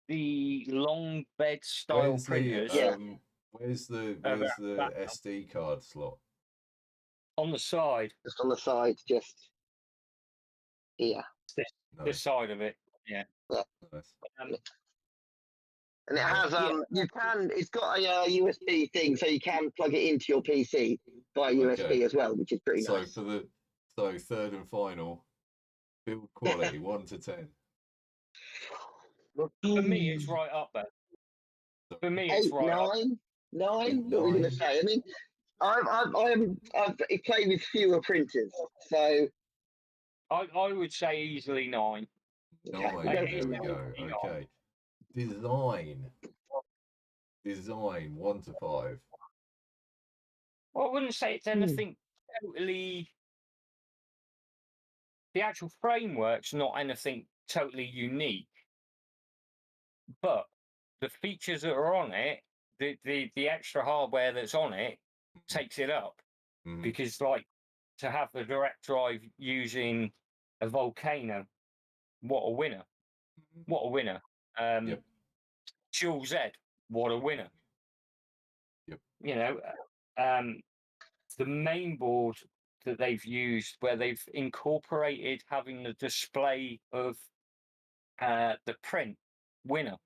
the long bed style Where's printers the where's the back up. SD card slot? On the side, Just on the side, just here. this side of it. Yeah. Nice. And it has it's got a USB thing, so you can plug it into your PC by USB as well, which is pretty nice. So third and final, build quality 1 to 10. For me, it's right up there. For me, it's 8, right up. 9. What are we going to say? I mean, I've played with fewer printers, so I would say easily 9. 9. There we go. Okay. Design 1 to 5. Well, I wouldn't say it's anything totally. The actual framework's not anything totally unique, but the features that are on it, the extra hardware that's on it, takes it up. Mhm. Because, like, to have the direct drive using a Volcano, what a winner! What a winner! Yep. Dual Z, what a winner! Yep. You know, the main board that they've used, where they've incorporated having the display of the print, winner.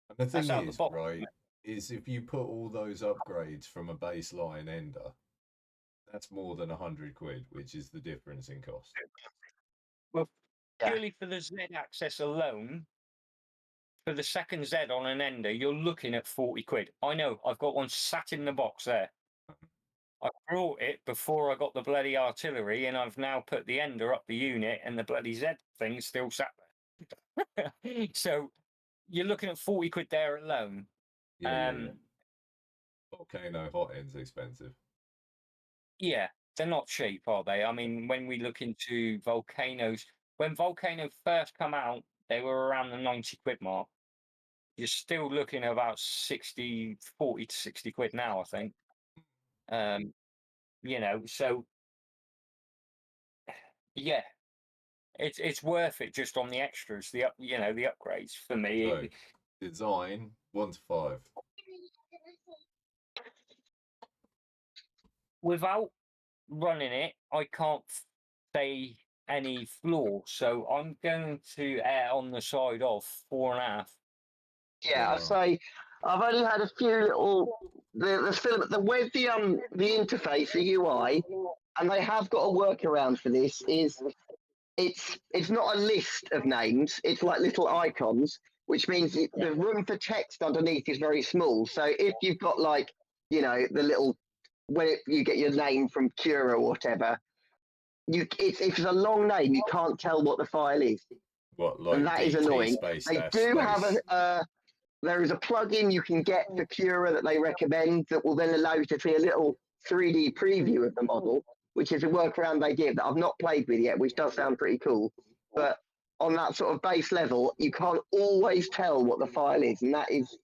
And the That's thing out the is, box, right, is if you put all those upgrades from a baseline ender, that's more than 100 quid, which is the difference in cost. Well, purely for the Z access alone, for the second Z on an ender, you're looking at 40 quid. I know, I've got one sat in the box there. I brought it before I got the bloody artillery, and I've now put the ender up the unit, and the bloody Z thing's still sat there. So you're looking at 40 quid there alone. Yeah. Volcano hot end's expensive. Yeah, they're not cheap, are they? I mean, when we look into volcanoes, when Volcano first come out, they were around the 90 quid mark. You're still looking at about 40 to 60 quid now, I think. You know, so yeah, it's worth it just on the extras, the upgrades for me. So, design 1 to 5. Without running it, I can't say any flaw, so I'm going to err on the side of 4.5. yeah, I'd say I've only had a few little the filament with the interface, the UI, and they have got a workaround for this. Is it's not a list of names; it's like little icons, which means the room for text underneath is very small. So if you've got like the little when you get your name from Cura or whatever, if it's a long name, you can't tell what the file is. What, like and that is annoying. They do have there is a plugin you can get for Cura that they recommend that will then allow you to see a little 3D preview of the model, which is a workaround they give that I've not played with yet, which does sound pretty cool. But on that sort of base level, you can't always tell what the file is, and that is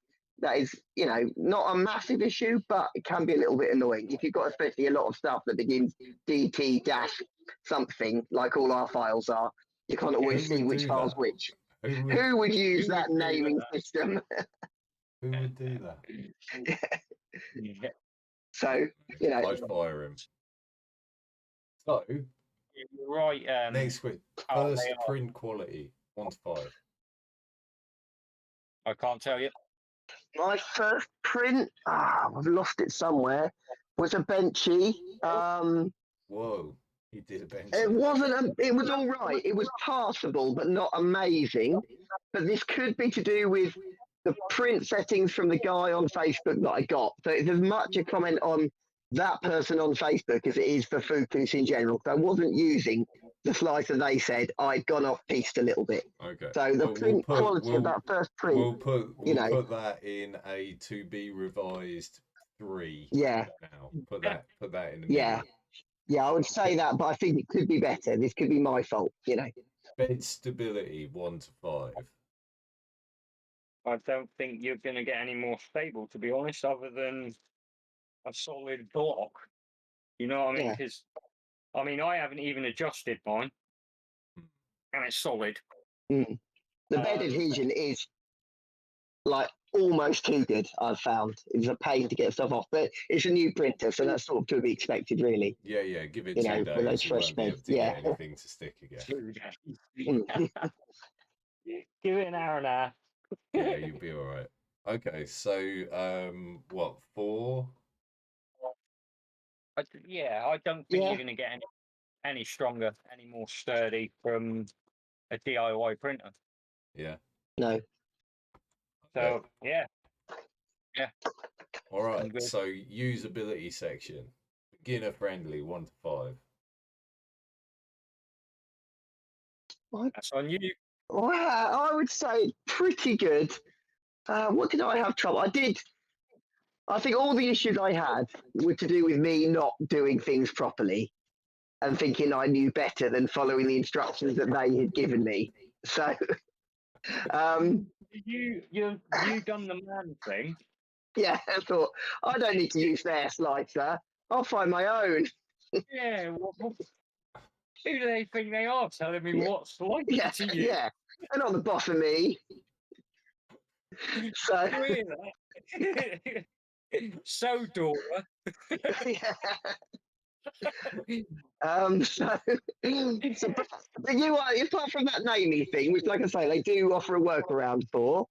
not a massive issue, but it can be a little bit annoying if you've got especially a lot of stuff that begins DT dash something like all our files are. You can't always see which file's which. Who would use that naming system? Who would do that? Yeah. So I'd fire him. So You're right. next week, first print quality 1 to 5. I can't tell you. My first print, I've lost it somewhere, was a Benchy. Whoa, he did a bench. It was all right. It was passable, but not amazing. But this could be to do with the print settings from the guy on Facebook that I got. So it's as much a comment on that person on Facebook as it is for Fokoos in general. So I wasn't using the slicer they said. I'd gone off piste a little bit. Okay. So the print quality of that first print. We'll put that in a to be revised 3. Yeah. Now put that in the yeah. middle. Yeah, I would say that, but I think it could be better. This could be my fault, Bed stability 1 to 5. I don't think you're going to get any more stable, to be honest, other than a solid block. You know what I mean? Because, I haven't even adjusted mine, and it's solid. The bed adhesion is like almost too good, I've found. It's a pain to get stuff off, but it's a new printer, so that's sort of to be expected, really. Yeah, give it 2 days. With those You fresh won't be able beds. to get anything to stick again. 2 days. Give it an hour and a half. Yeah, you'll be all right. Okay, so what, 4? I don't think you're going to get any stronger, any more sturdy from a DIY printer. Yeah. No. So yeah. All right. So usability section, beginner friendly 1 to 5. That's on you. Well, I would say pretty good. What did I have trouble? I think all the issues I had were to do with me not doing things properly and thinking I knew better than following the instructions that they had given me. So, you done the man thing. Yeah, I thought I don't need to use their slicer. I'll find my own. Yeah. Who do they think they are telling me what slicer to use? Yeah, they're not the boss of me. So. So, daughter. So but you are, apart from that naming thing, which, like I say, they do offer a workaround for,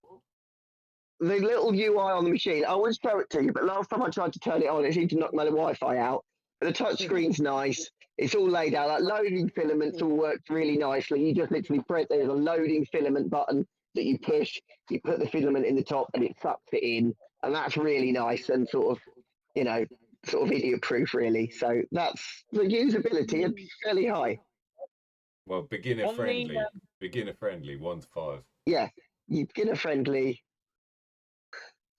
the little UI on the machine, I would show it to you, but last time I tried to turn it on, it seemed to knock my Wi-Fi out. But the touch screen's nice. It's all laid out. Like loading filaments all works really nicely. You just literally press, there's a loading filament button that you push, you put the filament in the top and it sucks it in. And that's really nice and sort of idiot proof, really. So that's the usability is fairly high. Well, beginner friendly 1 to 5. Yeah, beginner friendly.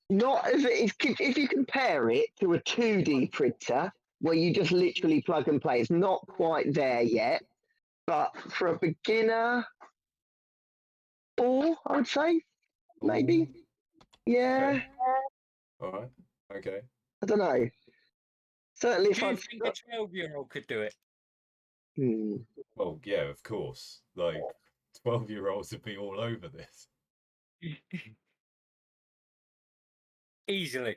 Not as if you compare it to a 2D printer where you just literally plug and play, it's not quite there yet. But for a beginner, 4, I would say, maybe. Yeah. Okay. All right. Okay. I don't know. Certainly, if Do I you think a 12-year-old could do it? Well, yeah, of course. Like 12-year-olds would be all over this. Easily.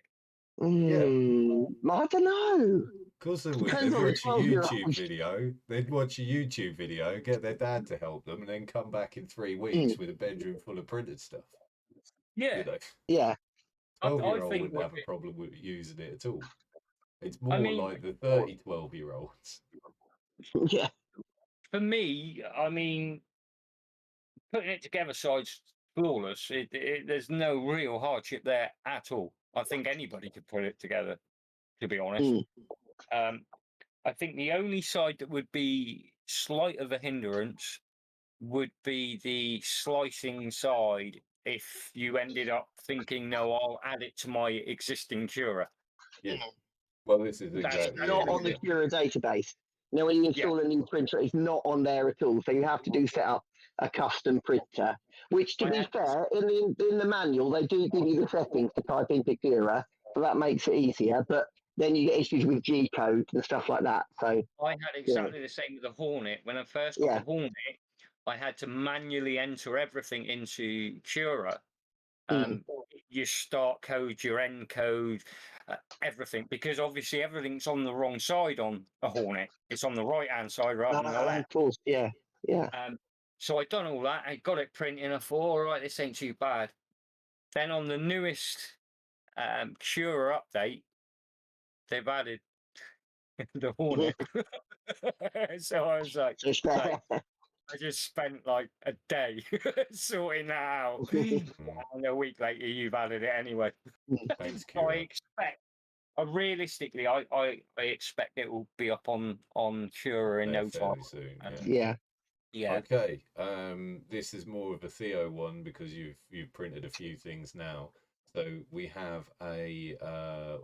I don't know. Of course they would. Depends They'd on the watch a 12-year-old. YouTube video. They'd watch a YouTube video, get their dad to help them, and then come back in 3 weeks with a bedroom full of printed stuff. Yeah. You know? Yeah. 12-year-old think wouldn't have a problem with using it at all. It's more like the 30, 12-year-olds. Yeah. For me, putting it together side's flawless. There's no real hardship there at all. I think anybody could put it together, to be honest. I think the only side that would be slight of a hindrance would be the slicing side if you ended up thinking, no, I'll add it to my existing Cura. Yeah. Well, this is exactly Not on the Cura database. Now, when you install a new printer, it's not on there at all. So you have to set up a custom printer. Which, to be fair, in the manual they do give you the settings to type in Pictura, so that makes it easier. But then you get issues with G code and stuff like that. So I had exactly the same with the Hornet. When I first got the Hornet, I had to manually enter everything into Cura. Your start code, your end code, everything, because obviously everything's on the wrong side on a Hornet. It's on the right hand side rather than the left. Of course, yeah. So I done all that. I got it printing. I thought, all right, this ain't too bad. Then on the newest Cura update, they've added the Hornet. So I was like, I just spent like a day sorting that out. And a week later, you've added it anyway. Thanks, I Kira. expect, realistically, I expect it will be up on Cura in no time. Soon, Yeah. Okay. This is more of a Theo one because you've printed a few things now. So we have a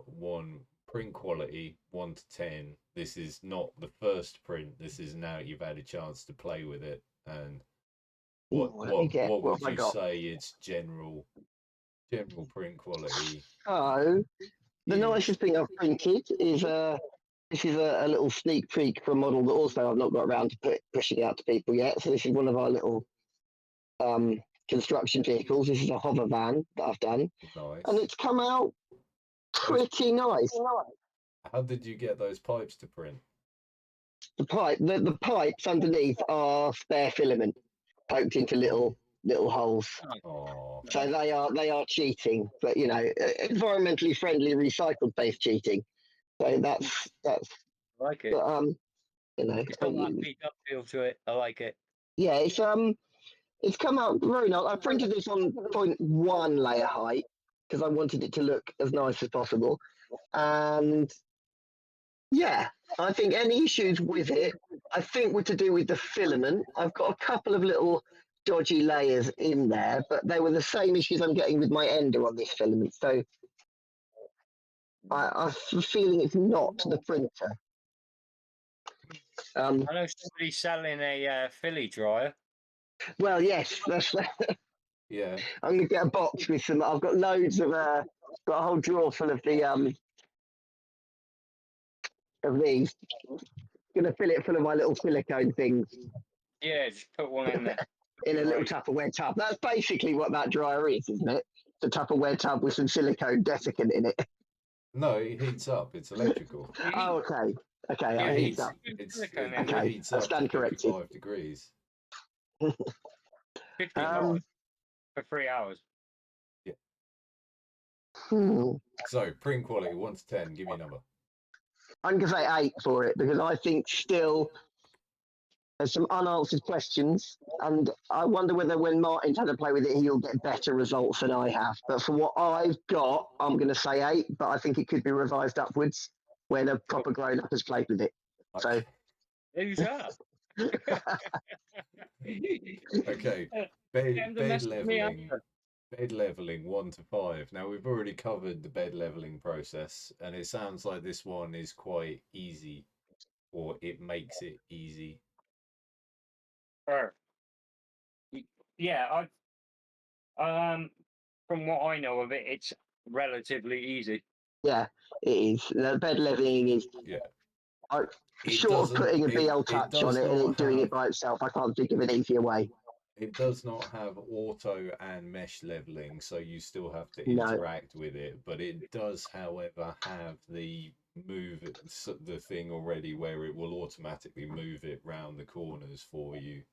one print quality 1 to 10. This is not the first print. This is now you've had a chance to play with it. And what would you say its general print quality? So the nicest thing I've printed is this is a little sneak peek for a model that also I've not got around to pushing out to people yet. So this is one of our little construction vehicles. This is a hover van that I've done. Nice. And it's come out pretty nice. How did you get those pipes to print? The pipes underneath are spare filament poked into little holes. Oh. So they are cheating, but environmentally friendly recycled based cheating. So that's I like it. But, It's got that beat up feel to it. I like it. Yeah, it's come out very nice. I printed this on 0.1 layer height because I wanted it to look as nice as possible. And yeah, I think any issues with it, I think were to do with the filament. I've got a couple of little dodgy layers in there, but they were the same issues I'm getting with my ender on this filament. So I'm feeling it's not the printer. I know somebody's selling a Philly dryer. Well, yes, that's yeah. I'm gonna get a box with some. I've got loads of got a whole drawer full of the of these. Gonna fill it full of my little silicone things. Yeah, just put one in there. In a little Tupperware tub. That's basically what that dryer is, isn't it? It's a Tupperware tub with some silicone desiccant in it. No, it heats up. It's electrical. Oh, okay. Okay, Yeah, it heats up. It heats up stand to corrected. 55 degrees. 55 for 3 hours. Yeah. Hmm. So, print quality 1 to 10. Give me a number. I'm going to say 8 for it because I think still there's some unanswered questions. And I wonder whether when Martin's had to play with it, he'll get better results than I have. But for what I've got, I'm going to say 8. But I think it could be revised upwards when a proper grown-up has played with it. So. Who's that? Okay. Bed leveling 1 to 5. Now we've already covered the bed leveling process, and it sounds like this one is quite easy, or it makes it easy. Yeah, from what I know of it, it's relatively easy. Yeah, it is. The bed leveling is. Yeah. Short of putting a BL touch on it and doing it by itself, I can't think of an easier way. It does not have auto and mesh leveling, so you still have to interact with it. But it does, however, have the thing already where it will automatically move it round the corners for you.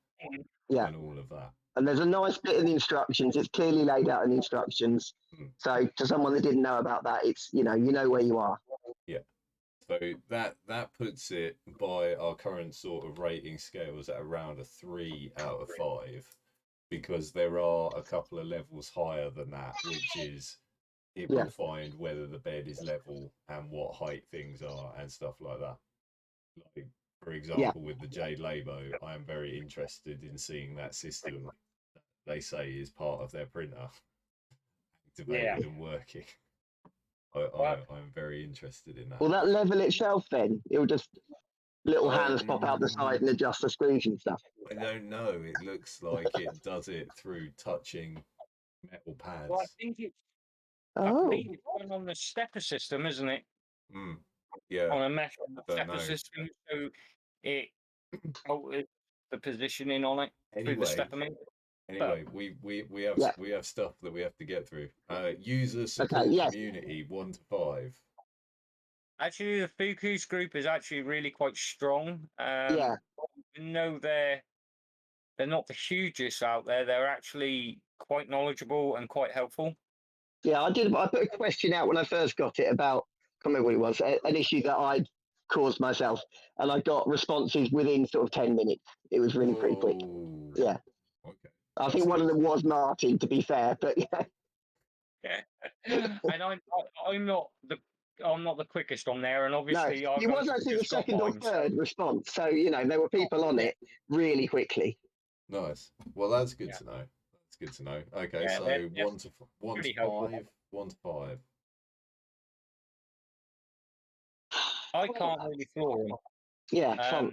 Yeah. And all of that. And there's a nice bit in the instructions. It's clearly laid out in the instructions. So to someone that didn't know about that, it's you know where you are. Yeah. So that puts it by our current sort of rating scales at around a 3 out of 5, because there are a couple of levels higher than that, which is it will find whether the bed is level and what height things are and stuff like that. Like, for example, with the Jade Labo, I am very interested in seeing that system that they say is part of their printer activated and working. I'm very interested in that. Will that level itself then? It'll just little hands pop out the side and adjust the screws and stuff. I don't know. It looks like it does it through touching metal pads. Well, I Oh, believe it's done on the stepper system, isn't it? Yeah. On a mesh don't stepper know. system, so it alters the positioning on it through the stepper meter. Anyway, we have stuff that we have to get through. User support community 1 to 5. Actually, the Fokoos group is actually really quite strong. yeah. No, they're not the hugest out there. They're actually quite knowledgeable and quite helpful. Yeah, I put a question out when I first got it about, I can't remember what it was, an issue that I'd caused myself, and I got responses within sort of 10 minutes. It was really pretty quick. Yeah. Okay. I think one of them was Martin, to be fair, but yeah. Yeah. And I'm not the quickest on there, and obviously no, he was actually the second or third response. So there were people on it really quickly. Nice. Well, that's good to know. That's good to know. Okay, so 1 to 5. 1 to 5. I can't really floor them. Yeah,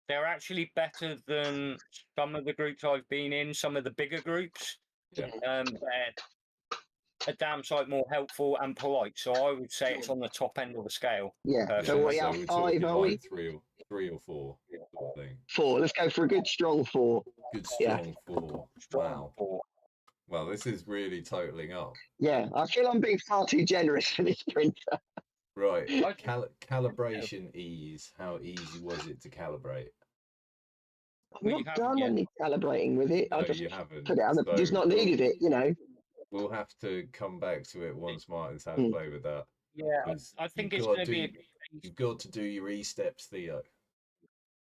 they're actually better than some of the groups I've been in. Some of the bigger groups. Yeah. They're a damn sight more helpful and polite. So I would say it's on the top end of the scale. Yeah. So what are we 5, are we? 3 or 4 sort of thing. 4. Let's go for a good strong 4. Good strong 4. Wow. 4. Well, this is really totaling up. Yeah, I feel I'm being far too generous for this printer. Right. Calibration ease. How easy was it to calibrate? I've not done any calibrating with it. No, I just you haven't. put it on. Just not needed it, We'll have to come back to it once Martin's had a play with that. Yeah, I think it's going to be. You've got to do your E-steps, Theo.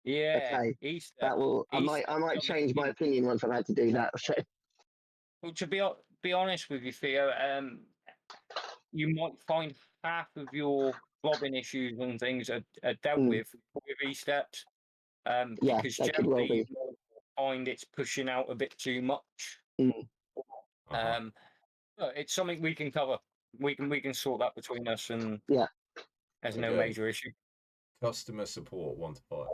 Yeah. Okay. E-step. That will. I might change my opinion once I've had to do that. So. Well, to be honest with you, Theo, you might find half of your blobbing issues and things are dealt with E-steps. Because generally you find it's pushing out a bit too much. But it's something we can cover. We can sort that between us, and there's no major issue. Customer support 1 to 5.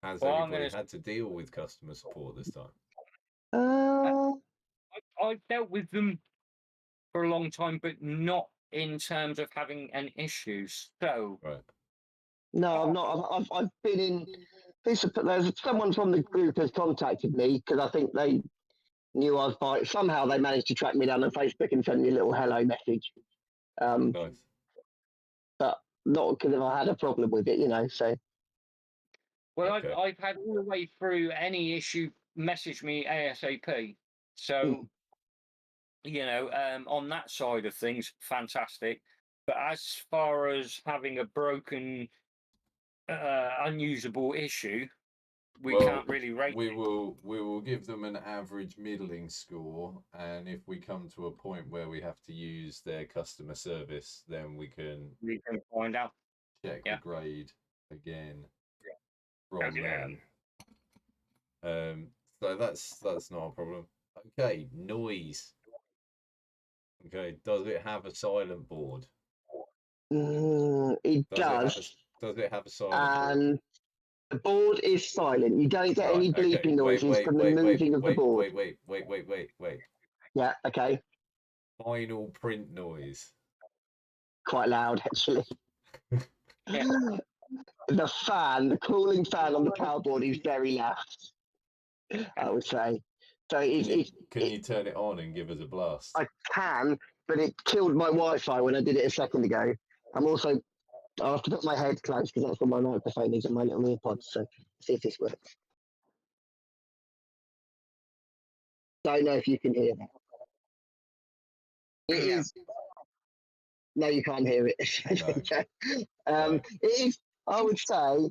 Has anybody had to deal with customer support this time? I've dealt with them for a long time, but not in terms of having an issue. So no, I'm not. I've been in. There's someone from the group has contacted me because I think they knew I was buying. Somehow they managed to track me down on Facebook and send me a little hello message. Nice. But not because I had a problem with it, So. Well, I've had all the way through any issue. Message me ASAP. So, on that side of things, fantastic. But as far as having a broken, unusable issue, we can't really rate. We will give them an average middling score, and if we come to a point where we have to use their customer service, then we can find out. Check the grade again from them. So that's not a problem. Okay, noise. Okay, does it have a silent board? It does. Does it have a silent board? The board is silent. You don't get any bleeping noises from the moving of the board. Wait. Yeah, okay. Final print noise. Quite loud, actually. The cooling fan on the power board is very loud, I would say. So can you turn it on and give us a blast? I can, but it killed my Wi-Fi when I did it a second ago. I'll have to put my head close because that's where my microphone is and my little earpods. So see if this works. Don't know if you can hear that. It is. No, you can't hear it. It is. I would say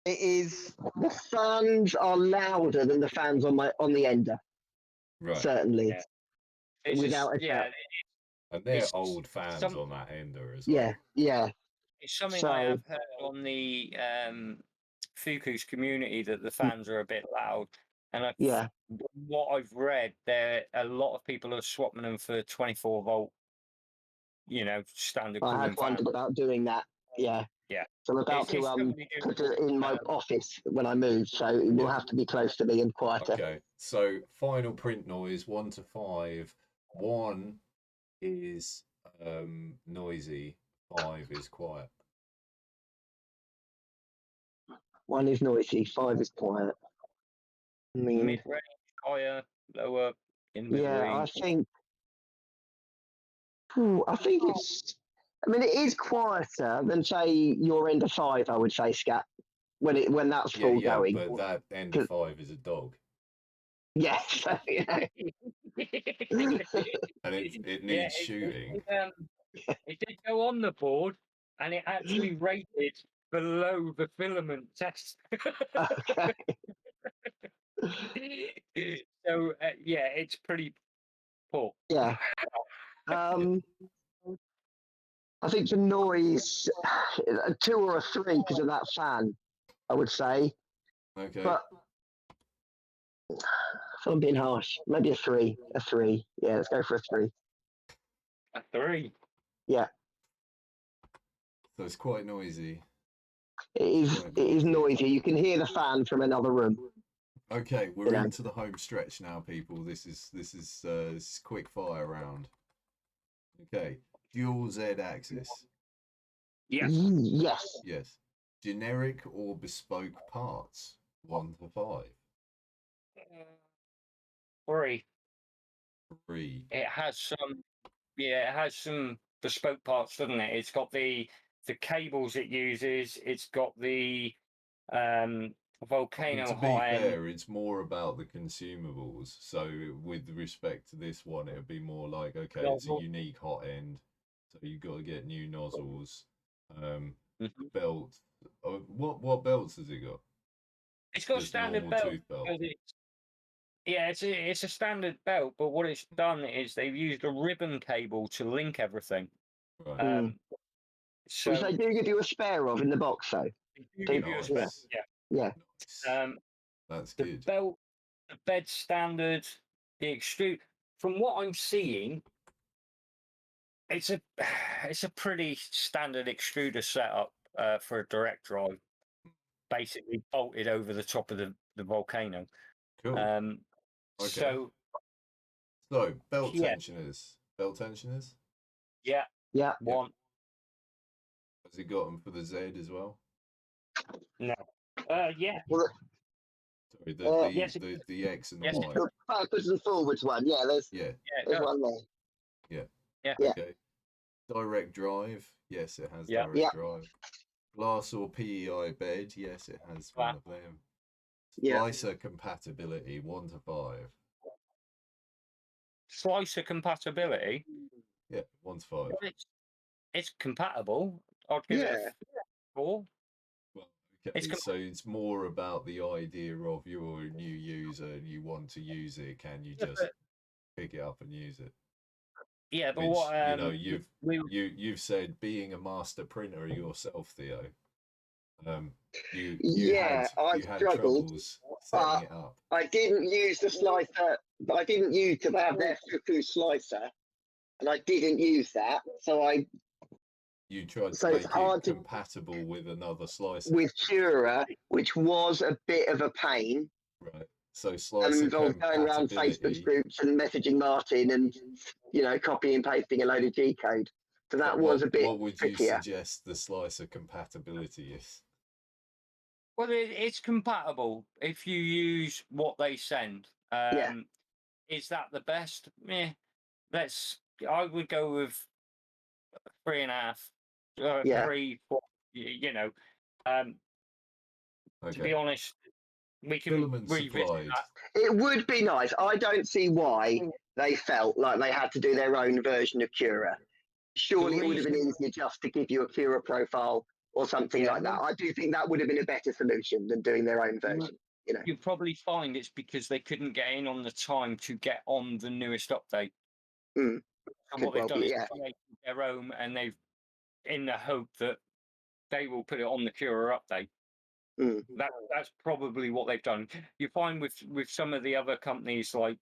it is. The fans are louder than the fans on the Ender. Right. Certainly. Without a doubt. And they're old fans on that Ender as well. Yeah. It's something I have heard on the Fokoos community that the fans are a bit loud. And what I've read, a lot of people are swapping them for 24 volt, standard cooling I had wondered about doing that. Yeah. Yeah. So I'm about It's to something to put do it in my with, office when I move, so it will Yeah. have to be close to me and quieter. Okay, so final print noise 1 to 5. 1 is noisy, 5 is quiet. 1 is noisy, 5 is quiet. I mean, mid-range, higher, lower, in yeah, between. I think it's. I mean, it is quieter than say your end of 5. I would say, Scat, when that's Yeah, full yeah, going. but that end of 5 is a dog. Yes, you know. And it Yeah, needs shooting. it did go on the board, and it actually rated below the filament test. Okay. So yeah, it's pretty poor. Yeah. I think the noise, a 2 or a 3 because of that fan, I would say. Okay. But if I'm being harsh, maybe a 3. A 3. Yeah, let's go for a 3. A 3. Yeah. So it's quite noisy. It is noisy. You can hear the fan from another room. Okay, we're into the home stretch now, people. This is quick fire round. Okay, dual Z axis. Yeah. Yes. Yes. Generic or bespoke parts. 1 to 5. 3. 3. It has some. Yeah, it has some bespoke parts, doesn't it? It's got the cables it uses. It's got the volcano To be hot end. fair, it's more about the consumables. So with respect to this one, it would be more like, okay, it's a unique hot end, so you've got to get new nozzles. Belt. What belts has it got? It's got a Just standard normal belt. tooth belt. It's a standard belt, but what it's done is they've used a ribbon cable to link everything. Right. So Which they do give you a spare of in the box, though. they do give you a spare. Nice. Yeah. Nice. That's The good. belt, the bed standard, the extrude. From what I'm seeing, it's a pretty standard extruder setup for a direct drive, basically bolted over the top of the volcano. Cool. Okay. So belt tensioners. Belt tensioners? Yeah. Yeah. One. Has he got them for the Z as well? No. Yeah. Well, Sorry, the yes, the X and the yes, Y. the backwards and forwards one. Yeah, there's one there. Yeah. Okay. Direct drive. Yes, it has direct drive. Glass or PEI bed. Yes, it has one of them. Slicer compatibility. 1 to 5. Slicer compatibility. Yeah, 1 to 5. It's compatible. I'd give it a 4. Well, okay, so it's more about the idea of you're a new user and you want to use it. Can you just pick it up and use it? Yeah, but Which, what you've said being a master printer yourself, Theo. You had troubles setting it up. I didn't use the slicer. I didn't use to have their Fokoos slicer, and I didn't use that. So you tried to make it compatible with another slicer. With Cura, which was a bit of a pain. Right. So slicer compatibility. Going around Facebook groups and messaging Martin and copying and pasting a load of G code. So that was a bit. What would you suggest the slicer compatibility is? Well, it's compatible if you use what they send. Is that the best? I would go with 3.5, 3, 4. To be honest, we can revisit that. It would be nice. I don't see why they felt like they had to do their own version of Cura. Surely it would have been easier just to give you a Cura profile or something like that. I do think that would have been a better solution than doing their own version. You'd probably find it's because they couldn't get in on the time to get on the newest update. And what they've done is create their own, and they've in the hope that they will put it on the Cura update. That's probably what they've done. You find with some of the other companies like,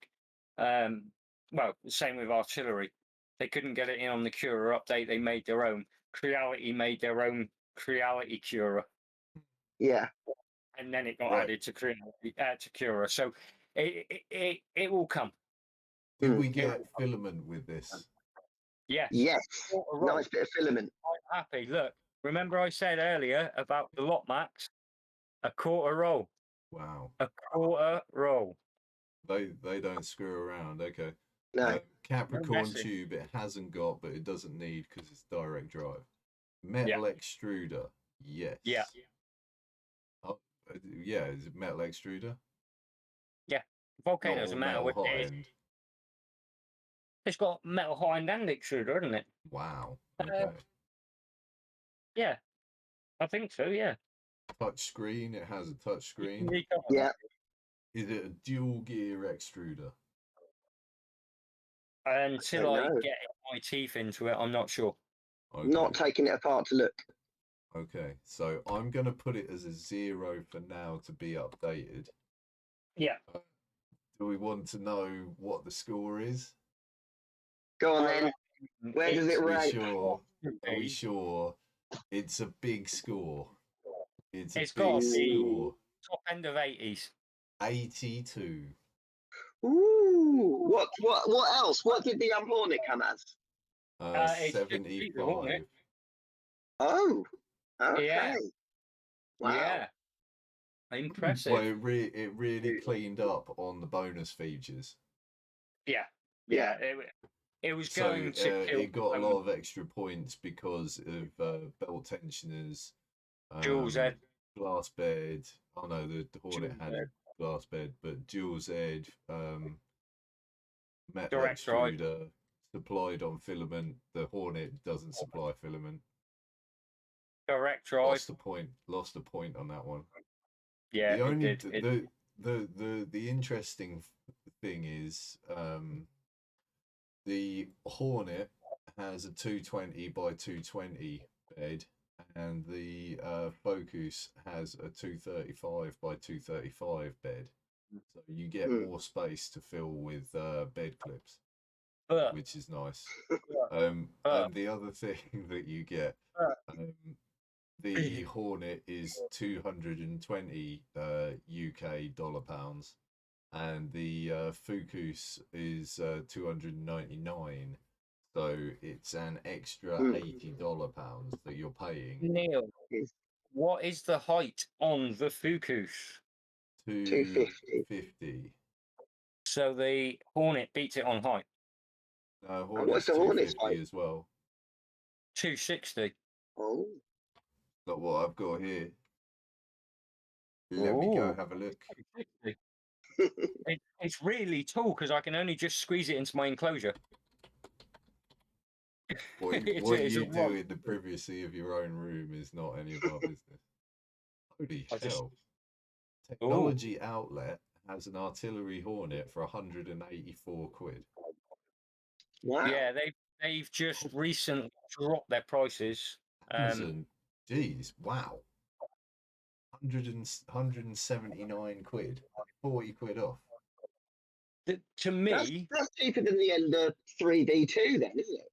same with Artillery, they couldn't get it in on the Cura update. They made their own. Creality made their own Creality Cura, Yeah. and then it got Right. added to Creality to Cura. So it will come. Did Mm. we get filament with this? Yes. Yes. Quarter roll. Nice bit of filament. I'm happy. Look, remember I said earlier about the lot max? A quarter roll. Wow. A quarter roll. They don't screw around. Okay. No. Capricorn messing. tube it hasn't got, but it doesn't need because it's direct drive. Metal extruder, yes. Yeah. Oh, yeah. Is it metal extruder? Volcano's Not a metal. hot end. It's got metal high end and extruder, isn't it? Wow. Okay. Yeah. I think so, yeah. Touch screen. It has a touch screen. Yeah. Is it a dual gear extruder? Until I know. get my teeth into it, I'm not sure. Okay. Not taking it apart to look. Okay. So I'm gonna put it as a 0 for now to be updated. Yeah. Do we want to know what the score is? Go on then. Where does it Are we rank? sure? Are we sure? It's a big score. It's a It's big got to be score. top end of 80s. 82. Ooh. What else? What did the Hornet come as? It's just the Hornet. 75. Oh. Okay. Yeah. Wow. Yeah. Impressive. Well, it really cleaned up on the bonus features. Yeah. Yeah. It was So going to kill. it got a lot of extra points because of belt tensioners, Jules Ed. glass bed. Oh no, the Hornet Jules had Ed. a glass bed, but Jules Ed, metal Direct drive. extruder supplied on filament. The Hornet doesn't supply filament. Direct drive. Lost a point. Lost a point on that one. Yeah, The only it did. the interesting thing is the Hornet has a 220 by 220 bed, and the Fokoos has a 235 by 235 bed. So you get more space to fill with bed clips, which is nice. And the other thing that you get, the Hornet is 220 UK dollar pounds, and the Fokoos is 299. So it's an extra $80 pounds that you're paying. Neil, what is the height on the Fokoos? 250. So the Hornet beats it on height. Hornet's what's the Hornet's 250 height? as well. 260. Oh. Not what I've got here. Let me go have a look. 260. It's really tall because I can only just squeeze it into my enclosure. What you do in the privacy of your own room is not any of our business. Holy hell. Technology Outlet has an Artillery Hornet for 184 quid. Wow. Yeah, they've just recently dropped their prices. Amazon, geez, wow. 179 quid, 40 quid off. To me, that's cheaper than the Ender 3D2 then, isn't it?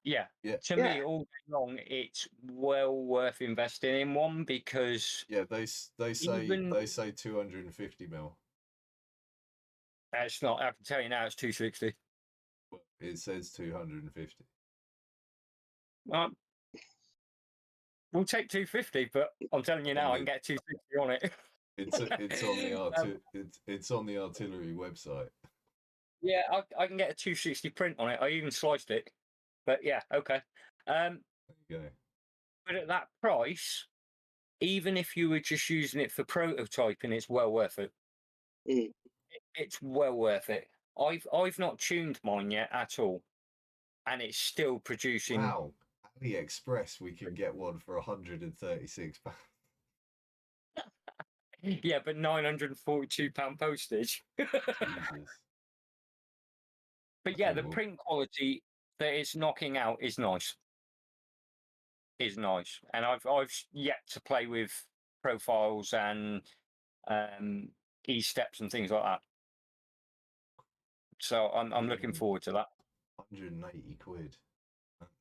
Yeah. To Yeah. me, all day long, it's well worth investing in one because they say 250 mil. It's not. I can tell you now, it's 260. It says 250. We'll take 250, but I'm telling you now, I can get 260 on it. It's on the artillery website. Yeah, I can get a 260 print on it. I even sliced it. But yeah, okay. There you go. But at that price, even if you were just using it for prototyping, it's well worth it. It's well worth it. I've not tuned mine yet at all, and it's still producing. Wow, AliExpress, we can get one for £136. Yeah, but £942 postage. Jesus. But yeah, the print quality that it's knocking out is nice. And I've yet to play with profiles and e-steps and things like that. So I'm looking forward to that. 180 quid.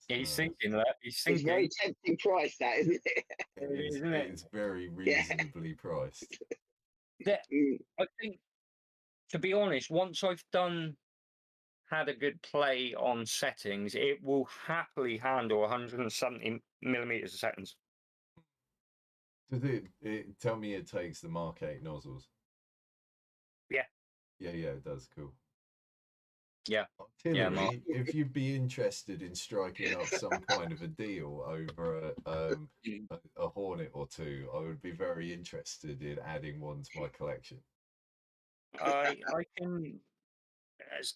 He's thinking that. He's It's very thinking. tempting price, that isn't it? Isn't it? It's very Yeah. reasonably priced. That, Mm. I think, to be honest, once I've had a good play on settings, it will happily handle 170 millimeters a second. Does it tell me it takes the Mark 8 nozzles? Yeah. Yeah, it does. Cool. Yeah. Artillery, Mark. if you'd be interested in striking up some kind of a deal over a Hornet or two, I would be very interested in adding one to my collection. I can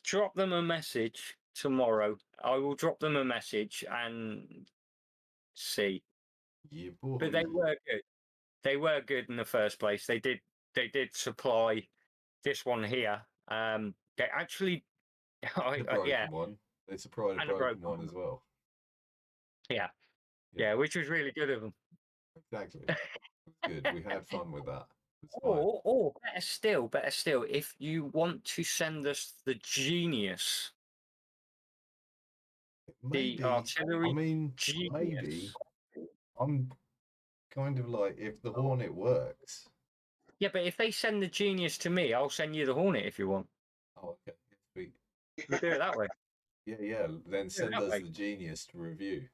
drop them a message tomorrow. I will drop them a message and see. Yeah, boy. But they were good. They were good in the first place. They did supply this one here. They actually, The broken yeah, one. They supplied a and a broken broken one as well. yeah, which was really good of them. Exactly. Good. We had fun with that. It's fine. Or better still, if you want to send us the Genius, Maybe. the Artillery I mean, Genius. maybe. I'm kind of like, if the Hornet works. Yeah, but if they send the Genius to me, I'll send you the Hornet if you want. Oh, okay. Sweet. We'll do it that way. Yeah. Then send that us way. the Genius to review.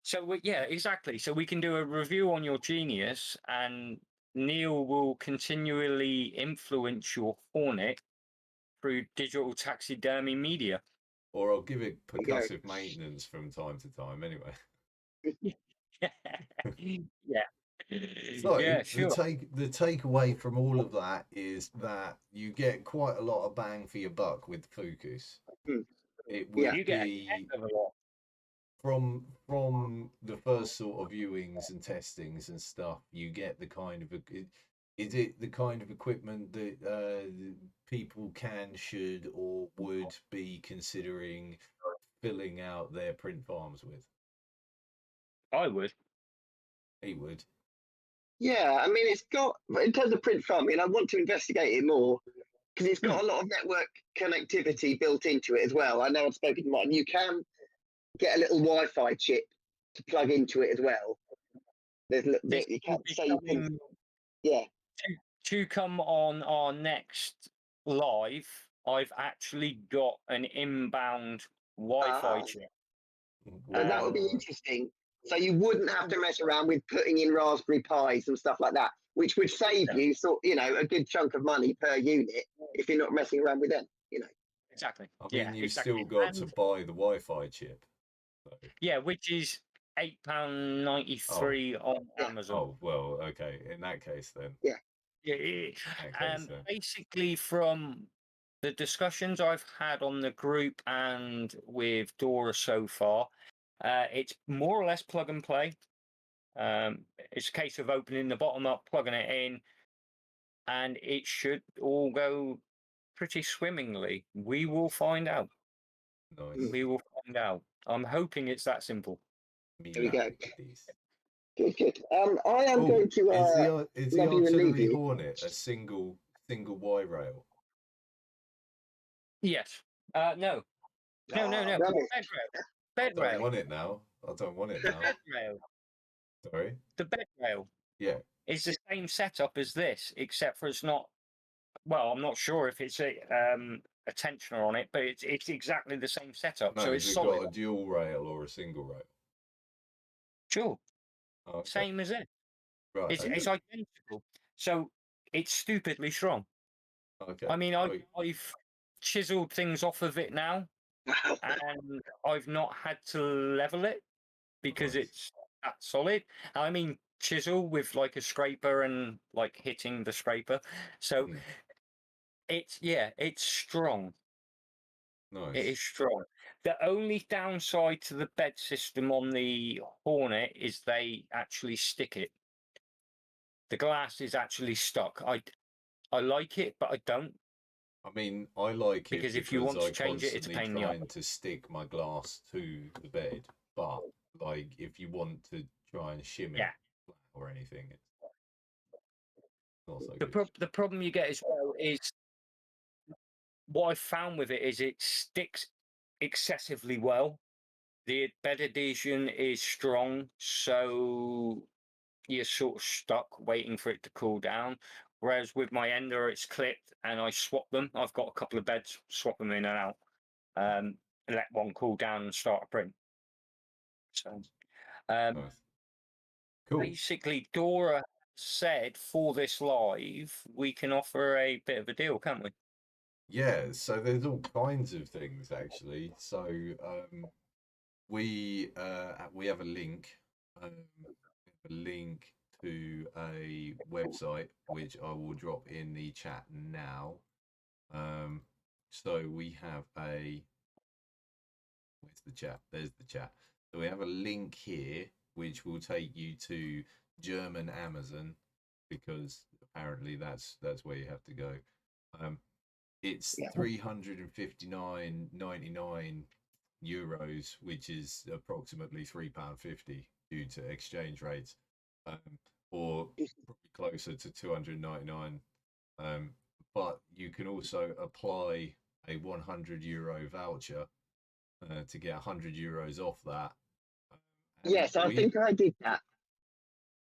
So yeah, exactly. So we can do a review on your Genius, and Neil will continually influence your Hornet through digital taxidermy media. Or I'll give it you go. percussive maintenance from time to time anyway. Yeah. So Yeah, sure. the takeaway from all of that is that you get quite a lot of bang for your buck with Fokoos. Mm. It would You get a be heck of a lot. from the first sort of viewings and testings and stuff. You get the kind of is it the kind of equipment that people should or would be considering filling out their print farms with? I would. He would. Yeah, I mean, it's got, in terms of print farming, I want to investigate it more because it's got a lot of network connectivity built into it as well. I know I've spoken to Martin. You can get a little Wi-Fi chip to plug into it as well. There's This you will can be say you can, coming yeah. to come on our next live. I've actually got an inbound Wi-Fi Ah. chip. So that would be interesting. So you wouldn't have to mess around with putting in Raspberry Pis and stuff like that, which would save you a good chunk of money per unit if you're not messing around with them. Exactly. I mean, you've exactly. still got to buy the Wi-Fi chip. So. Yeah, which is £8.93 on Amazon. Oh well, okay. In that case, then. Yeah. Basically, from the discussions I've had on the group and with Dora so far, it's more or less plug and play. It's a case of opening the bottom up, plugging it in, and it should all go pretty swimmingly. We will find out. Nice. We will find out. I'm hoping it's that simple. There we go. Good. Good. I am going to. Is the Artillery Hornet a single Y rail? Yes. No. No. Bed rail. Bed I don't rail. want it now. Bed rail. Sorry. The bed rail. Yeah. Is the same setup as this, except for it's not. Well, I'm not sure if it's a tensioner on it, but it's exactly the same setup. No, so it's has it solid. got a dual rail or a single rail? Sure. Oh, okay. Same as it. Right. It's identical. So it's stupidly strong. Okay. I mean, I've chiseled things off of it now, and I've not had to level it because it's that solid. I mean, chisel with like a scraper and like hitting the scraper. So it's strong. Nice. It is strong. The only downside to the bed system on the Hornet is they actually stick it. The glass is actually stuck. I like it, but I don't. I mean, I like it because if you want to change it, it's a pain in the ass. trying to stick my glass to the bed, but like if you want to try and shim it or anything, it's not so good. The problem you get as well is what I found with it is it sticks excessively well. The bed adhesion is strong, so you're sort of stuck waiting for it to cool down. Whereas with my ender, it's clipped and I swap them. I've got a couple of beds, swap them in and out, let one cool down and start a print. So, Nice. Cool. basically, Dora said for this live, we can offer a bit of a deal, can't we? Yeah, so there's all kinds of things actually. So we have a link. To a website which I will drop in the chat now. So we have a where's the chat? There's the chat. So we have a link here which will take you to German Amazon, because apparently that's where you have to go. It's €359.99, which is approximately £3.50 due to exchange rates, or probably closer to 299. But you can also apply a €100 voucher to get €100 off that. Yes, I think I did that.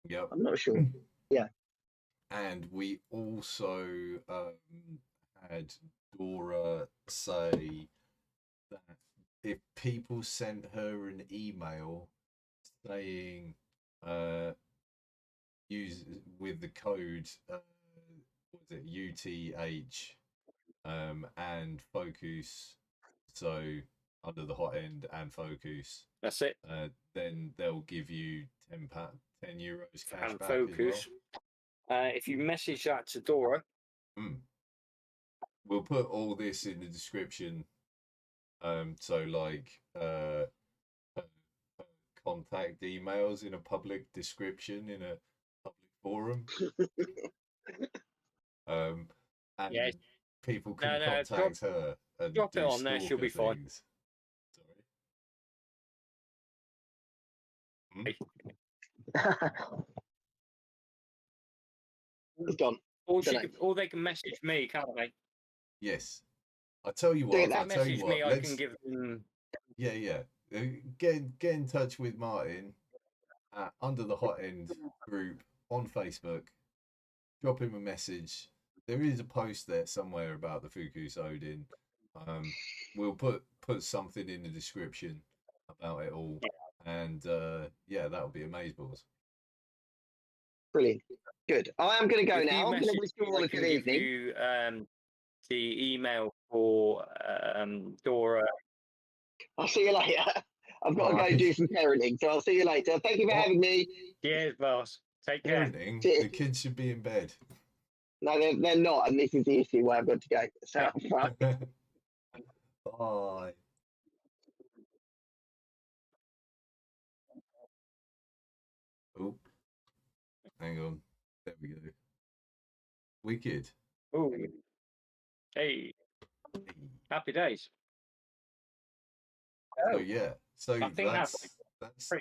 Yep. I'm not sure. Yeah. And we also had Dora say that if people sent her an email saying use with the code was it UTH and Fokoos, so under the hot end and Fokoos, That's it. then they'll give you €10 cash And back Fokoos. as well. If you message that to Dora, we'll put all this in the description. So like contact emails in a public description in a public forum. And yeah, people can no, contact her and drop do it on there, she'll be fine. things. It's gone. Or they can message me, can't they? Yes. I tell you Do what. that. I tell Message you me, what. I can give them. Yeah. Get in touch with Martin at Under the Hot End group on Facebook. Drop him a message. There is a post there somewhere about the Fokoos Odin. We'll put something in the description about it all, and yeah, that'll be amazeballs. Brilliant. Good. I am going to go If now. you I'm going to message wish you me, all I a can good give evening. you the email for Dora. I'll see you later. I've got to go Alright. do some parenting, so I'll see you later. Thank you for having me. Cheers, boss. Take care. Parenting? The kids should be in bed. No, they're not, and this is the issue why I've got to go. So, right. Bye. Oh, hang on. There we go. Wicked. Ooh. Hey, happy days. So yeah, so I think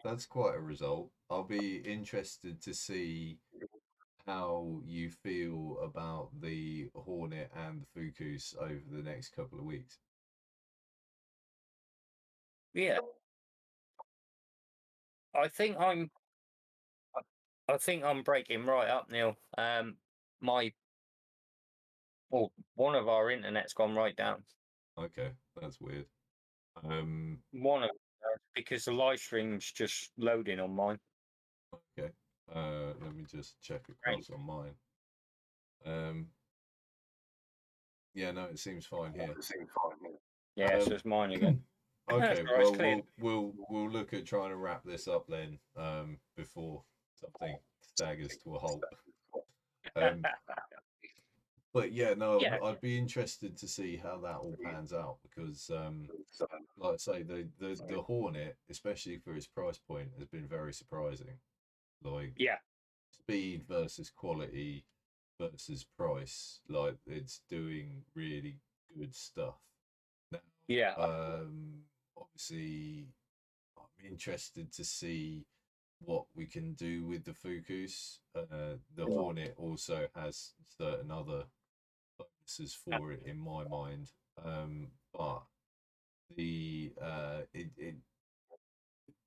that's quite a result. I'll be interested to see how you feel about the Hornet and the Fokoos over the next couple of weeks. Yeah. I think I'm breaking right up, Neil. One of our internet's gone right down. Okay, that's weird. One of because the live stream's just loading on mine. Okay. Let me just check across on mine. Yeah, no, it seems fine here. Yeah, so it's mine again. Okay, That's well, we'll look at trying to wrap this up then, before something staggers to a halt. But yeah, no, Yeah. I'd be interested to see how that all pans out, because, like I say, the Hornet, especially for its price point, has been very surprising. Like, Yeah. speed versus quality versus price, like it's doing really good stuff. Now, Yeah. obviously, I'm interested to see what we can do with the Fokoos. The Hornet also has certain other bonuses for it in my mind, but the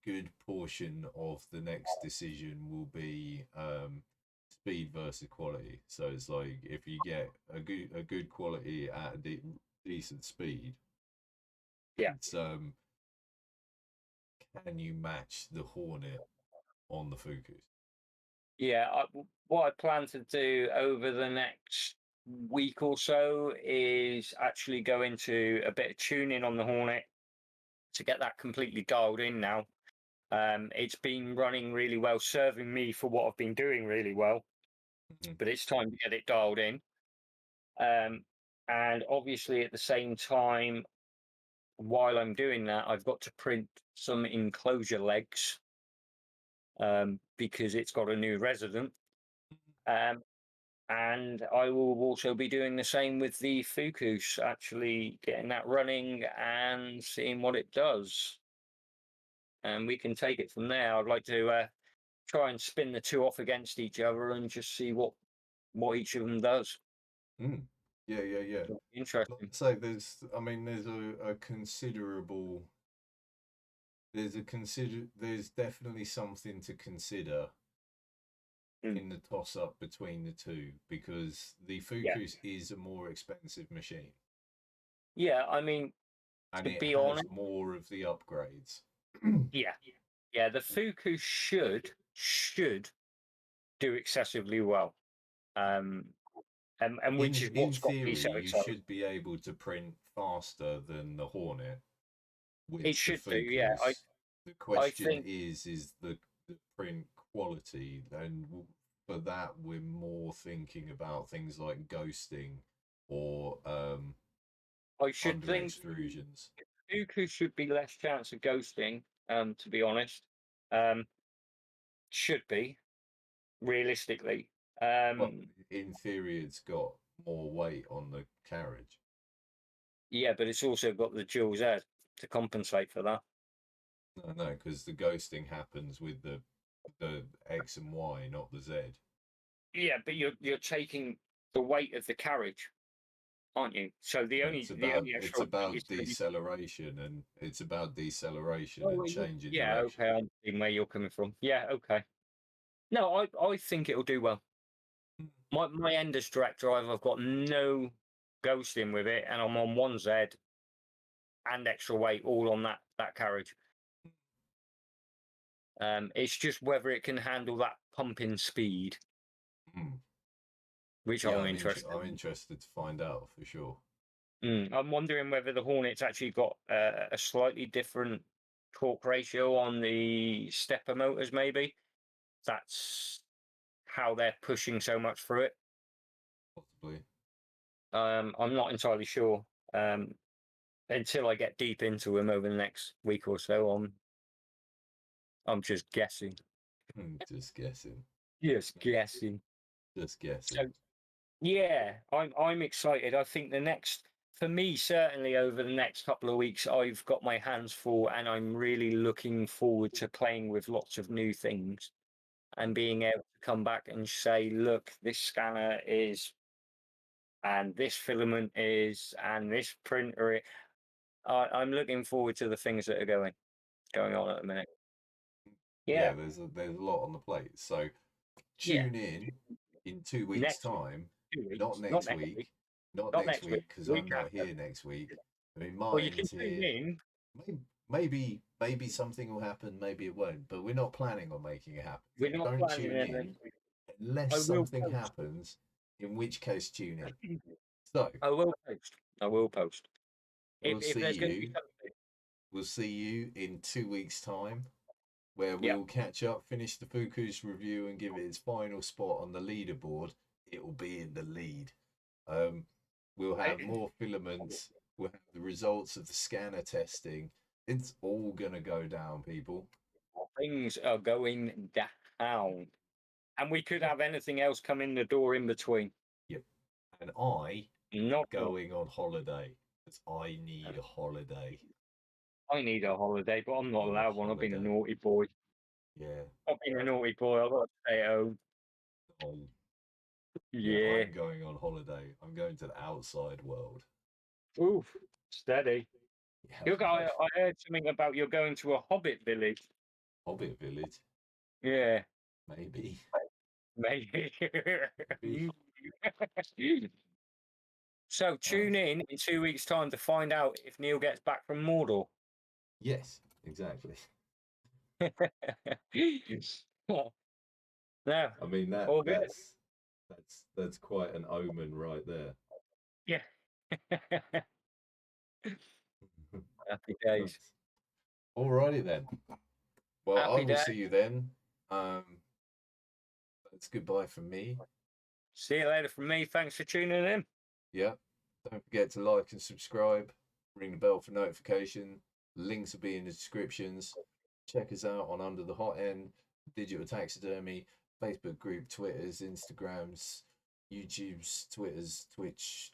good portion of the next decision will be speed versus quality. So it's like if you get a good quality at a decent speed, Yeah. it's can you match the Hornet on the Fokoos? Yeah, what I plan to do over the next week or so is actually go into a bit of tuning on the Hornet to get that completely dialed in now. It's been running really well, serving me for what I've been doing really well, but it's time to get it dialed in. And obviously at the same time, while I'm doing that, I've got to print some enclosure legs because it's got a new resident. And I will also be doing the same with the Fokoos, actually getting that running and seeing what it does. And we can take it from there. I'd like to try and spin the two off against each other and just see what each of them does. Yeah. Interesting. Like I say, there's a considerable. There's definitely something to consider in the toss up between the two, because the Fokoos is a more expensive machine. Yeah, I mean, and to it be has honest, more of the upgrades. yeah, the Fokoos should do excessively well. And which is in what's got me theory, so you excited. should be able to print faster than the Hornet with It should the do, yeah. Fokoos. The question think- is the print quality, and for that we're more thinking about things like ghosting or I should under think extrusions. Fokoos should be less chance of ghosting, to be honest. Should be, realistically. Well, in theory, it's got more weight on the carriage. Yeah, but it's also got the dual Z to compensate for that. No, because the ghosting happens with the X and Y, not the Z. Yeah, but you're taking the weight of the carriage, aren't you? So the only It's extra about weight is deceleration, and it's about deceleration Oh, and well, changing yeah, direction. okay, I'm seeing where you're coming from. Yeah, okay. No, I think it'll do well. My Enders direct drive, I've got no ghosting with it, and I'm on 1Z and extra weight all on that carriage. It's just whether it can handle that pumping speed, which Yeah, I'm interested. I'm interested to find out for sure. I'm wondering whether the Hornet's actually got a slightly different torque ratio on the stepper motors, maybe. That's how they're pushing so much through it. Possibly. I'm not entirely sure. Until I get deep into them over the next week or so, I'm just guessing. Just guessing. Just guessing. Just guessing. So, yeah, I'm excited. I think for me, certainly over the next couple of weeks, I've got my hands full, and I'm really looking forward to playing with lots of new things and being able to come back and say, look, this scanner is, and this filament is, and this printer is. I'm looking forward to the things that are going on at the minute. Yeah, there's a lot on the plate. So tune in 2 weeks' time. Not next week. Not next week, because I'm not here next week. I mean, Martin's here. Maybe something will happen, maybe it won't, but we're not planning on making it happen. Don't tune in unless something happens, in which case tune in. So I will post. We'll If there's going to be something. We'll see you in 2 weeks' time, where we'll catch up, finish the Fokoos review, and give it its final spot on the leaderboard. It will be in the lead. We'll have more filaments. We'll have the results of the scanner testing. It's all gonna go down, people. Things are going down, and we could have anything else come in the door in between. Yep. And I not going on holiday, because I need a holiday. I need a holiday, but I'm not allowed one. I've been a naughty boy. Yeah. I've been a naughty boy. I've got to stay at home. Oh. Yeah. I'm going on holiday. I'm going to the outside world. Oof, steady. Yeah, I heard something about you're going to a hobbit village. Hobbit village, Yeah, maybe. maybe. Maybe. So tune in 2 weeks' time to find out if Neil gets back from Mordor. Yes, exactly. No, I mean all good. that's quite an omen right there. Yeah. Happy days. Alrighty then. Well, I Happy will day. see you then. That's goodbye from me. See you later from me. Thanks for tuning in. Yeah. Don't forget to like and subscribe. Ring the bell for notification. Links will be in the descriptions. Check us out on Under the Hot End, Digital Taxidermy, Facebook group, Twitters, Instagrams, YouTube's, Twitters, Twitch,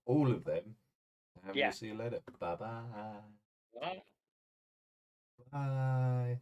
all of them. And Yeah. we'll see you later. Bye-bye. Bye. Bye.